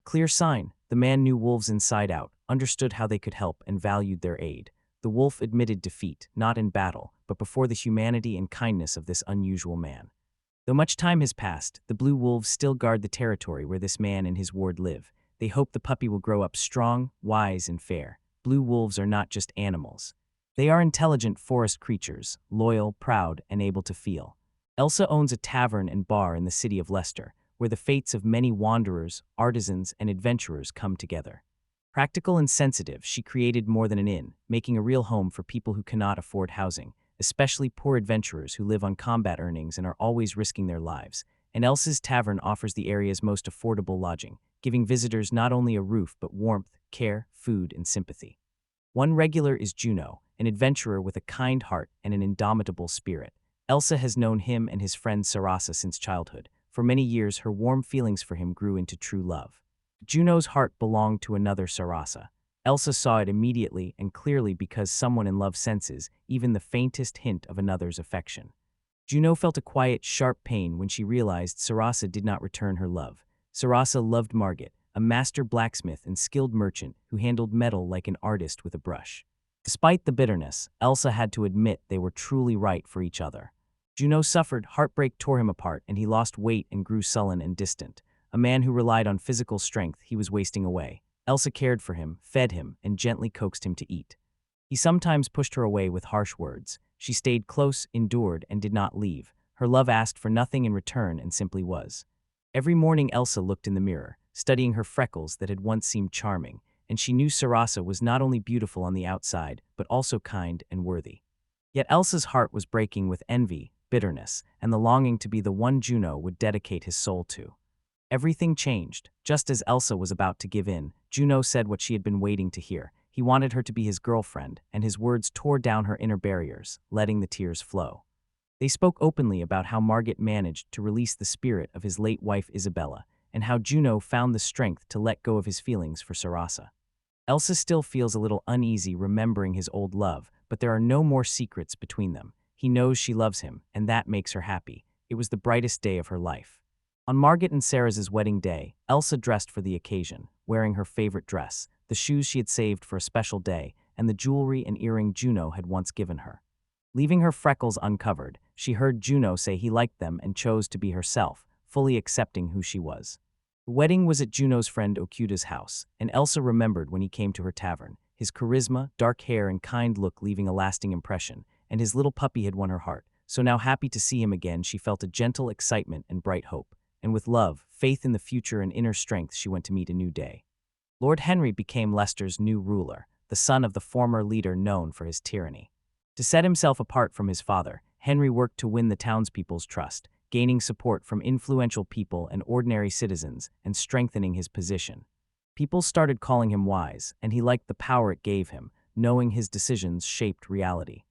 Clear sign, the man knew wolves inside out, understood how they could help, and valued their aid. The wolf admitted defeat, not in battle, but before the humanity and kindness of this unusual man. Though much time has passed, the blue wolves still guard the territory where this man and his ward live. They hope the puppy will grow up strong, wise, and fair. Blue wolves are not just animals. They are intelligent forest creatures, loyal, proud, and able to feel. Elsa owns a tavern and bar in the city of Leicester, where the fates of many wanderers, artisans, and adventurers come together. Practical and sensitive, she created more than an inn, making a real home for people who cannot afford housing, especially poor adventurers who live on combat earnings and are always risking their lives. and Elsa's Tavern offers the area's most affordable lodging, giving visitors not only a roof but warmth, care, food, and sympathy. One regular is Juno, an adventurer with a kind heart and an indomitable spirit. Elsa has known him and his friend Sarasa since childhood. For many years, her warm feelings for him grew into true love. Juno's heart belonged to another Sarasa. Elsa saw it immediately and clearly because someone in love senses even the faintest hint of another's affection. Juno felt a quiet, sharp pain when she realized Sarasa did not return her love. Sarasa loved Margit, a master blacksmith and skilled merchant who handled metal like an artist with a brush. Despite the bitterness, Elsa had to admit they were truly right for each other. Juno suffered, heartbreak tore him apart, and he lost weight and grew sullen and distant. A man who relied on physical strength, he was wasting away. Elsa cared for him, fed him, and gently coaxed him to eat. He sometimes pushed her away with harsh words. She stayed close, endured, and did not leave. Her love asked for nothing in return and simply was. Every morning Elsa looked in the mirror, studying her freckles that had once seemed charming, and she knew Sarasa was not only beautiful on the outside, but also kind and worthy. Yet Elsa's heart was breaking with envy, bitterness, and the longing to be the one Juno would dedicate his soul to. Everything changed. Just as Elsa was about to give in, Juno said what she had been waiting to hear. He wanted her to be his girlfriend, and his words tore down her inner barriers, letting the tears flow. They spoke openly about how Margit managed to release the spirit of his late wife Isabella, and how Juno found the strength to let go of his feelings for Sarasa. Elsa still feels a little uneasy remembering his old love, but there are no more secrets between them. He knows she loves him, and that makes her happy. It was the brightest day of her life. On Margit and Sarah's wedding day, Elsa dressed for the occasion, wearing her favorite dress, the shoes she had saved for a special day, and the jewelry and earring Juno had once given her. Leaving her freckles uncovered, she heard Juno say he liked them and chose to be herself, fully accepting who she was. The wedding was at Juno's friend Okuda's house, and Elsa remembered when he came to her tavern, his charisma, dark hair, and kind look leaving a lasting impression, and his little puppy had won her heart. So now happy to see him again, she felt a gentle excitement and bright hope. And with love, faith in the future, and inner strength, she went to meet a new day. Lord Henry became Leicester's new ruler, the son of the former leader known for his tyranny. To set himself apart from his father, Henry worked to win the townspeople's trust, gaining support from influential people and ordinary citizens, and strengthening his position. People started calling him wise, and he liked the power it gave him, knowing his decisions shaped reality.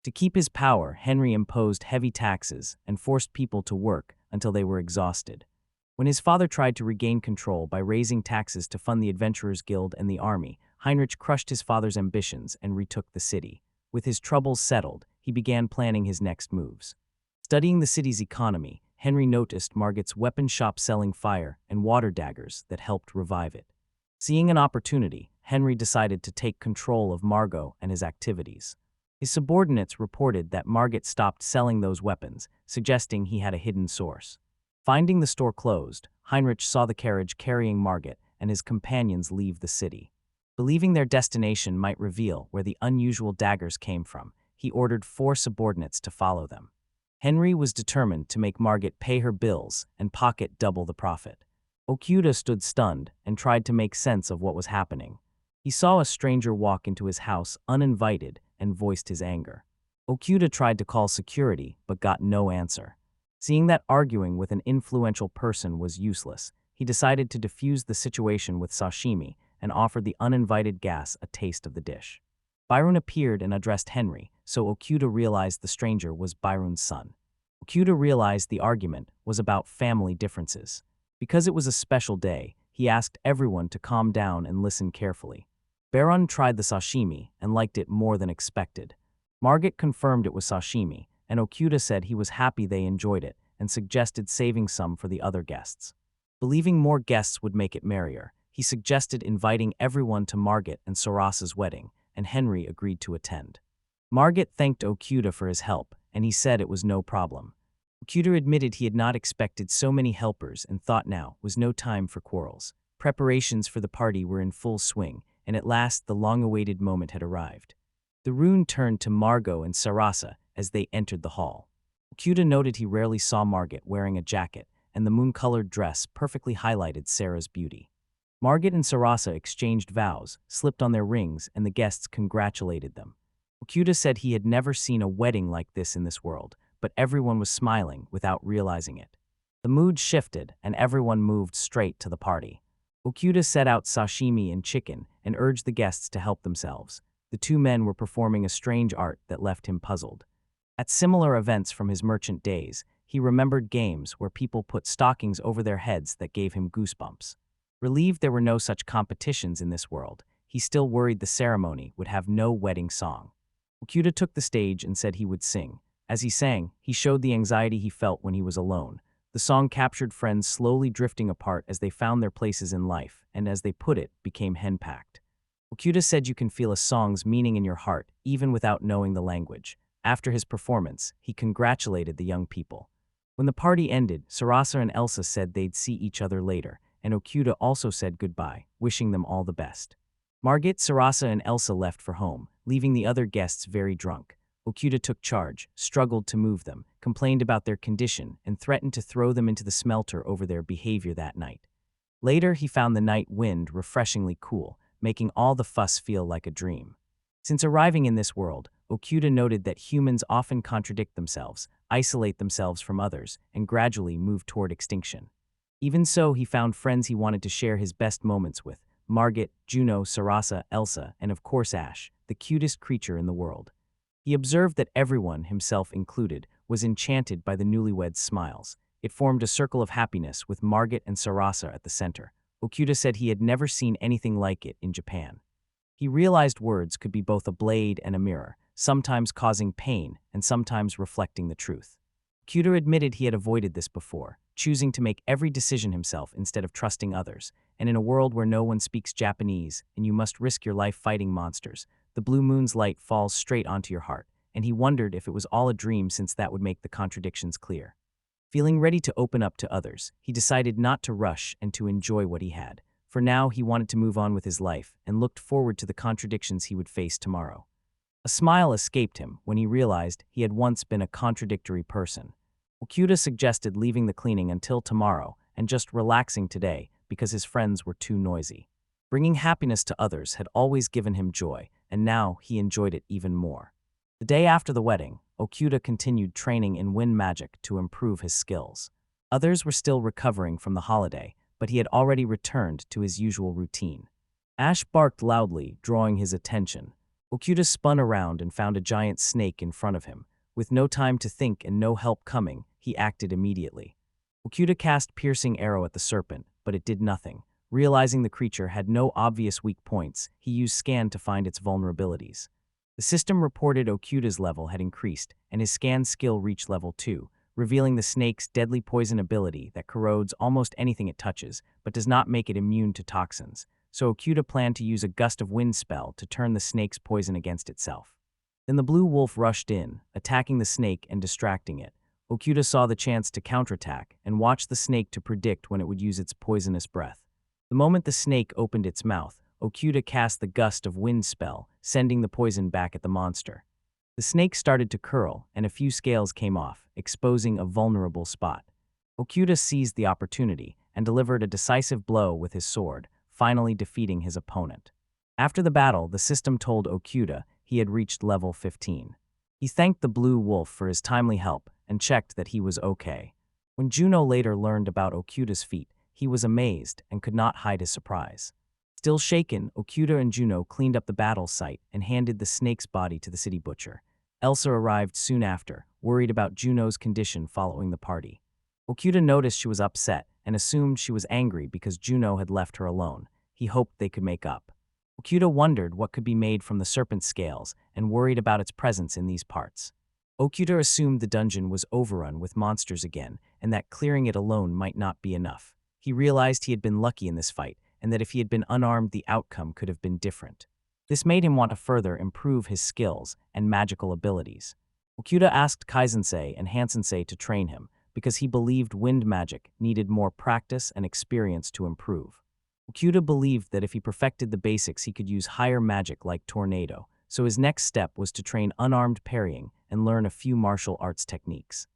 To keep his power, Henry imposed heavy taxes and forced people to work until they were exhausted. When his father tried to regain control by raising taxes to fund the Adventurers Guild and the army, Heinrich crushed his father's ambitions and retook the city. With his troubles settled, he began planning his next moves. Studying the city's economy, Henry noticed Margit's weapon shop selling fire and water daggers that helped revive it. Seeing an opportunity, Henry decided to take control of Margot and his activities. His subordinates reported that Margit stopped selling those weapons, suggesting he had a hidden source. Finding the store closed, Heinrich saw the carriage carrying Margit and his companions leave the city. Believing their destination might reveal where the unusual daggers came from, he ordered 4 subordinates to follow them. Henry was determined to make Margit pay her bills and pocket double the profit. Okuda stood stunned and tried to make sense of what was happening. He saw a stranger walk into his house uninvited and voiced his anger. Okuda tried to call security but got no answer. Seeing that arguing with an influential person was useless, he decided to defuse the situation with sashimi and offered the uninvited guests a taste of the dish. Byron appeared and addressed Henry, so Okuda realized the stranger was Byron's son. Okuda realized the argument was about family differences. Because it was a special day, he asked everyone to calm down and listen carefully. Byron tried the sashimi and liked it more than expected. Margit confirmed it was sashimi, and Okuda said he was happy they enjoyed it and suggested saving some for the other guests. Believing more guests would make it merrier, he suggested inviting everyone to Margit and Sarasa's wedding, and Henry agreed to attend. Margit thanked Okuda for his help, and he said it was no problem. Okuda admitted he had not expected so many helpers and thought now was no time for quarrels. Preparations for the party were in full swing, and at last the long-awaited moment had arrived. The rune turned to Margot and Sarasa as they entered the hall. Okuda noted he rarely saw Margit wearing a jacket, and the moon-colored dress perfectly highlighted Sarah's beauty. Margit and Sarasa exchanged vows, slipped on their rings, and the guests congratulated them. Okuda said he had never seen a wedding like this in this world, but everyone was smiling without realizing it. The mood shifted, and everyone moved straight to the party. Okuda set out sashimi and chicken and urged the guests to help themselves. The two men were performing a strange art that left him puzzled. At similar events from his merchant days, he remembered games where people put stockings over their heads that gave him goosebumps. Relieved there were no such competitions in this world, he still worried the ceremony would have no wedding song. Okuda took the stage and said he would sing. As he sang, he showed the anxiety he felt when he was alone. The song captured friends slowly drifting apart as they found their places in life, and as they put it, became henpacked. Okuda said you can feel a song's meaning in your heart, even without knowing the language. After his performance, he congratulated the young people. When the party ended, Sarasa and Elsa said they'd see each other later, and Okuda also said goodbye, wishing them all the best. Margit, Sarasa, and Elsa left for home, leaving the other guests very drunk. Okuda took charge, struggled to move them, complained about their condition, and threatened to throw them into the smelter over their behavior that night. Later, he found the night wind refreshingly cool, making all the fuss feel like a dream. Since arriving in this world, Okuda noted that humans often contradict themselves, isolate themselves from others, and gradually move toward extinction. Even so, he found friends he wanted to share his best moments with: Margit, Juno, Sarasa, Elsa, and of course Ash, the cutest creature in the world. He observed that everyone, himself included, was enchanted by the newlyweds' smiles. It formed a circle of happiness with Margit and Sarasa at the center. Okuda said he had never seen anything like it in Japan. He realized words could be both a blade and a mirror, sometimes causing pain and sometimes reflecting the truth. Okuda admitted he had avoided this before, choosing to make every decision himself instead of trusting others, and in a world where no one speaks Japanese and you must risk your life fighting monsters, the blue moon's light falls straight onto your heart, and he wondered if it was all a dream since that would make the contradictions clear. Feeling ready to open up to others, he decided not to rush and to enjoy what he had. For now, he wanted to move on with his life and looked forward to the contradictions he would face tomorrow. A smile escaped him when he realized he had once been a contradictory person. Okuda suggested leaving the cleaning until tomorrow and just relaxing today because his friends were too noisy. Bringing happiness to others had always given him joy, and now he enjoyed it even more. The day after the wedding, Okuda continued training in wind magic to improve his skills. Others were still recovering from the holiday, but he had already returned to his usual routine. Ash barked loudly, drawing his attention. Okuda spun around and found a giant snake in front of him. With no time to think and no help coming, he acted immediately. Okuda cast piercing arrow at the serpent, but it did nothing. Realizing the creature had no obvious weak points, he used scan to find its vulnerabilities. The system reported Okuda's level had increased, and his scan skill reached level 2, revealing the snake's deadly poison ability that corrodes almost anything it touches, but does not make it immune to toxins. So Okuda planned to use a gust of wind spell to turn the snake's poison against itself. Then the blue wolf rushed in, attacking the snake and distracting it. Okuda saw the chance to counterattack and watched the snake to predict when it would use its poisonous breath. The moment the snake opened its mouth, Okuda cast the gust of wind spell, sending the poison back at the monster. The snake started to curl, and a few scales came off, exposing a vulnerable spot. Okuda seized the opportunity and delivered a decisive blow with his sword, finally defeating his opponent. After the battle, the system told Okuda he had reached level 15. He thanked the blue wolf for his timely help and checked that he was okay. When Juno later learned about Okuda's feat, he was amazed and could not hide his surprise. Still shaken, Okuda and Juno cleaned up the battle site and handed the snake's body to the city butcher. Elsa arrived soon after, worried about Juno's condition following the party. Okuda noticed she was upset and assumed she was angry because Juno had left her alone. He hoped they could make up. Okuda wondered what could be made from the serpent scales and worried about its presence in these parts. Okuda assumed the dungeon was overrun with monsters again and that clearing it alone might not be enough. He realized he had been lucky in this fight, and that if he had been unarmed the outcome could have been different. This made him want to further improve his skills and magical abilities. Okuda asked Kaisensei and Hansensei to train him, because he believed wind magic needed more practice and experience to improve. Okuda believed that if he perfected the basics he could use higher magic like tornado, so his next step was to train unarmed parrying and learn a few martial arts techniques.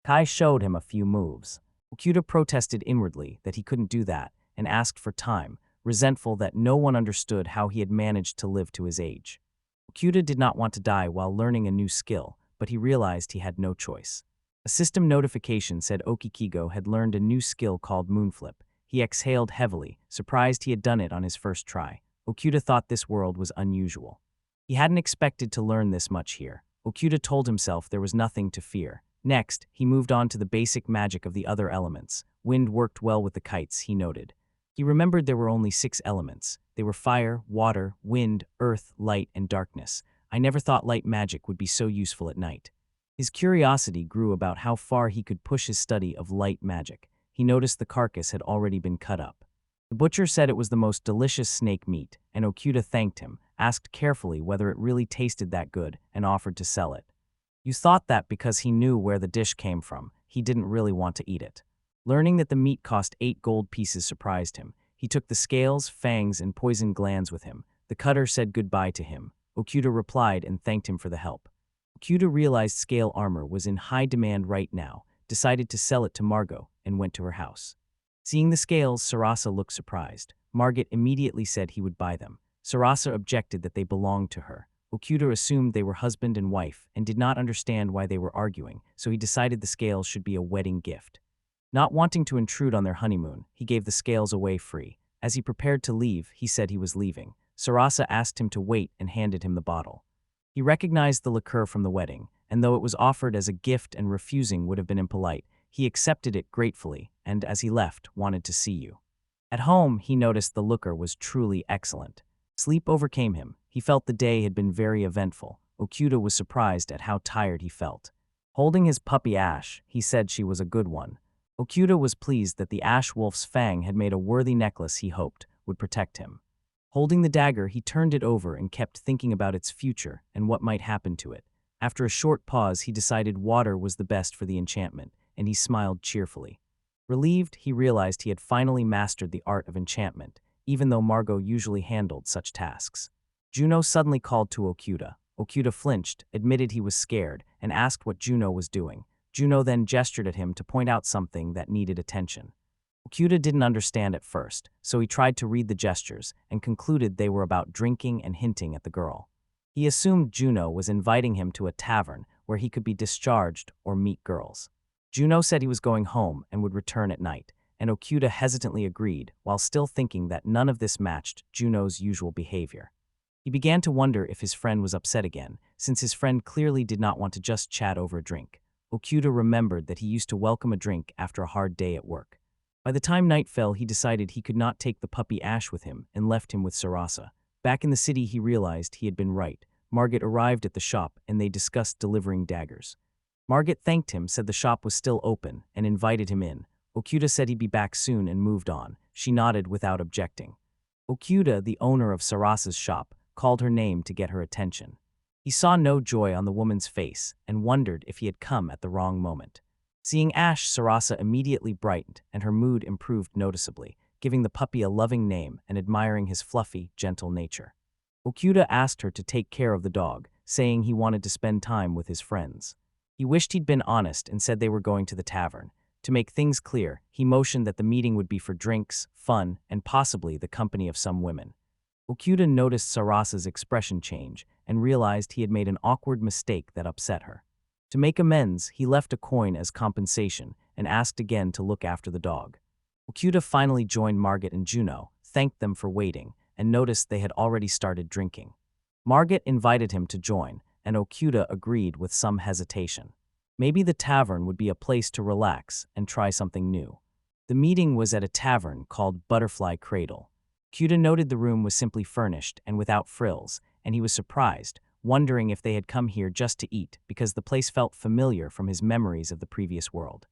Kai showed him a few moves. Okuda protested inwardly that he couldn't do that, and asked for time, resentful that no one understood how he had managed to live to his age. Okuda did not want to die while learning a new skill, but he realized he had no choice. A system notification said Okikigo had learned a new skill called Moonflip. He exhaled heavily, surprised he had done it on his first try. Okuda thought this world was unusual. He hadn't expected to learn this much here. Okuda told himself there was nothing to fear. Next, he moved on to the basic magic of the other elements. Wind worked well with the kites, he noted. He remembered there were only 6 elements. They were fire, water, wind, earth, light, and darkness. I never thought light magic would be so useful at night. His curiosity grew about how far he could push his study of light magic. He noticed the carcass had already been cut up. The butcher said it was the most delicious snake meat, and Okuda thanked him, asked carefully whether it really tasted that good, and offered to sell it. You thought that because he knew where the dish came from, he didn't really want to eat it. Learning that the meat cost 8 gold pieces surprised him. He took the scales, fangs, and poisoned glands with him. The cutter said goodbye to him. Okuda replied and thanked him for the help. Okuda realized scale armor was in high demand right now, decided to sell it to Margot, and went to her house. Seeing the scales, Sarasa looked surprised. Margot immediately said he would buy them. Sarasa objected that they belonged to her. Okuda assumed they were husband and wife and did not understand why they were arguing, so he decided the scales should be a wedding gift. Not wanting to intrude on their honeymoon, he gave the scales away free. As he prepared to leave, he said he was leaving. Sarasa asked him to wait and handed him the bottle. He recognized the liqueur from the wedding, and though it was offered as a gift and refusing would have been impolite, he accepted it gratefully and, as he left, wanted to see you. At home, he noticed the liquor was truly excellent. Sleep overcame him. He felt the day had been very eventful. Okuda was surprised at how tired he felt. Holding his puppy Ash, he said she was a good one. Okuda was pleased that the ash wolf's fang had made a worthy necklace he hoped would protect him. Holding the dagger, he turned it over and kept thinking about its future and what might happen to it. After a short pause, he decided water was the best for the enchantment, and he smiled cheerfully. Relieved, he realized he had finally mastered the art of enchantment, even though Margot usually handled such tasks. Juno suddenly called to Okuda. Okuda flinched, admitted he was scared, and asked what Juno was doing. Juno then gestured at him to point out something that needed attention. Okuda didn't understand at first, so he tried to read the gestures and concluded they were about drinking and hinting at the girl. He assumed Juno was inviting him to a tavern where he could be discharged or meet girls. Juno said he was going home and would return at night, and Okuda hesitantly agreed while still thinking that none of this matched Juno's usual behavior. He began to wonder if his friend was upset again, since his friend clearly did not want to just chat over a drink. Okuda remembered that he used to welcome a drink after a hard day at work. By the time night fell, he decided he could not take the puppy Ash with him and left him with Sarasa. Back in the city, he realized he had been right. Margot arrived at the shop and they discussed delivering daggers. Margot thanked him, said the shop was still open, and invited him in. Okuda said he'd be back soon and moved on. She nodded without objecting. Okuda, the owner of Sarasa's shop, called her name to get her attention. He saw no joy on the woman's face and wondered if he had come at the wrong moment. Seeing Ash, Sarasa immediately brightened and her mood improved noticeably, giving the puppy a loving name and admiring his fluffy, gentle nature. Okuda asked her to take care of the dog, saying he wanted to spend time with his friends. He wished he'd been honest and said they were going to the tavern. To make things clear, he motioned that the meeting would be for drinks, fun, and possibly the company of some women. Okuda noticed Sarasa's expression change and realized he had made an awkward mistake that upset her. To make amends, he left a coin as compensation and asked again to look after the dog. Okuda finally joined Margot and Juno, thanked them for waiting, and noticed they had already started drinking. Margot invited him to join, and Okuda agreed with some hesitation. Maybe the tavern would be a place to relax and try something new. The meeting was at a tavern called Butterfly Cradle. Okuda noted the room was simply furnished and without frills, and he was surprised, wondering if they had come here just to eat because the place felt familiar from his memories of the previous world.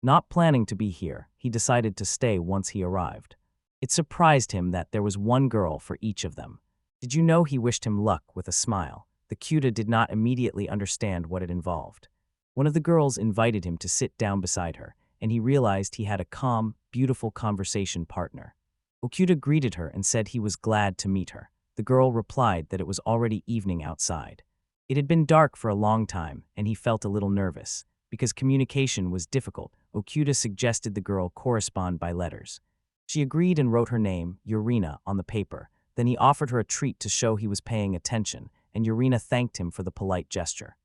Not planning to be here, he decided to stay once he arrived. It surprised him that there was one girl for each of them. Did you know he wished him luck with a smile? The Okuda did not immediately understand what it involved. One of the girls invited him to sit down beside her, and he realized he had a calm, beautiful conversation partner. Okuda greeted her and said he was glad to meet her. The girl replied that it was already evening outside. It had been dark for a long time, and he felt a little nervous. Because communication was difficult, Okuda suggested the girl correspond by letters. She agreed and wrote her name, Urina, on the paper. Then he offered her a treat to show he was paying attention, and Urina thanked him for the polite gesture.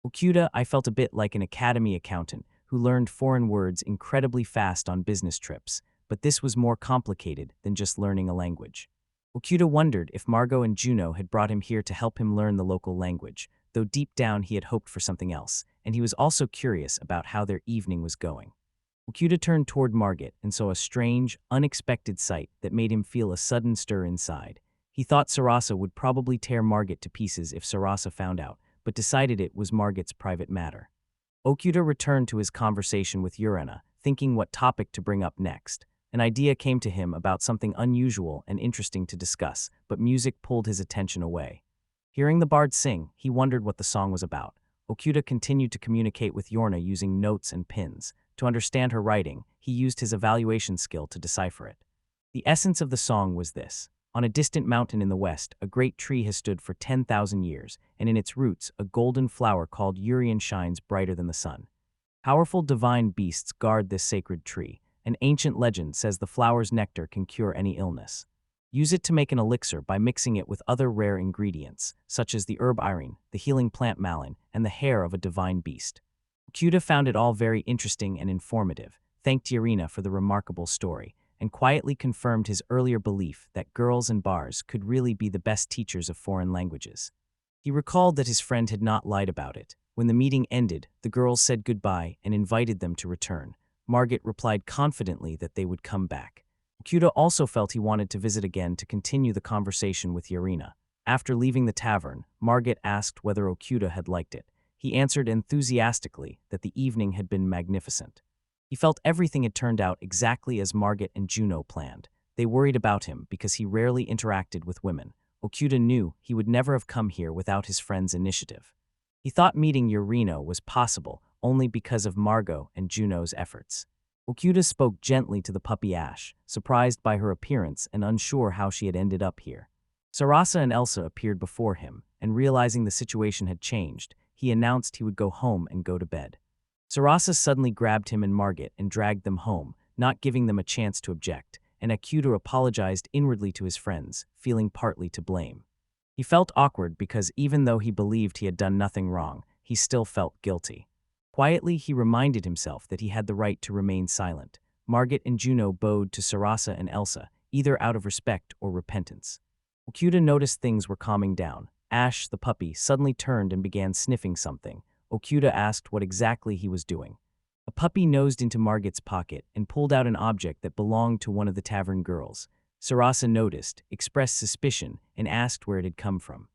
Okuda, I felt a bit like an academy accountant who learned foreign words incredibly fast on business trips, but this was more complicated than just learning a language. Okuda wondered if Margot and Juno had brought him here to help him learn the local language, though deep down he had hoped for something else, and he was also curious about how their evening was going. Okuda turned toward Margit and saw a strange, unexpected sight that made him feel a sudden stir inside. He thought Sarasa would probably tear Margit to pieces if Sarasa found out, but decided it was Margit's private matter. Okuda returned to his conversation with Urena, thinking what topic to bring up next. An idea came to him about something unusual and interesting to discuss, but music pulled his attention away. Hearing the bard sing, he wondered what the song was about. Okuda continued to communicate with Yorna using notes and pins. To understand her writing, he used his evaluation skill to decipher it. The essence of the song was this. On a distant mountain in the west, a great tree has stood for 10,000 years, and in its roots, a golden flower called Urian shines brighter than the sun. Powerful divine beasts guard this sacred tree. An ancient legend says the flower's nectar can cure any illness. Use it to make an elixir by mixing it with other rare ingredients, such as the herb Irene, the healing plant Malin, and the hair of a divine beast. Okuda found it all very interesting and informative, thanked Irina for the remarkable story, and quietly confirmed his earlier belief that girls and bars could really be the best teachers of foreign languages. He recalled that his friend had not lied about it. When the meeting ended, the girls said goodbye and invited them to return. Margit replied confidently that they would come back. Okuda also felt he wanted to visit again to continue the conversation with Irina. After leaving the tavern, Margit asked whether Okuda had liked it. He answered enthusiastically that the evening had been magnificent. He felt everything had turned out exactly as Margit and Juno planned. They worried about him because he rarely interacted with women. Okuda knew he would never have come here without his friend's initiative. He thought meeting Urino was possible only because of Margot and Juno's efforts. Okuda spoke gently to the puppy Ash, surprised by her appearance and unsure how she had ended up here. Sarasa and Elsa appeared before him, and realizing the situation had changed, he announced he would go home and go to bed. Sarasa suddenly grabbed him and Margit and dragged them home, not giving them a chance to object, and Okuda apologized inwardly to his friends, feeling partly to blame. He felt awkward because even though he believed he had done nothing wrong, he still felt guilty. Quietly, he reminded himself that he had the right to remain silent. Margit and Juno bowed to Sarasa and Elsa, either out of respect or repentance. Okuda noticed things were calming down. Ash, the puppy, suddenly turned and began sniffing something. Okuda asked what exactly he was doing. A puppy nosed into Margit's pocket and pulled out an object that belonged to one of the tavern girls. Sarasa noticed, expressed suspicion, and asked where it had come from.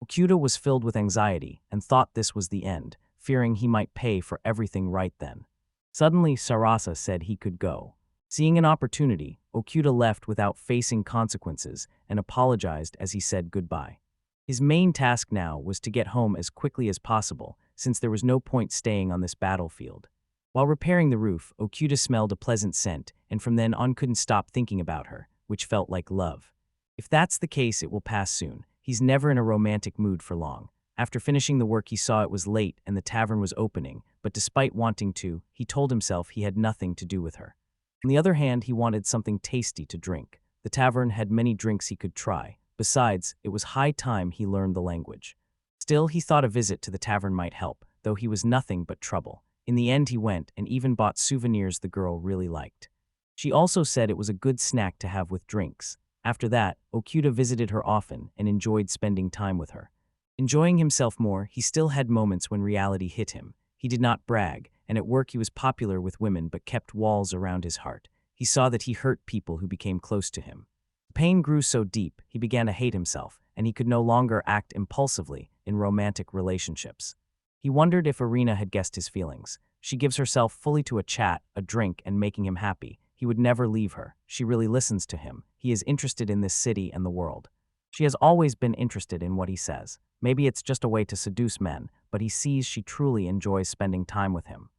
Okuda was filled with anxiety and thought this was the end, fearing he might pay for everything right then. Suddenly, Sarasa said he could go. Seeing an opportunity, Okuda left without facing consequences and apologized as he said goodbye. His main task now was to get home as quickly as possible, since there was no point staying on this battlefield. While repairing the roof, Okuda smelled a pleasant scent, and from then on couldn't stop thinking about her, which felt like love. If that's the case, it will pass soon. He's never in a romantic mood for long. After finishing the work, he saw it was late and the tavern was opening, but despite wanting to, he told himself he had nothing to do with her. On the other hand, he wanted something tasty to drink. The tavern had many drinks he could try. Besides, it was high time he learned the language. Still, he thought a visit to the tavern might help, though he was nothing but trouble. In the end, he went and even bought souvenirs the girl really liked. She also said it was a good snack to have with drinks. After that, Okuda visited her often and enjoyed spending time with her. Enjoying himself more, he still had moments when reality hit him. He did not brag, and at work he was popular with women but kept walls around his heart. He saw that he hurt people who became close to him. The pain grew so deep, he began to hate himself, and he could no longer act impulsively in romantic relationships. He wondered if Irina had guessed his feelings. She gives herself fully to a chat, a drink, and making him happy. He would never leave her. She really listens to him. He is interested in this city and the world. She has always been interested in what he says. Maybe it's just a way to seduce men, but he sees she truly enjoys spending time with him.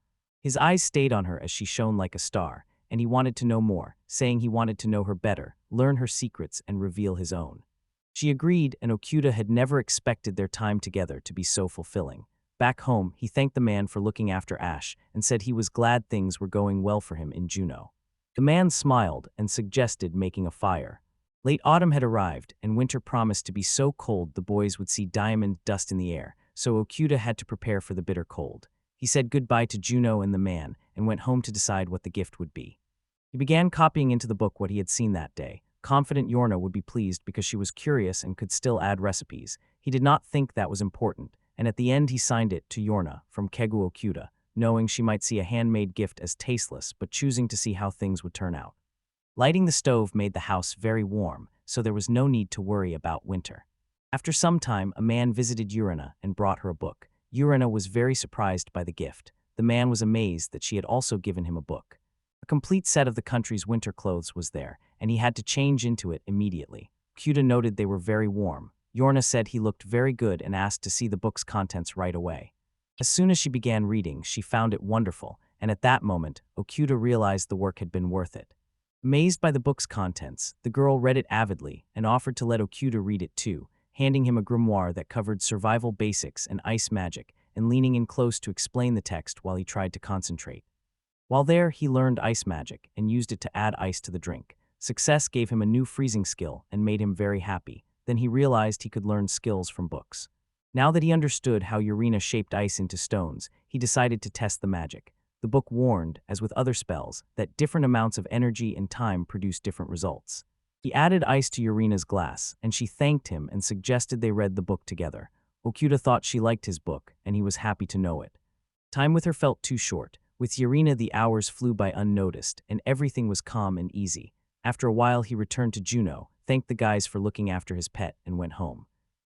His eyes stayed on her as she shone like a star, and he wanted to know more, saying he wanted to know her better, learn her secrets, and reveal his own. She agreed, and Okuda had never expected their time together to be so fulfilling. Back home, he thanked the man for looking after Ash and said he was glad things were going well for him in Juno. The man smiled and suggested making a fire. Late autumn had arrived, and winter promised to be so cold the boys would see diamond dust in the air, so Okuda had to prepare for the bitter cold. He said goodbye to Juno and the man and went home to decide what the gift would be. He began copying into the book what he had seen that day, confident Yorna would be pleased because she was curious and could still add recipes. He did not think that was important, and at the end he signed it to Yorna from Kegu Okuda, knowing she might see a handmade gift as tasteless but choosing to see how things would turn out. Lighting the stove made the house very warm, so there was no need to worry about winter. After some time, a man visited Urina and brought her a book. Urina was very surprised by the gift. The man was amazed that she had also given him a book. A complete set of the country's winter clothes was there, and he had to change into it immediately. Okuda noted they were very warm. Yorna said he looked very good and asked to see the book's contents right away. As soon as she began reading, she found it wonderful, and at that moment, Okuda realized the work had been worth it. Amazed by the book's contents, the girl read it avidly and offered to let Okuda read it too, handing him a grimoire that covered survival basics and ice magic, and leaning in close to explain the text while he tried to concentrate. While there, he learned ice magic and used it to add ice to the drink. Success gave him a new freezing skill and made him very happy. Then he realized he could learn skills from books. Now that he understood how Urina shaped ice into stones, he decided to test the magic. The book warned, as with other spells, that different amounts of energy and time produce different results. He added ice to Urina's glass, and she thanked him and suggested they read the book together. Okuda thought she liked his book, and he was happy to know it. Time with her felt too short. With Urina, the hours flew by unnoticed, and everything was calm and easy. After a while, he returned to Juno, thanked the guys for looking after his pet, and went home.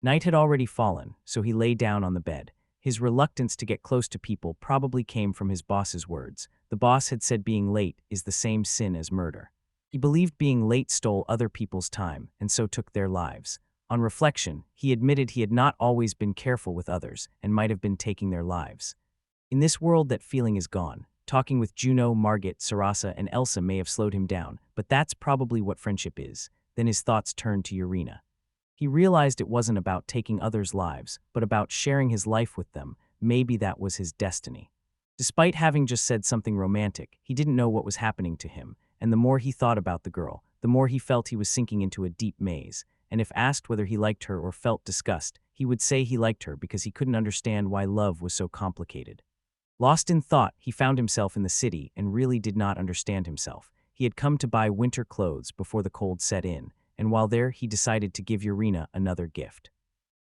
Night had already fallen, so he lay down on the bed. His reluctance to get close to people probably came from his boss's words. The boss had said being late is the same sin as murder. He believed being late stole other people's time, and so took their lives. On reflection, he admitted he had not always been careful with others, and might have been taking their lives. In this world, that feeling is gone. Talking with Juno, Margit, Sarasa, and Elsa may have slowed him down, but that's probably what friendship is. Then his thoughts turned to Urina. He realized it wasn't about taking others' lives, but about sharing his life with them. Maybe that was his destiny. Despite having just said something romantic, he didn't know what was happening to him, and the more he thought about the girl, the more he felt he was sinking into a deep maze. And if asked whether he liked her or felt disgust, he would say he liked her because he couldn't understand why love was so complicated. Lost in thought, he found himself in the city and really did not understand himself. He had come to buy winter clothes before the cold set in, and while there, he decided to give Urina another gift.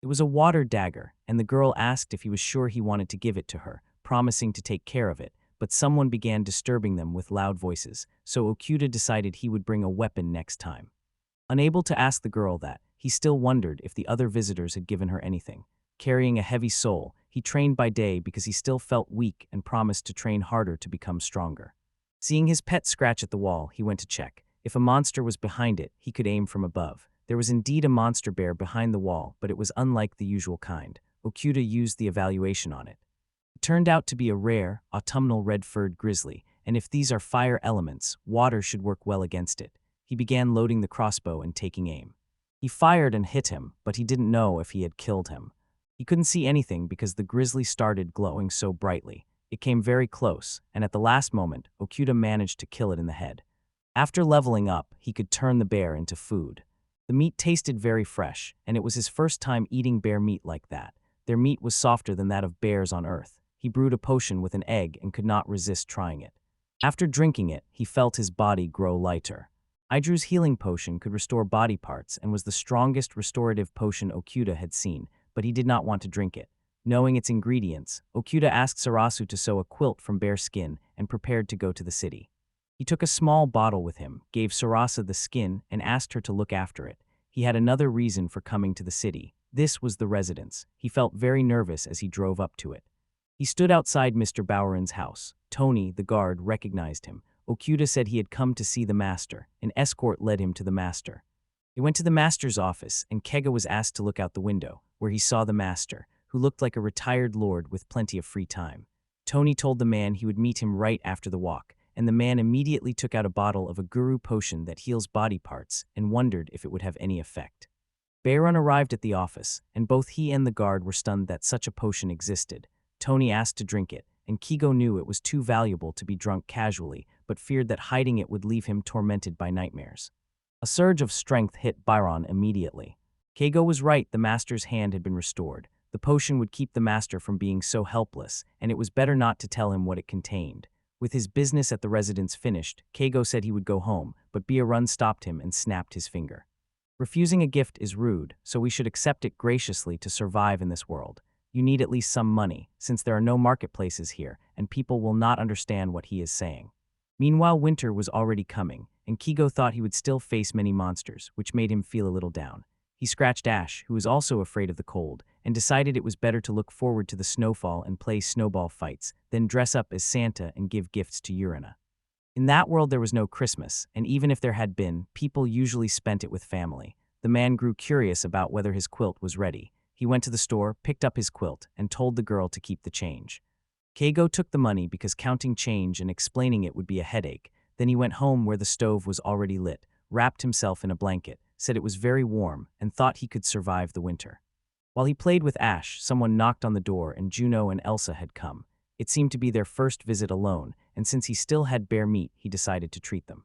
It was a water dagger, and the girl asked if he was sure he wanted to give it to her, promising to take care of it, but someone began disturbing them with loud voices, so Okuda decided he would bring a weapon next time. Unable to ask the girl that, he still wondered if the other visitors had given her anything. Carrying a heavy soul, he trained by day because he still felt weak and promised to train harder to become stronger. Seeing his pet scratch at the wall, he went to check. If a monster was behind it, he could aim from above. There was indeed a monster bear behind the wall, but it was unlike the usual kind. Okuda used the evaluation on it. It turned out to be a rare, autumnal red-furred grizzly, and if these are fire elements, water should work well against it. He began loading the crossbow and taking aim. He fired and hit him, but he didn't know if he had killed him. He couldn't see anything because the grizzly started glowing so brightly. It came very close, and at the last moment, Okuda managed to kill it in the head. After leveling up, he could turn the bear into food. The meat tasted very fresh, and it was his first time eating bear meat like that. Their meat was softer than that of bears on Earth. He brewed a potion with an egg and could not resist trying it. After drinking it, he felt his body grow lighter. Idru's healing potion could restore body parts and was the strongest restorative potion Okuda had seen, but he did not want to drink it. Knowing its ingredients, Okuda asked Sarasu to sew a quilt from bear skin and prepared to go to the city. He took a small bottle with him, gave Sarasa the skin, and asked her to look after it. He had another reason for coming to the city. This was the residence. He felt very nervous as he drove up to it. He stood outside Mr. Byron's house. Tony, the guard, recognized him. Okuda said he had come to see the master. An escort led him to the master. He went to the master's office, and Kega was asked to look out the window, where he saw the master, who looked like a retired lord with plenty of free time. Tony told the man he would meet him right after the walk, and the man immediately took out a bottle of a guru potion that heals body parts and wondered if it would have any effect. Byron arrived at the office, and both he and the guard were stunned that such a potion existed. Tony asked to drink it, and Kigo knew it was too valuable to be drunk casually, but feared that hiding it would leave him tormented by nightmares. A surge of strength hit Byron immediately. Keigo was right, the master's hand had been restored. The potion would keep the master from being so helpless, and it was better not to tell him what it contained. With his business at the residence finished, Keigo said he would go home, but Byron stopped him and snapped his finger. Refusing a gift is rude, so we should accept it graciously to survive in this world. You need at least some money, since there are no marketplaces here, and people will not understand what he is saying. Meanwhile, winter was already coming, and Keigo thought he would still face many monsters, which made him feel a little down. He scratched Ash, who was also afraid of the cold, and decided it was better to look forward to the snowfall and play snowball fights, than dress up as Santa and give gifts to Urina. In that world there was no Christmas, and even if there had been, people usually spent it with family. The man grew curious about whether his quilt was ready. He went to the store, picked up his quilt, and told the girl to keep the change. Keigo took the money because counting change and explaining it would be a headache. Then he went home where the stove was already lit, wrapped himself in a blanket, said it was very warm, and thought he could survive the winter. While he played with Ash, someone knocked on the door and Juno and Elsa had come. It seemed to be their first visit alone, and since he still had bare meat, he decided to treat them.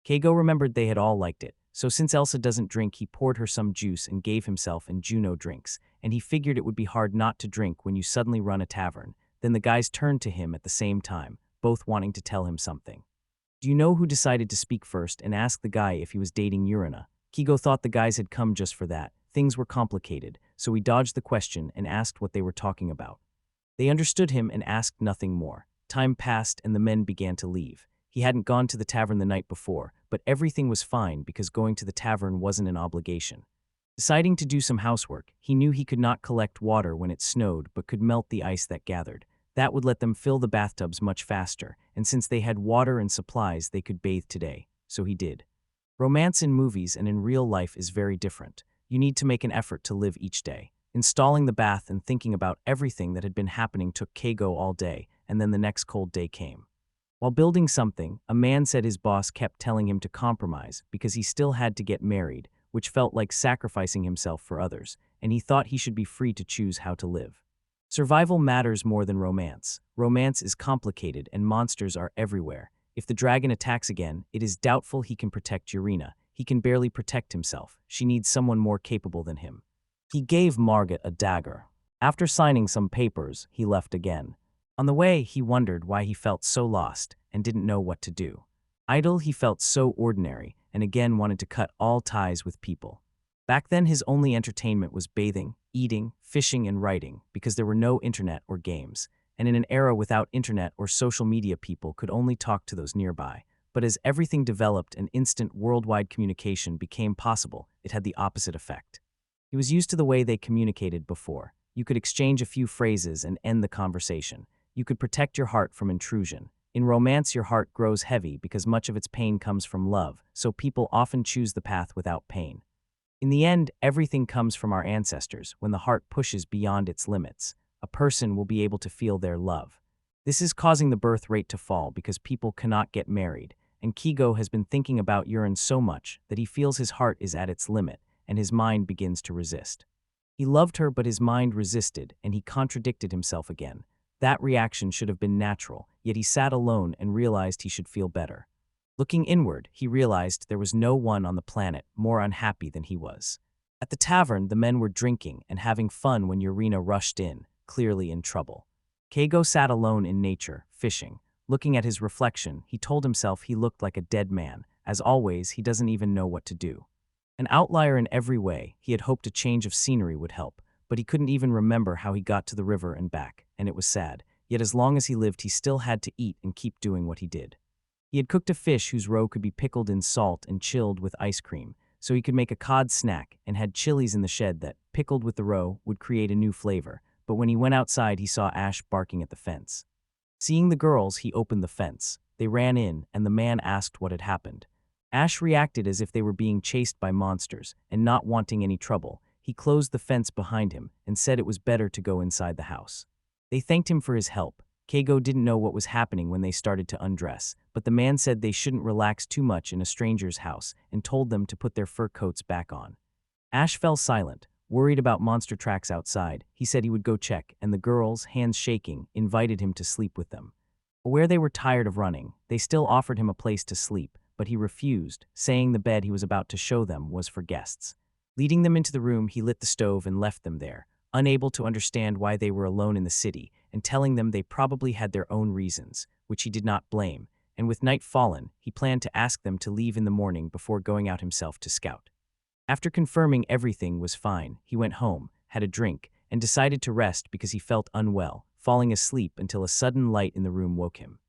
Keigo remembered they had all liked it, so since Elsa doesn't drink, he poured her some juice and gave himself and Juno drinks, and he figured it would be hard not to drink when you suddenly run a tavern. Then the guys turned to him at the same time, both wanting to tell him something. Do you know who decided to speak first and asked the guy if he was dating Urina? Keigo thought the guys had come just for that. Things were complicated, so he dodged the question and asked what they were talking about. They understood him and asked nothing more. Time passed and the men began to leave. He hadn't gone to the tavern the night before, but everything was fine because going to the tavern wasn't an obligation. Deciding to do some housework, he knew he could not collect water when it snowed but could melt the ice that gathered. That would let them fill the bathtubs much faster, and since they had water and supplies, they could bathe today. So he did. Romance in movies and in real life is very different. You need to make an effort to live each day. Installing the bath and thinking about everything that had been happening took Keigo all day, and then the next cold day came. While building something, a man said his boss kept telling him to compromise because he still had to get married, which felt like sacrificing himself for others, and he thought he should be free to choose how to live. Survival matters more than romance. Romance is complicated and monsters are everywhere. If the dragon attacks again, it is doubtful he can protect Urina. He can barely protect himself. She needs someone more capable than him. He gave Margaret a dagger. After signing some papers, he left again. On the way, he wondered why he felt so lost and didn't know what to do. Idle, he felt so ordinary and again wanted to cut all ties with people. Back then, his only entertainment was bathing, eating, fishing, and writing because there were no internet or games. And in an era without internet or social media, people could only talk to those nearby. But as everything developed and instant worldwide communication became possible, it had the opposite effect. He was used to the way they communicated before. You could exchange a few phrases and end the conversation. You could protect your heart from intrusion. In romance, your heart grows heavy because much of its pain comes from love, so people often choose the path without pain. In the end, everything comes from our ancestors. When the heart pushes beyond its limits, a person will be able to feel their love. This is causing the birth rate to fall because people cannot get married, and Keigo has been thinking about urine so much that he feels his heart is at its limit, and his mind begins to resist. He loved her, but his mind resisted, and he contradicted himself again. That reaction should have been natural, yet he sat alone and realized he should feel better. Looking inward, he realized there was no one on the planet more unhappy than he was. At the tavern, the men were drinking and having fun when Urina rushed in, clearly in trouble. Keigo sat alone in nature, fishing. Looking at his reflection, he told himself he looked like a dead man. As always, he doesn't even know what to do. An outlier in every way, he had hoped a change of scenery would help, but he couldn't even remember how he got to the river and back, and it was sad. Yet as long as he lived, he still had to eat and keep doing what he did. He had cooked a fish whose roe could be pickled in salt and chilled with ice cream, so he could make a cod snack, and had chilies in the shed that, pickled with the roe, would create a new flavor. But when he went outside, he saw Ash barking at the fence. Seeing the girls, he opened the fence. They ran in, and the man asked what had happened. Ash reacted as if they were being chased by monsters, and not wanting any trouble. He closed the fence behind him and said it was better to go inside the house. They thanked him for his help. Keigo didn't know what was happening when they started to undress, but the man said they shouldn't relax too much in a stranger's house and told them to put their fur coats back on. Ash fell silent, worried about monster tracks outside. He said he would go check, and the girls, hands shaking, invited him to sleep with them. Aware they were tired of running, they still offered him a place to sleep, but he refused, saying the bed he was about to show them was for guests. Leading them into the room, he lit the stove and left them there. unable to understand why they were alone in the city, and telling them they probably had their own reasons, which he did not blame, and with night fallen, he planned to ask them to leave in the morning before going out himself to scout. After confirming everything was fine, he went home, had a drink, and decided to rest because he felt unwell, falling asleep until a sudden light in the room woke him.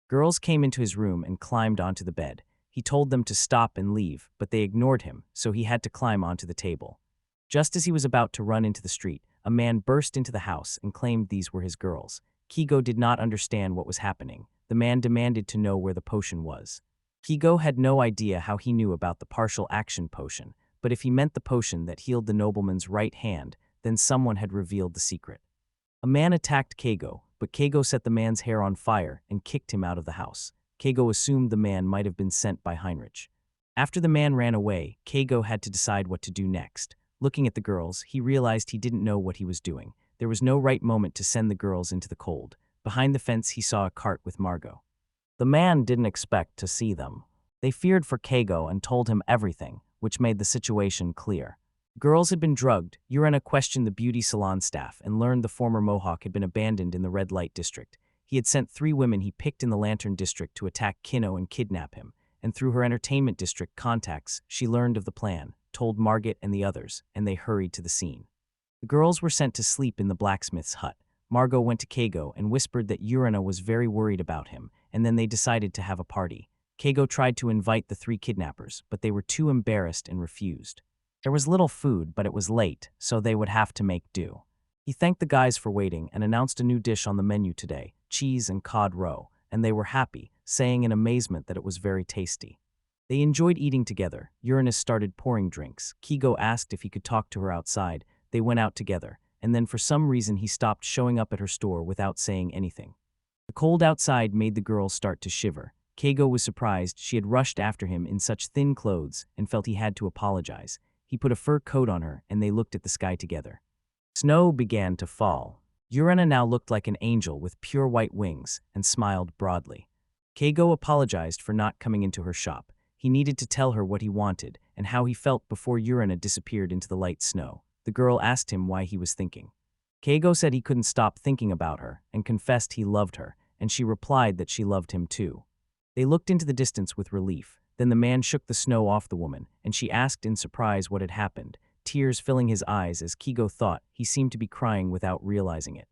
Girls came into his room and climbed onto the bed. He told them to stop and leave, but they ignored him, so he had to climb onto the table. Just as he was about to run into the street, a man burst into the house and claimed these were his girls. Kigo did not understand what was happening. The man demanded to know where the potion was. Kigo had no idea how he knew about the partial action potion, but if he meant the potion that healed the nobleman's right hand, then someone had revealed the secret. A man attacked Keigo, but Keigo set the man's hair on fire and kicked him out of the house. Keigo assumed the man might have been sent by Heinrich. After the man ran away, Keigo had to decide what to do next. Looking at the girls, he realized he didn't know what he was doing. There was no right moment to send the girls into the cold. Behind the fence, he saw a cart with Margot. The man didn't expect to see them. They feared for Keigo and told him everything, which made the situation clear. Girls had been drugged. Urena questioned the beauty salon staff and learned the former Mohawk had been abandoned in the red light district. He had sent 3 women he picked in the Lantern district to attack Kino and kidnap him, and through her entertainment district contacts, she learned of the plan, told Margit and the others, and they hurried to the scene. The girls were sent to sleep in the blacksmith's hut. Margot went to Keigo and whispered that Urena was very worried about him, and then they decided to have a party. Keigo tried to invite the 3 kidnappers, but they were too embarrassed and refused. There was little food, but it was late, so they would have to make do. He thanked the guys for waiting and announced a new dish on the menu today, cheese and cod roe, and they were happy, saying in amazement that it was very tasty. They enjoyed eating together. Uranus started pouring drinks. Keigo asked if he could talk to her outside. They went out together, and then for some reason he stopped showing up at her store without saying anything. The cold outside made the girls start to shiver. Keigo was surprised she had rushed after him in such thin clothes and felt he had to apologize. He put a fur coat on her, and they looked at the sky together. Snow began to fall. Urena now looked like an angel with pure white wings and smiled broadly. Keigo apologized for not coming into her shop. He needed to tell her what he wanted and how he felt before Urena disappeared into the light snow. The girl asked him why he was thinking. Keigo said he couldn't stop thinking about her and confessed he loved her, and she replied that she loved him too. They looked into the distance with relief. Then the man shook the snow off the woman, and she asked in surprise what had happened, tears filling his eyes as Keigo thought he seemed to be crying without realizing it.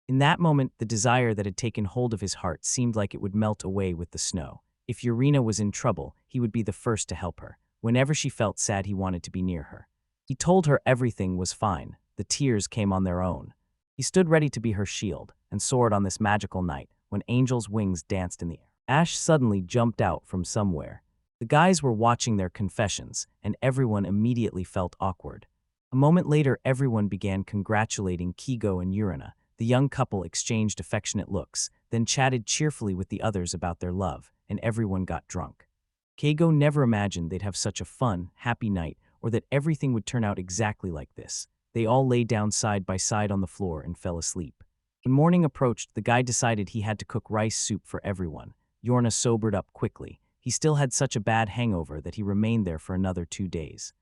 In that moment, the desire that had taken hold of his heart seemed like it would melt away with the snow. If Urena was in trouble, he would be the first to help her. Whenever she felt sad, he wanted to be near her. He told her everything was fine. The tears came on their own. He stood ready to be her shield and soared on this magical night when angels' wings danced in the air. Ash suddenly jumped out from somewhere. The guys were watching their confessions, and everyone immediately felt awkward. A moment later, everyone began congratulating Keigo and Urena. The young couple exchanged affectionate looks, then chatted cheerfully with the others about their love, and everyone got drunk. Keigo never imagined they'd have such a fun, happy night, or that everything would turn out exactly like this. They all lay down side by side on the floor and fell asleep. When morning approached, the guy decided he had to cook rice soup for everyone. Yorna sobered up quickly. He still had such a bad hangover that he remained there for another 2 days.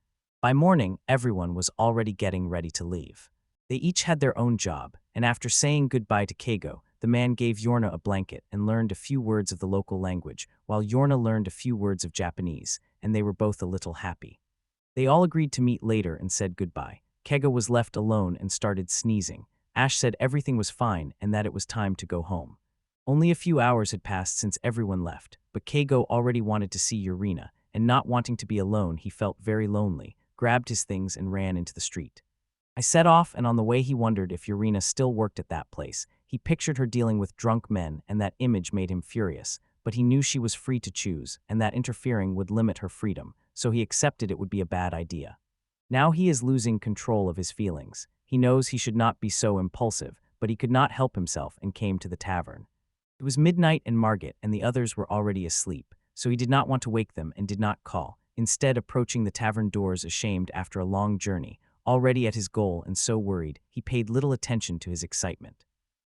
By morning, everyone was already getting ready to leave. They each had their own job, and after saying goodbye to Keigo, the man gave Yorna a blanket and learned a few words of the local language, while Yorna learned a few words of Japanese, and they were both a little happy. They all agreed to meet later and said goodbye. Keigo was left alone and started sneezing. Ash said everything was fine and that it was time to go home. Only a few hours had passed since everyone left, but Keigo already wanted to see Urena, and not wanting to be alone, he felt very lonely, grabbed his things and ran into the street. I set off, and on the way he wondered if Urena still worked at that place. He pictured her dealing with drunk men, and that image made him furious, but he knew she was free to choose, and that interfering would limit her freedom, so he accepted it would be a bad idea. Now he is losing control of his feelings. He knows he should not be so impulsive, but he could not help himself and came to the tavern. It was midnight and Margit and the others were already asleep, so he did not want to wake them and did not call, instead approaching the tavern doors ashamed after a long journey, already at his goal and so worried, he paid little attention to his excitement.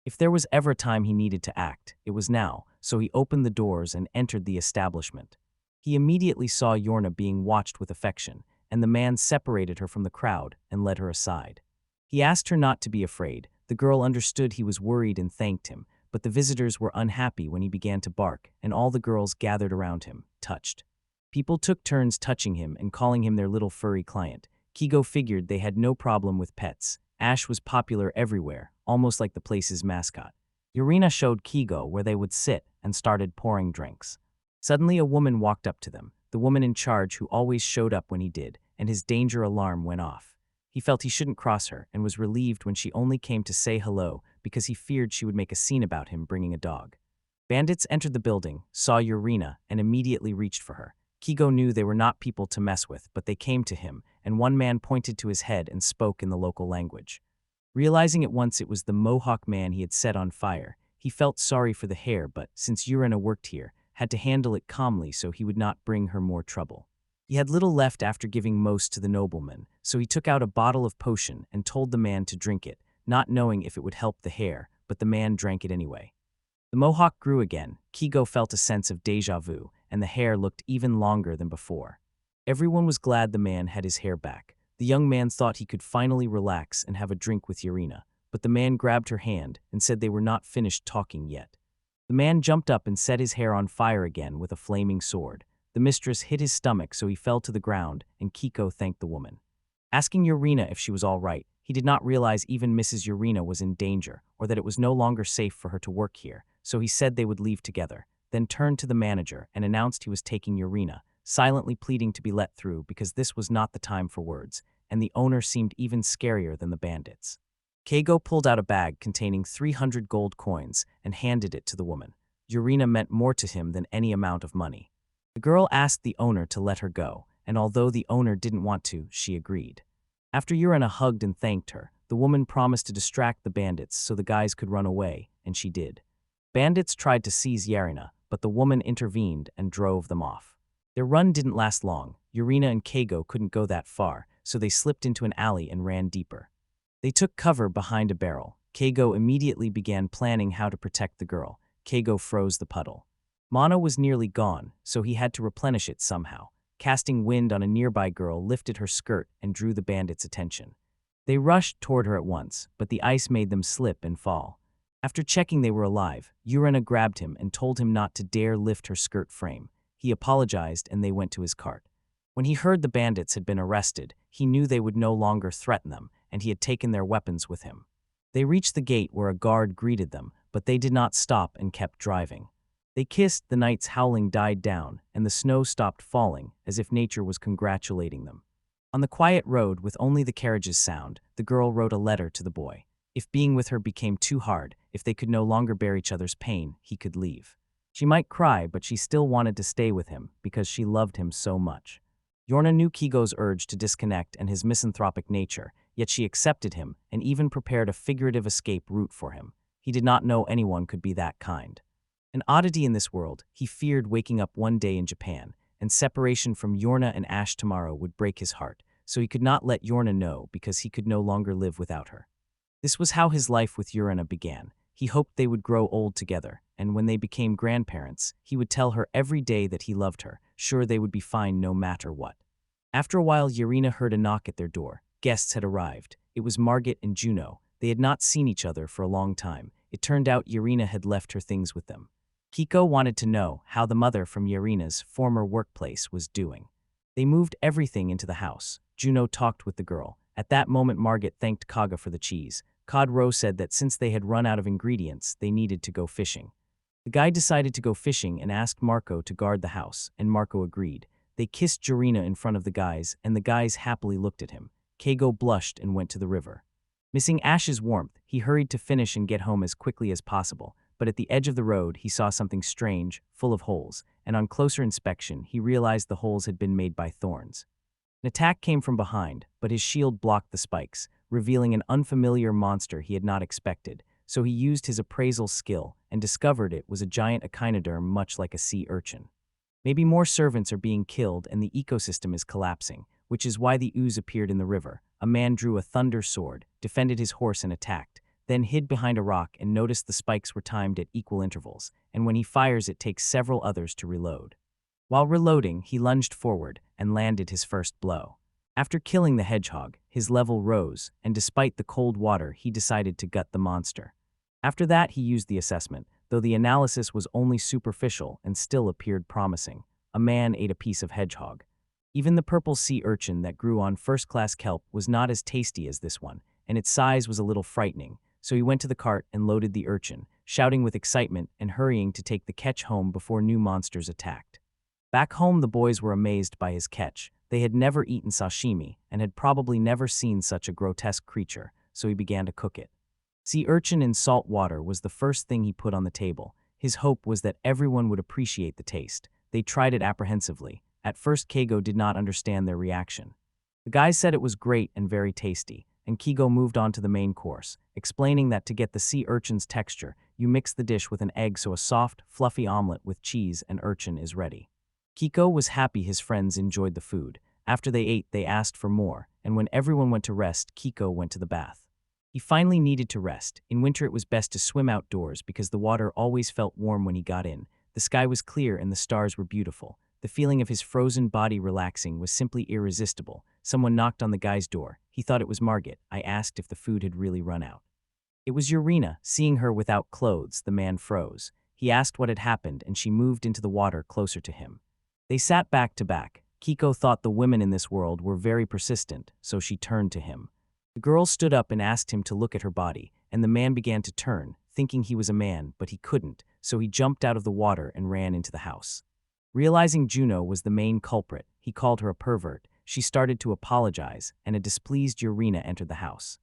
If there was ever a time he needed to act, it was now, so he opened the doors and entered the establishment. He immediately saw Yorna being watched with affection, and the man separated her from the crowd and led her aside. He asked her not to be afraid. The girl understood he was worried and thanked him, but the visitors were unhappy when he began to bark, and all the girls gathered around him, touched. People took turns touching him and calling him their little furry client. Kigo figured they had no problem with pets. Ash was popular everywhere, almost like the place's mascot. Yurina showed Kigo where they would sit and started pouring drinks. Suddenly a woman walked up to them, the woman in charge who always showed up when he did, and his danger alarm went off. He felt he shouldn't cross her and was relieved when she only came to say hello because he feared she would make a scene about him bringing a dog. Bandits entered the building, saw Yurina, and immediately reached for her. Kigo knew they were not people to mess with, but they came to him, and one man pointed to his head and spoke in the local language. Realizing at once it was the Mohawk man he had set on fire, he felt sorry for the hair but, since Yurina worked here, had to handle it calmly so he would not bring her more trouble. He had little left after giving most to the nobleman, so he took out a bottle of potion and told the man to drink it, not knowing if it would help the hair, but the man drank it anyway. The mohawk grew again. Kigo felt a sense of déjà vu, and the hair looked even longer than before. Everyone was glad the man had his hair back. The young man thought he could finally relax and have a drink with Yurina, but the man grabbed her hand and said they were not finished talking yet. The man jumped up and set his hair on fire again with a flaming sword. The mistress hit his stomach so he fell to the ground, and Kiko thanked the woman. Asking Yurina if she was all right, he did not realize even Mrs. Yurina was in danger or that it was no longer safe for her to work here, so he said they would leave together, then turned to the manager and announced he was taking Yurina, silently pleading to be let through because this was not the time for words, and the owner seemed even scarier than the bandits. Keigo pulled out a bag containing 300 gold coins and handed it to the woman. Yurina meant more to him than any amount of money. The girl asked the owner to let her go, and although the owner didn't want to, she agreed. After Yurina hugged and thanked her, the woman promised to distract the bandits so the guys could run away, and she did. Bandits tried to seize Yurina, but the woman intervened and drove them off. Their run didn't last long. Yurina and Keigo couldn't go that far, so they slipped into an alley and ran deeper. They took cover behind a barrel. Keigo immediately began planning how to protect the girl. Keigo froze the puddle. Mana was nearly gone, so he had to replenish it somehow. Casting wind on a nearby girl lifted her skirt and drew the bandits' attention. They rushed toward her at once, but the ice made them slip and fall. After checking they were alive, Yurina grabbed him and told him not to dare lift her skirt frame. He apologized and they went to his cart. When he heard the bandits had been arrested, he knew they would no longer threaten them, and he had taken their weapons with him. They reached the gate where a guard greeted them, but they did not stop and kept driving. They kissed, the night's howling died down, and the snow stopped falling, as if nature was congratulating them. On the quiet road, with only the carriage's sound, the girl wrote a letter to the boy. If being with her became too hard, if they could no longer bear each other's pain, he could leave. She might cry, but she still wanted to stay with him, because she loved him so much. Yorna knew Kigo's urge to disconnect and his misanthropic nature, yet she accepted him and even prepared a figurative escape route for him. He did not know anyone could be that kind. An oddity in this world, he feared waking up one day in Japan, and separation from Yorna and Ash tomorrow would break his heart, so he could not let Yorna know because he could no longer live without her. This was how his life with Yurina began. He hoped they would grow old together, and when they became grandparents, he would tell her every day that he loved her, sure they would be fine no matter what. After a while, Yurina heard a knock at their door. Guests had arrived. It was Margit and Juno. They had not seen each other for a long time. It turned out Yurina had left her things with them. Kiko wanted to know how the mother from Yurina's former workplace was doing. They moved everything into the house. Juno talked with the girl. At that moment, Margit thanked Kaga for the cheese. Kadro said that since they had run out of ingredients, they needed to go fishing. The guy decided to go fishing and asked Marco to guard the house, and Marco agreed. They kissed Yurina in front of the guys, and the guys happily looked at him. Keigo blushed and went to the river. Missing Ash's warmth, he hurried to finish and get home as quickly as possible, but at the edge of the road he saw something strange, full of holes, and on closer inspection he realized the holes had been made by thorns. An attack came from behind, but his shield blocked the spikes, revealing an unfamiliar monster he had not expected, so he used his appraisal skill and discovered it was a giant echinoderm much like a sea urchin. Maybe more servants are being killed and the ecosystem is collapsing, which is why the ooze appeared in the river. A man drew a thunder sword, defended his horse and attacked, then hid behind a rock and noticed the spikes were timed at equal intervals, and when he fires it takes several others to reload. While reloading, he lunged forward and landed his first blow. After killing the hedgehog, his level rose, and despite the cold water, he decided to gut the monster. After that, he used the assessment, though the analysis was only superficial and still appeared promising. A man ate a piece of hedgehog. Even the purple sea urchin that grew on first-class kelp was not as tasty as this one, and its size was a little frightening, so he went to the cart and loaded the urchin, shouting with excitement and hurrying to take the catch home before new monsters attacked. Back home, the boys were amazed by his catch. They had never eaten sashimi and had probably never seen such a grotesque creature, so he began to cook it. Sea urchin in salt water was the first thing he put on the table. His hope was that everyone would appreciate the taste. They tried it apprehensively. At first, Keigo did not understand their reaction. The guys said it was great and very tasty, and Keigo moved on to the main course, explaining that to get the sea urchin's texture, you mix the dish with an egg so a soft, fluffy omelet with cheese and urchin is ready. Keigo was happy his friends enjoyed the food. After they ate, they asked for more, and when everyone went to rest, Keigo went to the bath. He finally needed to rest. In winter, it was best to swim outdoors because the water always felt warm when he got in. The sky was clear and the stars were beautiful. The feeling of his frozen body relaxing was simply irresistible. Someone knocked on the guy's door. He thought it was Margit. I asked if the food had really run out. It was Urena. Seeing her without clothes, the man froze. He asked what had happened, and she moved into the water closer to him. They sat back to back. Keigo thought the women in this world were very persistent, so she turned to him. The girl stood up and asked him to look at her body, and the man began to turn, thinking he was a man, but he couldn't, so he jumped out of the water and ran into the house. Realizing Juno was the main culprit, he called her a pervert. She started to apologize, and a displeased Urena entered the house.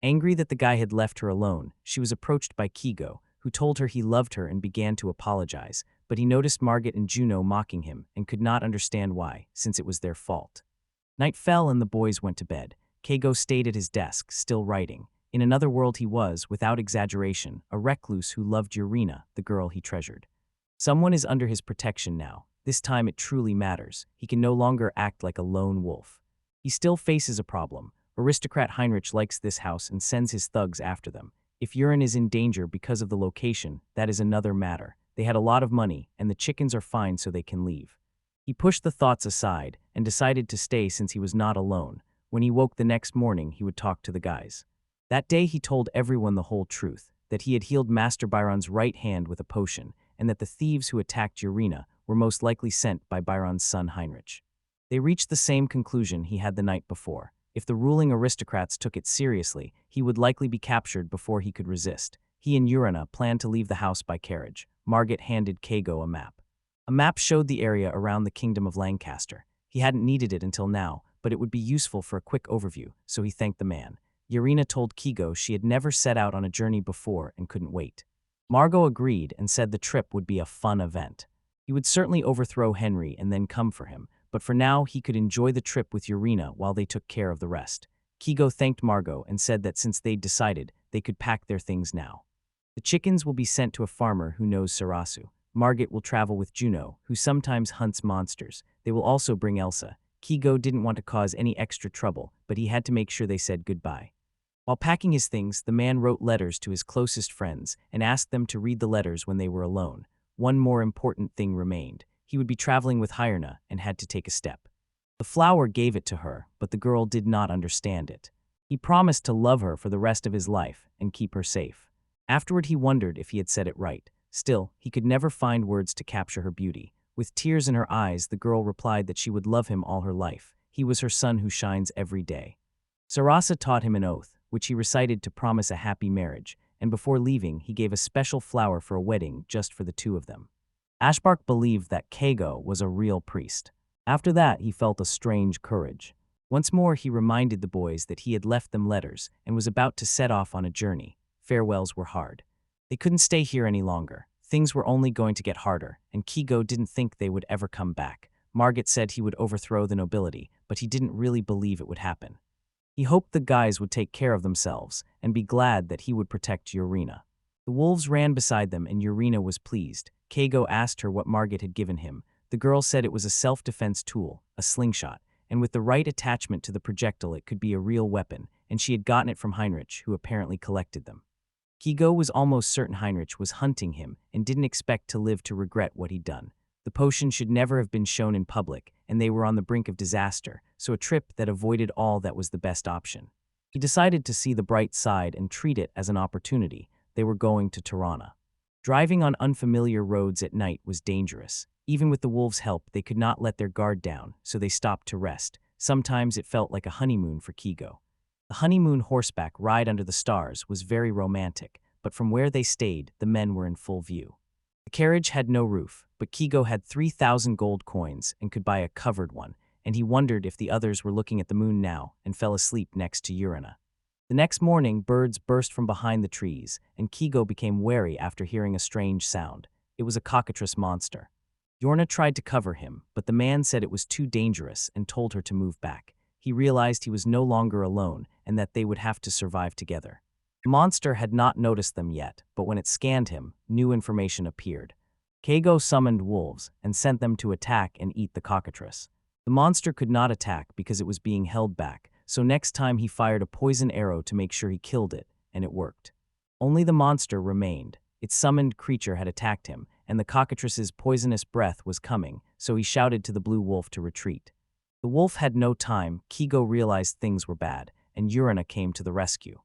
Angry that the guy had left her alone, she was approached by Keigo, who told her he loved her and began to apologize, but he noticed Margit and Juno mocking him and could not understand why, since it was their fault. Night fell and the boys went to bed. Keigo stayed at his desk, still writing. In another world he was, without exaggeration, a recluse who loved Urena, the girl he treasured. Someone is under his protection now. This time it truly matters. He can no longer act like a lone wolf. He still faces a problem. Aristocrat Heinrich likes this house and sends his thugs after them. If Urine is in danger because of the location, that is another matter. They had a lot of money, and the chickens are fine so they can leave. He pushed the thoughts aside and decided to stay since he was not alone. When he woke the next morning, he would talk to the guys. That day he told everyone the whole truth, that he had healed Master Byron's right hand with a potion, and that the thieves who attacked Urena were most likely sent by Byron's son Heinrich. They reached the same conclusion he had the night before. If the ruling aristocrats took it seriously, he would likely be captured before he could resist. He and Urena planned to leave the house by carriage. Margit handed Keigo a map. A map showed the area around the kingdom of Lancaster. He hadn't needed it until now, but it would be useful for a quick overview, so he thanked the man. Urena told Keigo she had never set out on a journey before and couldn't wait. Margot agreed and said the trip would be a fun event. He would certainly overthrow Henry and then come for him, but for now he could enjoy the trip with Urena while they took care of the rest. Keigo thanked Margot and said that since they'd decided, they could pack their things now. The chickens will be sent to a farmer who knows Sarasu. Margit will travel with Juno, who sometimes hunts monsters. They will also bring Elsa. Keigo didn't want to cause any extra trouble, but he had to make sure they said goodbye. While packing his things, the man wrote letters to his closest friends and asked them to read the letters when they were alone. One more important thing remained. He would be traveling with Hyrna and had to take a step. The flower gave it to her, but the girl did not understand it. He promised to love her for the rest of his life and keep her safe. Afterward, he wondered if he had said it right. Still, he could never find words to capture her beauty. With tears in her eyes, the girl replied that she would love him all her life. He was her sun who shines every day. Sarasa taught him an oath, which he recited to promise a happy marriage, and before leaving, he gave a special flower for a wedding just for the two of them. Ashbark believed that Keigo was a real priest. After that, he felt a strange courage. Once more, he reminded the boys that he had left them letters and was about to set off on a journey. Farewells were hard. They couldn't stay here any longer. Things were only going to get harder, and Keigo didn't think they would ever come back. Margit said he would overthrow the nobility, but he didn't really believe it would happen. He hoped the guys would take care of themselves and be glad that he would protect Urena. The wolves ran beside them and Urena was pleased. Keigo asked her what Margit had given him. The girl said it was a self-defense tool, a slingshot, and with the right attachment to the projectile it could be a real weapon, and she had gotten it from Heinrich, who apparently collected them. Keigo was almost certain Heinrich was hunting him and didn't expect to live to regret what he'd done. The potion should never have been shown in public, and they were on the brink of disaster, so a trip that avoided all that was the best option. He decided to see the bright side and treat it as an opportunity. They were going to Tirana. Driving on unfamiliar roads at night was dangerous. Even with the wolves' help, they could not let their guard down, so they stopped to rest. Sometimes it felt like a honeymoon for Kigo. The honeymoon horseback ride under the stars was very romantic, but from where they stayed, the men were in full view. The carriage had no roof, but Kigo had 3,000 gold coins and could buy a covered one, and he wondered if the others were looking at the moon now and fell asleep next to Urina. The next morning, birds burst from behind the trees, and Kigo became wary after hearing a strange sound. It was a cockatrice monster. Yorna tried to cover him, but the man said it was too dangerous and told her to move back. He realized he was no longer alone and that they would have to survive together. The monster had not noticed them yet, but when it scanned him, new information appeared. Kigo summoned wolves and sent them to attack and eat the cockatrice. The monster could not attack because it was being held back, so next time he fired a poison arrow to make sure he killed it, and it worked. Only the monster remained. Its summoned creature had attacked him, and the cockatrice's poisonous breath was coming, so he shouted to the blue wolf to retreat. The wolf had no time. Kigo realized things were bad, and Urina came to the rescue.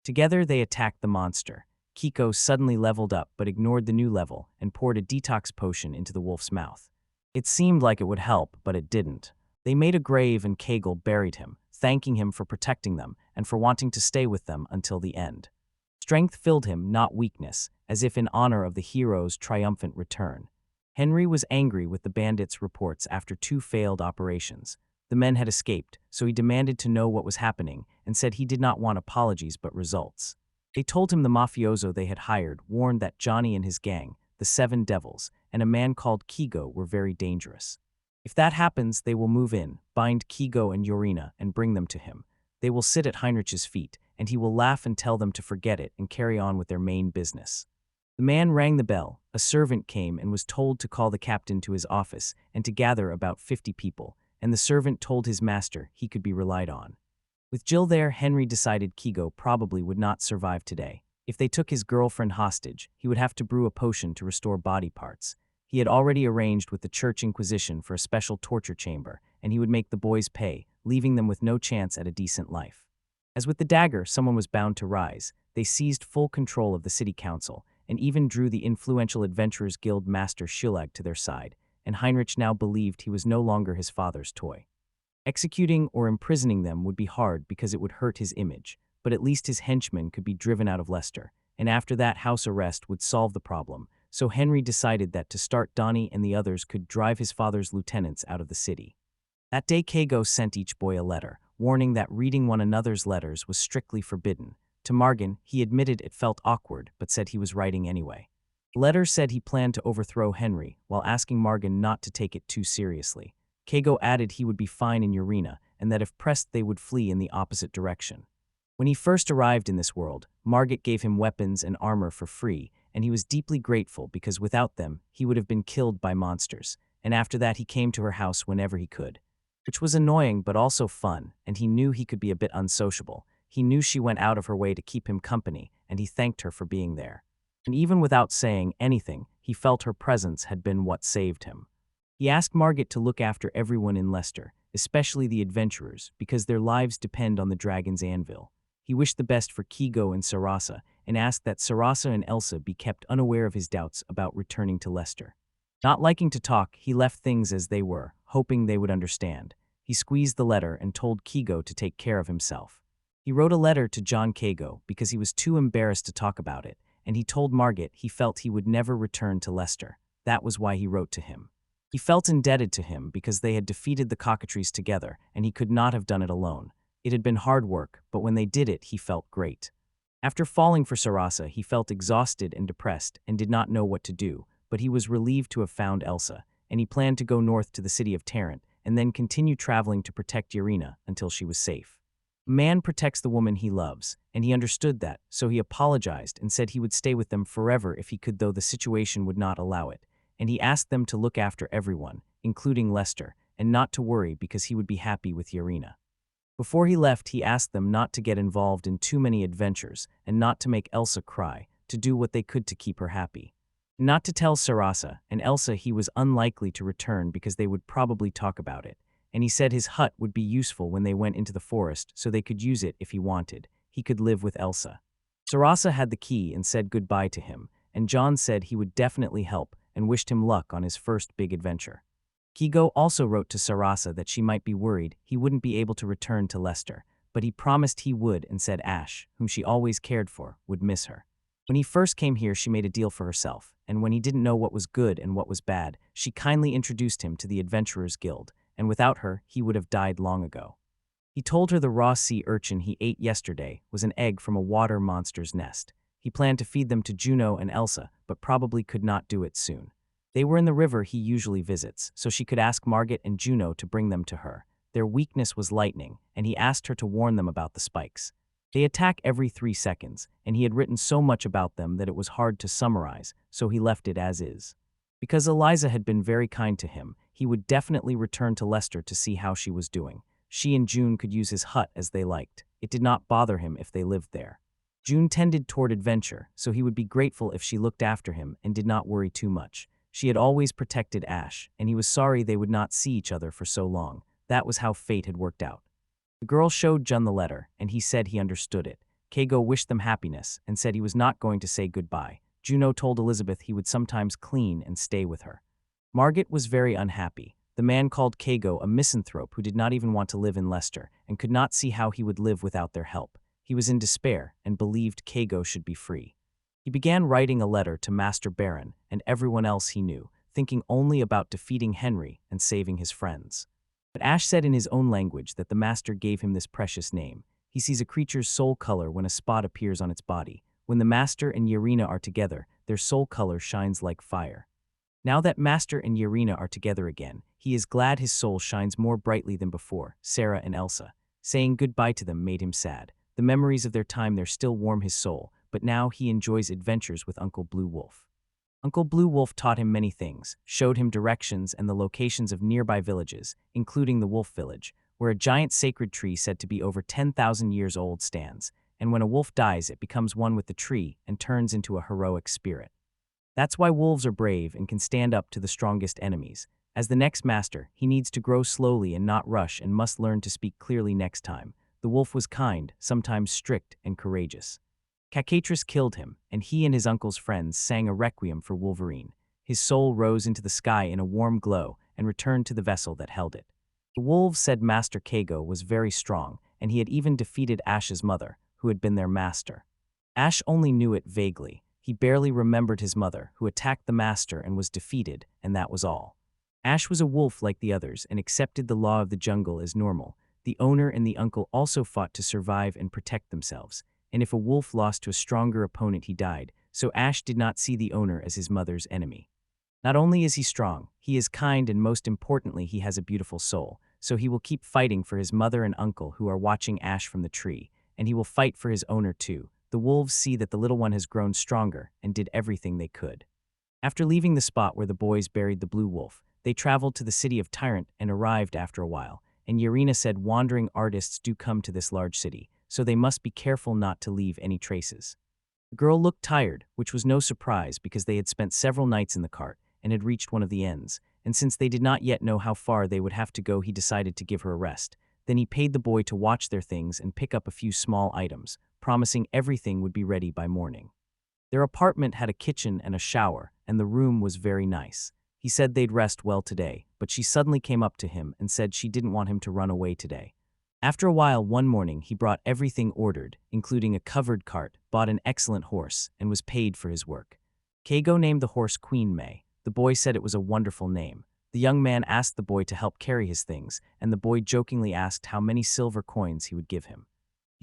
Together they attacked the monster. Kigo suddenly leveled up but ignored the new level and poured a detox potion into the wolf's mouth. It seemed like it would help, but it didn't. They made a grave and Kegel buried him, thanking him for protecting them and for wanting to stay with them until the end. Strength filled him, not weakness, as if in honor of the hero's triumphant return. Henry was angry with the bandits' reports after 2 failed operations. The men had escaped, so he demanded to know what was happening and said he did not want apologies but results. They told him the mafioso they had hired warned that Johnny and his gang, the 7 Devils, and a man called Kigo were very dangerous. If that happens, they will move in, bind Kigo and Urina, and bring them to him. They will sit at Heinrich's feet, and he will laugh and tell them to forget it and carry on with their main business. The man rang the bell. A servant came and was told to call the captain to his office and to gather about 50 people, and the servant told his master he could be relied on. With Jill there, Henry decided Kigo probably would not survive today. If they took his girlfriend hostage, he would have to brew a potion to restore body parts. He had already arranged with the Church Inquisition for a special torture chamber, and he would make the boys pay, leaving them with no chance at a decent life. As with the dagger, someone was bound to rise. They seized full control of the city council, and even drew the influential adventurers guildmaster Schillag to their side, and Heinrich now believed he was no longer his father's toy. Executing or imprisoning them would be hard because it would hurt his image, but at least his henchmen could be driven out of Leicester, and after that house arrest would solve the problem, so Henry decided that to start Donnie and the others could drive his father's lieutenants out of the city. That day Kigo sent each boy a letter, warning that reading one another's letters was strictly forbidden. To Margan, he admitted it felt awkward, but said he was writing anyway. The letter said he planned to overthrow Henry, while asking Margan not to take it too seriously. Kigo added he would be fine in Urina, and that if pressed they would flee in the opposite direction. When he first arrived in this world, Margit gave him weapons and armor for free, and he was deeply grateful because without them, he would have been killed by monsters, and after that he came to her house whenever he could. Which was annoying but also fun, and he knew he could be a bit unsociable. He knew she went out of her way to keep him company, and he thanked her for being there. And even without saying anything, he felt her presence had been what saved him. He asked Margit to look after everyone in Leicester, especially the adventurers, because their lives depend on the dragon's anvil. He wished the best for Kigo and Sarasa, and asked that Sarasa and Elsa be kept unaware of his doubts about returning to Leicester. Not liking to talk, he left things as they were, hoping they would understand. He squeezed the letter and told Kigo to take care of himself. He wrote a letter to John Kigo because he was too embarrassed to talk about it, and he told Margit he felt he would never return to Leicester. That was why he wrote to him. He felt indebted to him because they had defeated the cockatrices together, and he could not have done it alone. It had been hard work, but when they did it, he felt great. After falling for Sarasa, he felt exhausted and depressed and did not know what to do, but he was relieved to have found Elsa, and he planned to go north to the city of Tarrant and then continue traveling to protect Urina until she was safe. A man protects the woman he loves, and he understood that, so he apologized and said he would stay with them forever if he could, though the situation would not allow it, and he asked them to look after everyone, including Leicester, and not to worry because he would be happy with Urina. Before he left, he asked them not to get involved in too many adventures and not to make Elsa cry, to do what they could to keep her happy. Not to tell Sarasa and Elsa he was unlikely to return because they would probably talk about it, and he said his hut would be useful when they went into the forest so they could use it if he wanted. He could live with Elsa. Sarasa had the key and said goodbye to him, and John said he would definitely help and wished him luck on his first big adventure. Kigo also wrote to Sarasa that she might be worried he wouldn't be able to return to Leicester, but he promised he would and said Ash, whom she always cared for, would miss her. When he first came here, she made a deal for herself, and when he didn't know what was good and what was bad, she kindly introduced him to the Adventurers Guild, and without her, he would have died long ago. He told her the raw sea urchin he ate yesterday was an egg from a water monster's nest. He planned to feed them to Juno and Elsa, but probably could not do it soon. They were in the river he usually visits, so she could ask Margit and Juno to bring them to her. Their weakness was lightning, and he asked her to warn them about the spikes. They attack every 3 seconds, and he had written so much about them that it was hard to summarize, so he left it as is. Because Eliza had been very kind to him, he would definitely return to Leicester to see how she was doing. She and June could use his hut as they liked. It did not bother him if they lived there. June tended toward adventure, so he would be grateful if she looked after him and did not worry too much. She had always protected Ash, and he was sorry they would not see each other for so long. That was how fate had worked out. The girl showed Jun the letter, and he said he understood it. Keigo wished them happiness and said he was not going to say goodbye. Juno told Elizabeth he would sometimes clean and stay with her. Margit was very unhappy. The man called Keigo a misanthrope who did not even want to live in Leicester and could not see how he would live without their help. He was in despair and believed Keigo should be free. He began writing a letter to Master Byron and everyone else he knew, thinking only about defeating Henry and saving his friends. But Ash said in his own language that the master gave him this precious name. He sees a creature's soul color when a spot appears on its body. When the master and Yarina are together, their soul color shines like fire. Now that Master and Yarina are together again, he is glad his soul shines more brightly than before. Sarah and Elsa. Saying goodbye to them made him sad. The memories of their time there still warm his soul, but now he enjoys adventures with Uncle Blue Wolf. Uncle Blue Wolf taught him many things, showed him directions and the locations of nearby villages, including the Wolf Village, where a giant sacred tree said to be over 10,000 years old stands, and when a wolf dies it becomes one with the tree and turns into a heroic spirit. That's why wolves are brave and can stand up to the strongest enemies. As the next master, he needs to grow slowly and not rush and must learn to speak clearly next time. The wolf was kind, sometimes strict and courageous. Cockatric killed him, and he and his uncle's friends sang a requiem for Wolverine. His soul rose into the sky in a warm glow and returned to the vessel that held it. The wolves said Master Keigo was very strong, and he had even defeated Ash's mother, who had been their master. Ash only knew it vaguely. He barely remembered his mother, who attacked the master and was defeated, and that was all. Ash was a wolf like the others and accepted the law of the jungle as normal. The owner and the uncle also fought to survive and protect themselves, and if a wolf lost to a stronger opponent he died, so Ash did not see the owner as his mother's enemy. Not only is he strong, he is kind and most importantly he has a beautiful soul, so he will keep fighting for his mother and uncle who are watching Ash from the tree, and he will fight for his owner too. The wolves see that the little one has grown stronger and did everything they could. After leaving the spot where the boys buried the blue wolf, they traveled to the city of Tyrant and arrived after a while, and Yarina said wandering artists do come to this large city, so they must be careful not to leave any traces. The girl looked tired, which was no surprise because they had spent several nights in the cart and had reached one of the ends, and since they did not yet know how far they would have to go he decided to give her a rest. Then he paid the boy to watch their things and pick up a few small items, promising everything would be ready by morning. Their apartment had a kitchen and a shower, and the room was very nice. He said they'd rest well today, but she suddenly came up to him and said she didn't want him to run away today. After a while one morning he brought everything ordered, including a covered cart, bought an excellent horse, and was paid for his work. Keigo named the horse Queen May. The boy said it was a wonderful name. The young man asked the boy to help carry his things, and the boy jokingly asked how many silver coins he would give him.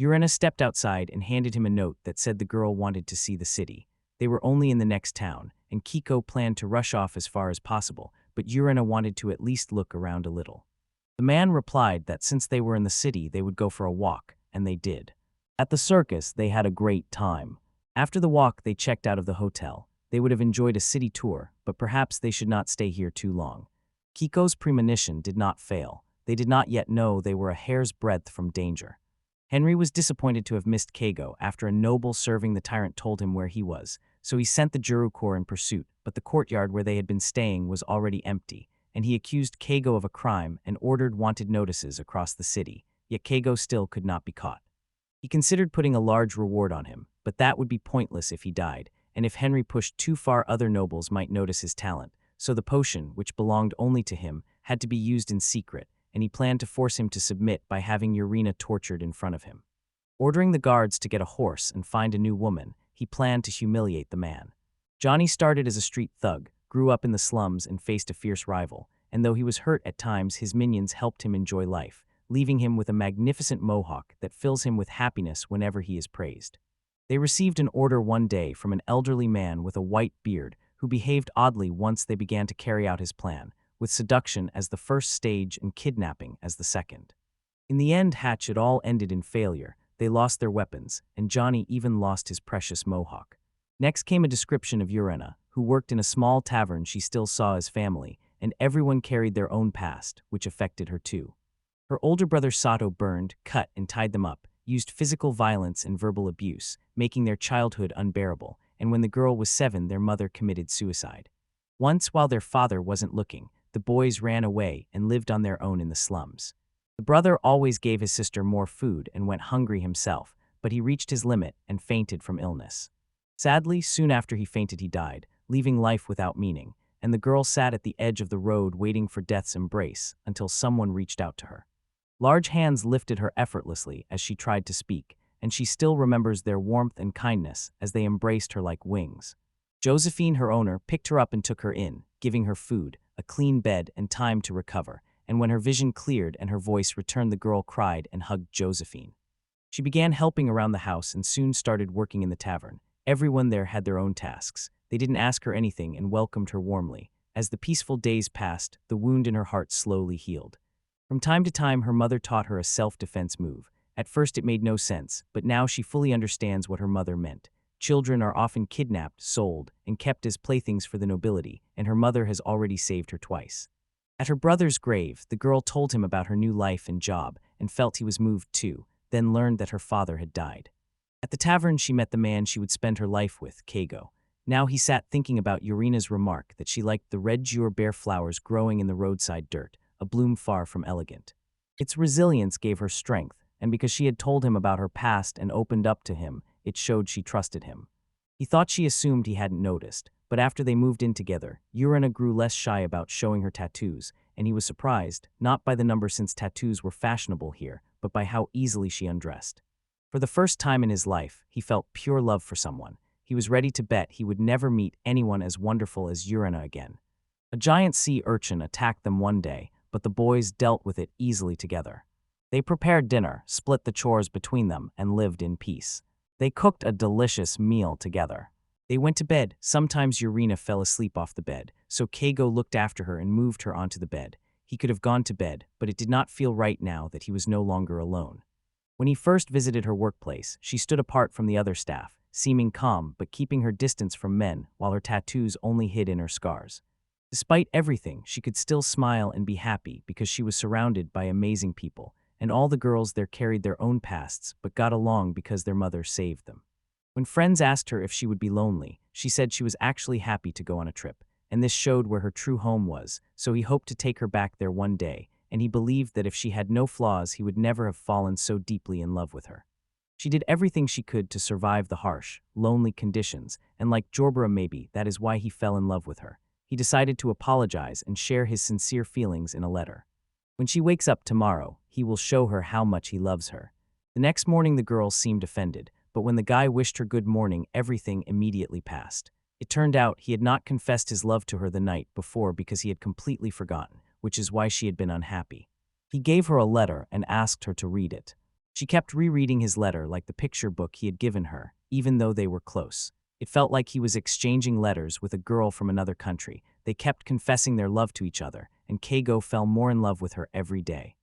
Urena stepped outside and handed him a note that said the girl wanted to see the city. They were only in the next town, and Kiko planned to rush off as far as possible, but Urena wanted to at least look around a little. The man replied that since they were in the city they would go for a walk, and they did. At the circus they had a great time. After the walk they checked out of the hotel. They would have enjoyed a city tour, but perhaps they should not stay here too long. Kiko's premonition did not fail. They did not yet know they were a hair's breadth from danger. Henry was disappointed to have missed Keigo after a noble serving the tyrant told him where he was, so he sent the Juru Corps in pursuit, but the courtyard where they had been staying was already empty, and he accused Keigo of a crime and ordered wanted notices across the city, yet Keigo still could not be caught. He considered putting a large reward on him, but that would be pointless if he died, and if Henry pushed too far other nobles might notice his talent, so the potion, which belonged only to him, had to be used in secret, and he planned to force him to submit by having Urena tortured in front of him. Ordering the guards to get a horse and find a new woman, he planned to humiliate the man. Johnny started as a street thug, grew up in the slums and faced a fierce rival, and though he was hurt at times, his minions helped him enjoy life, leaving him with a magnificent mohawk that fills him with happiness whenever he is praised. They received an order one day from an elderly man with a white beard who behaved oddly once they began to carry out his plan, with seduction as the first stage and kidnapping as the second. In the end, it all ended in failure. They lost their weapons, and Johnny even lost his precious mohawk. Next came a description of Urena, who worked in a small tavern she still saw as family, and everyone carried their own past, which affected her too. Her older brother Sato burned, cut, and tied them up, used physical violence and verbal abuse, making their childhood unbearable, and when the girl was 7, their mother committed suicide. Once, while their father wasn't looking, the boys ran away and lived on their own in the slums. The brother always gave his sister more food and went hungry himself, but he reached his limit and fainted from illness. Sadly, soon after he fainted he died, leaving life without meaning, and the girl sat at the edge of the road waiting for death's embrace until someone reached out to her. Large hands lifted her effortlessly as she tried to speak, and she still remembers their warmth and kindness as they embraced her like wings. Josephine, her owner, picked her up and took her in, giving her food, a clean bed, and time to recover, and when her vision cleared and her voice returned, the girl cried and hugged Josephine. She began helping around the house and soon started working in the tavern. Everyone there had their own tasks. They didn't ask her anything and welcomed her warmly. As the peaceful days passed, the wound in her heart slowly healed. From time to time, her mother taught her a self-defense move. At first it made no sense, but now she fully understands what her mother meant. Children are often kidnapped, sold, and kept as playthings for the nobility, and her mother has already saved her twice. At her brother's grave, the girl told him about her new life and job, and felt he was moved too, then learned that her father had died. At the tavern, she met the man she would spend her life with, Keigo. Now he sat thinking about Urena's remark that she liked the red bear flowers growing in the roadside dirt, a bloom far from elegant. Its resilience gave her strength, and because she had told him about her past and opened up to him, it showed she trusted him. He thought she assumed he hadn't noticed, but after they moved in together, Urena grew less shy about showing her tattoos, and he was surprised, not by the number since tattoos were fashionable here, but by how easily she undressed. For the first time in his life, he felt pure love for someone. He was ready to bet he would never meet anyone as wonderful as Urena again. A giant sea urchin attacked them one day, but the boys dealt with it easily together. They prepared dinner, split the chores between them, and lived in peace. They cooked a delicious meal together. They went to bed. Sometimes Urena fell asleep off the bed, so Keigo looked after her and moved her onto the bed. He could have gone to bed, but it did not feel right now that he was no longer alone. When he first visited her workplace, she stood apart from the other staff, seeming calm but keeping her distance from men, while her tattoos only hid in her scars. Despite everything, she could still smile and be happy because she was surrounded by amazing people, and all the girls there carried their own pasts but got along because their mother saved them. When friends asked her if she would be lonely, she said she was actually happy to go on a trip, and this showed where her true home was, so he hoped to take her back there one day, and he believed that if she had no flaws, he would never have fallen so deeply in love with her. She did everything she could to survive the harsh, lonely conditions, and like Jorbera, maybe that is why he fell in love with her. He decided to apologize and share his sincere feelings in a letter. When she wakes up tomorrow, he will show her how much he loves her. The next morning the girl seemed offended, but when the guy wished her good morning, everything immediately passed. It turned out he had not confessed his love to her the night before because he had completely forgotten, which is why she had been unhappy. He gave her a letter and asked her to read it. She kept rereading his letter like the picture book he had given her, even though they were close. It felt like he was exchanging letters with a girl from another country. They kept confessing their love to each other, and Keigo fell more in love with her every day.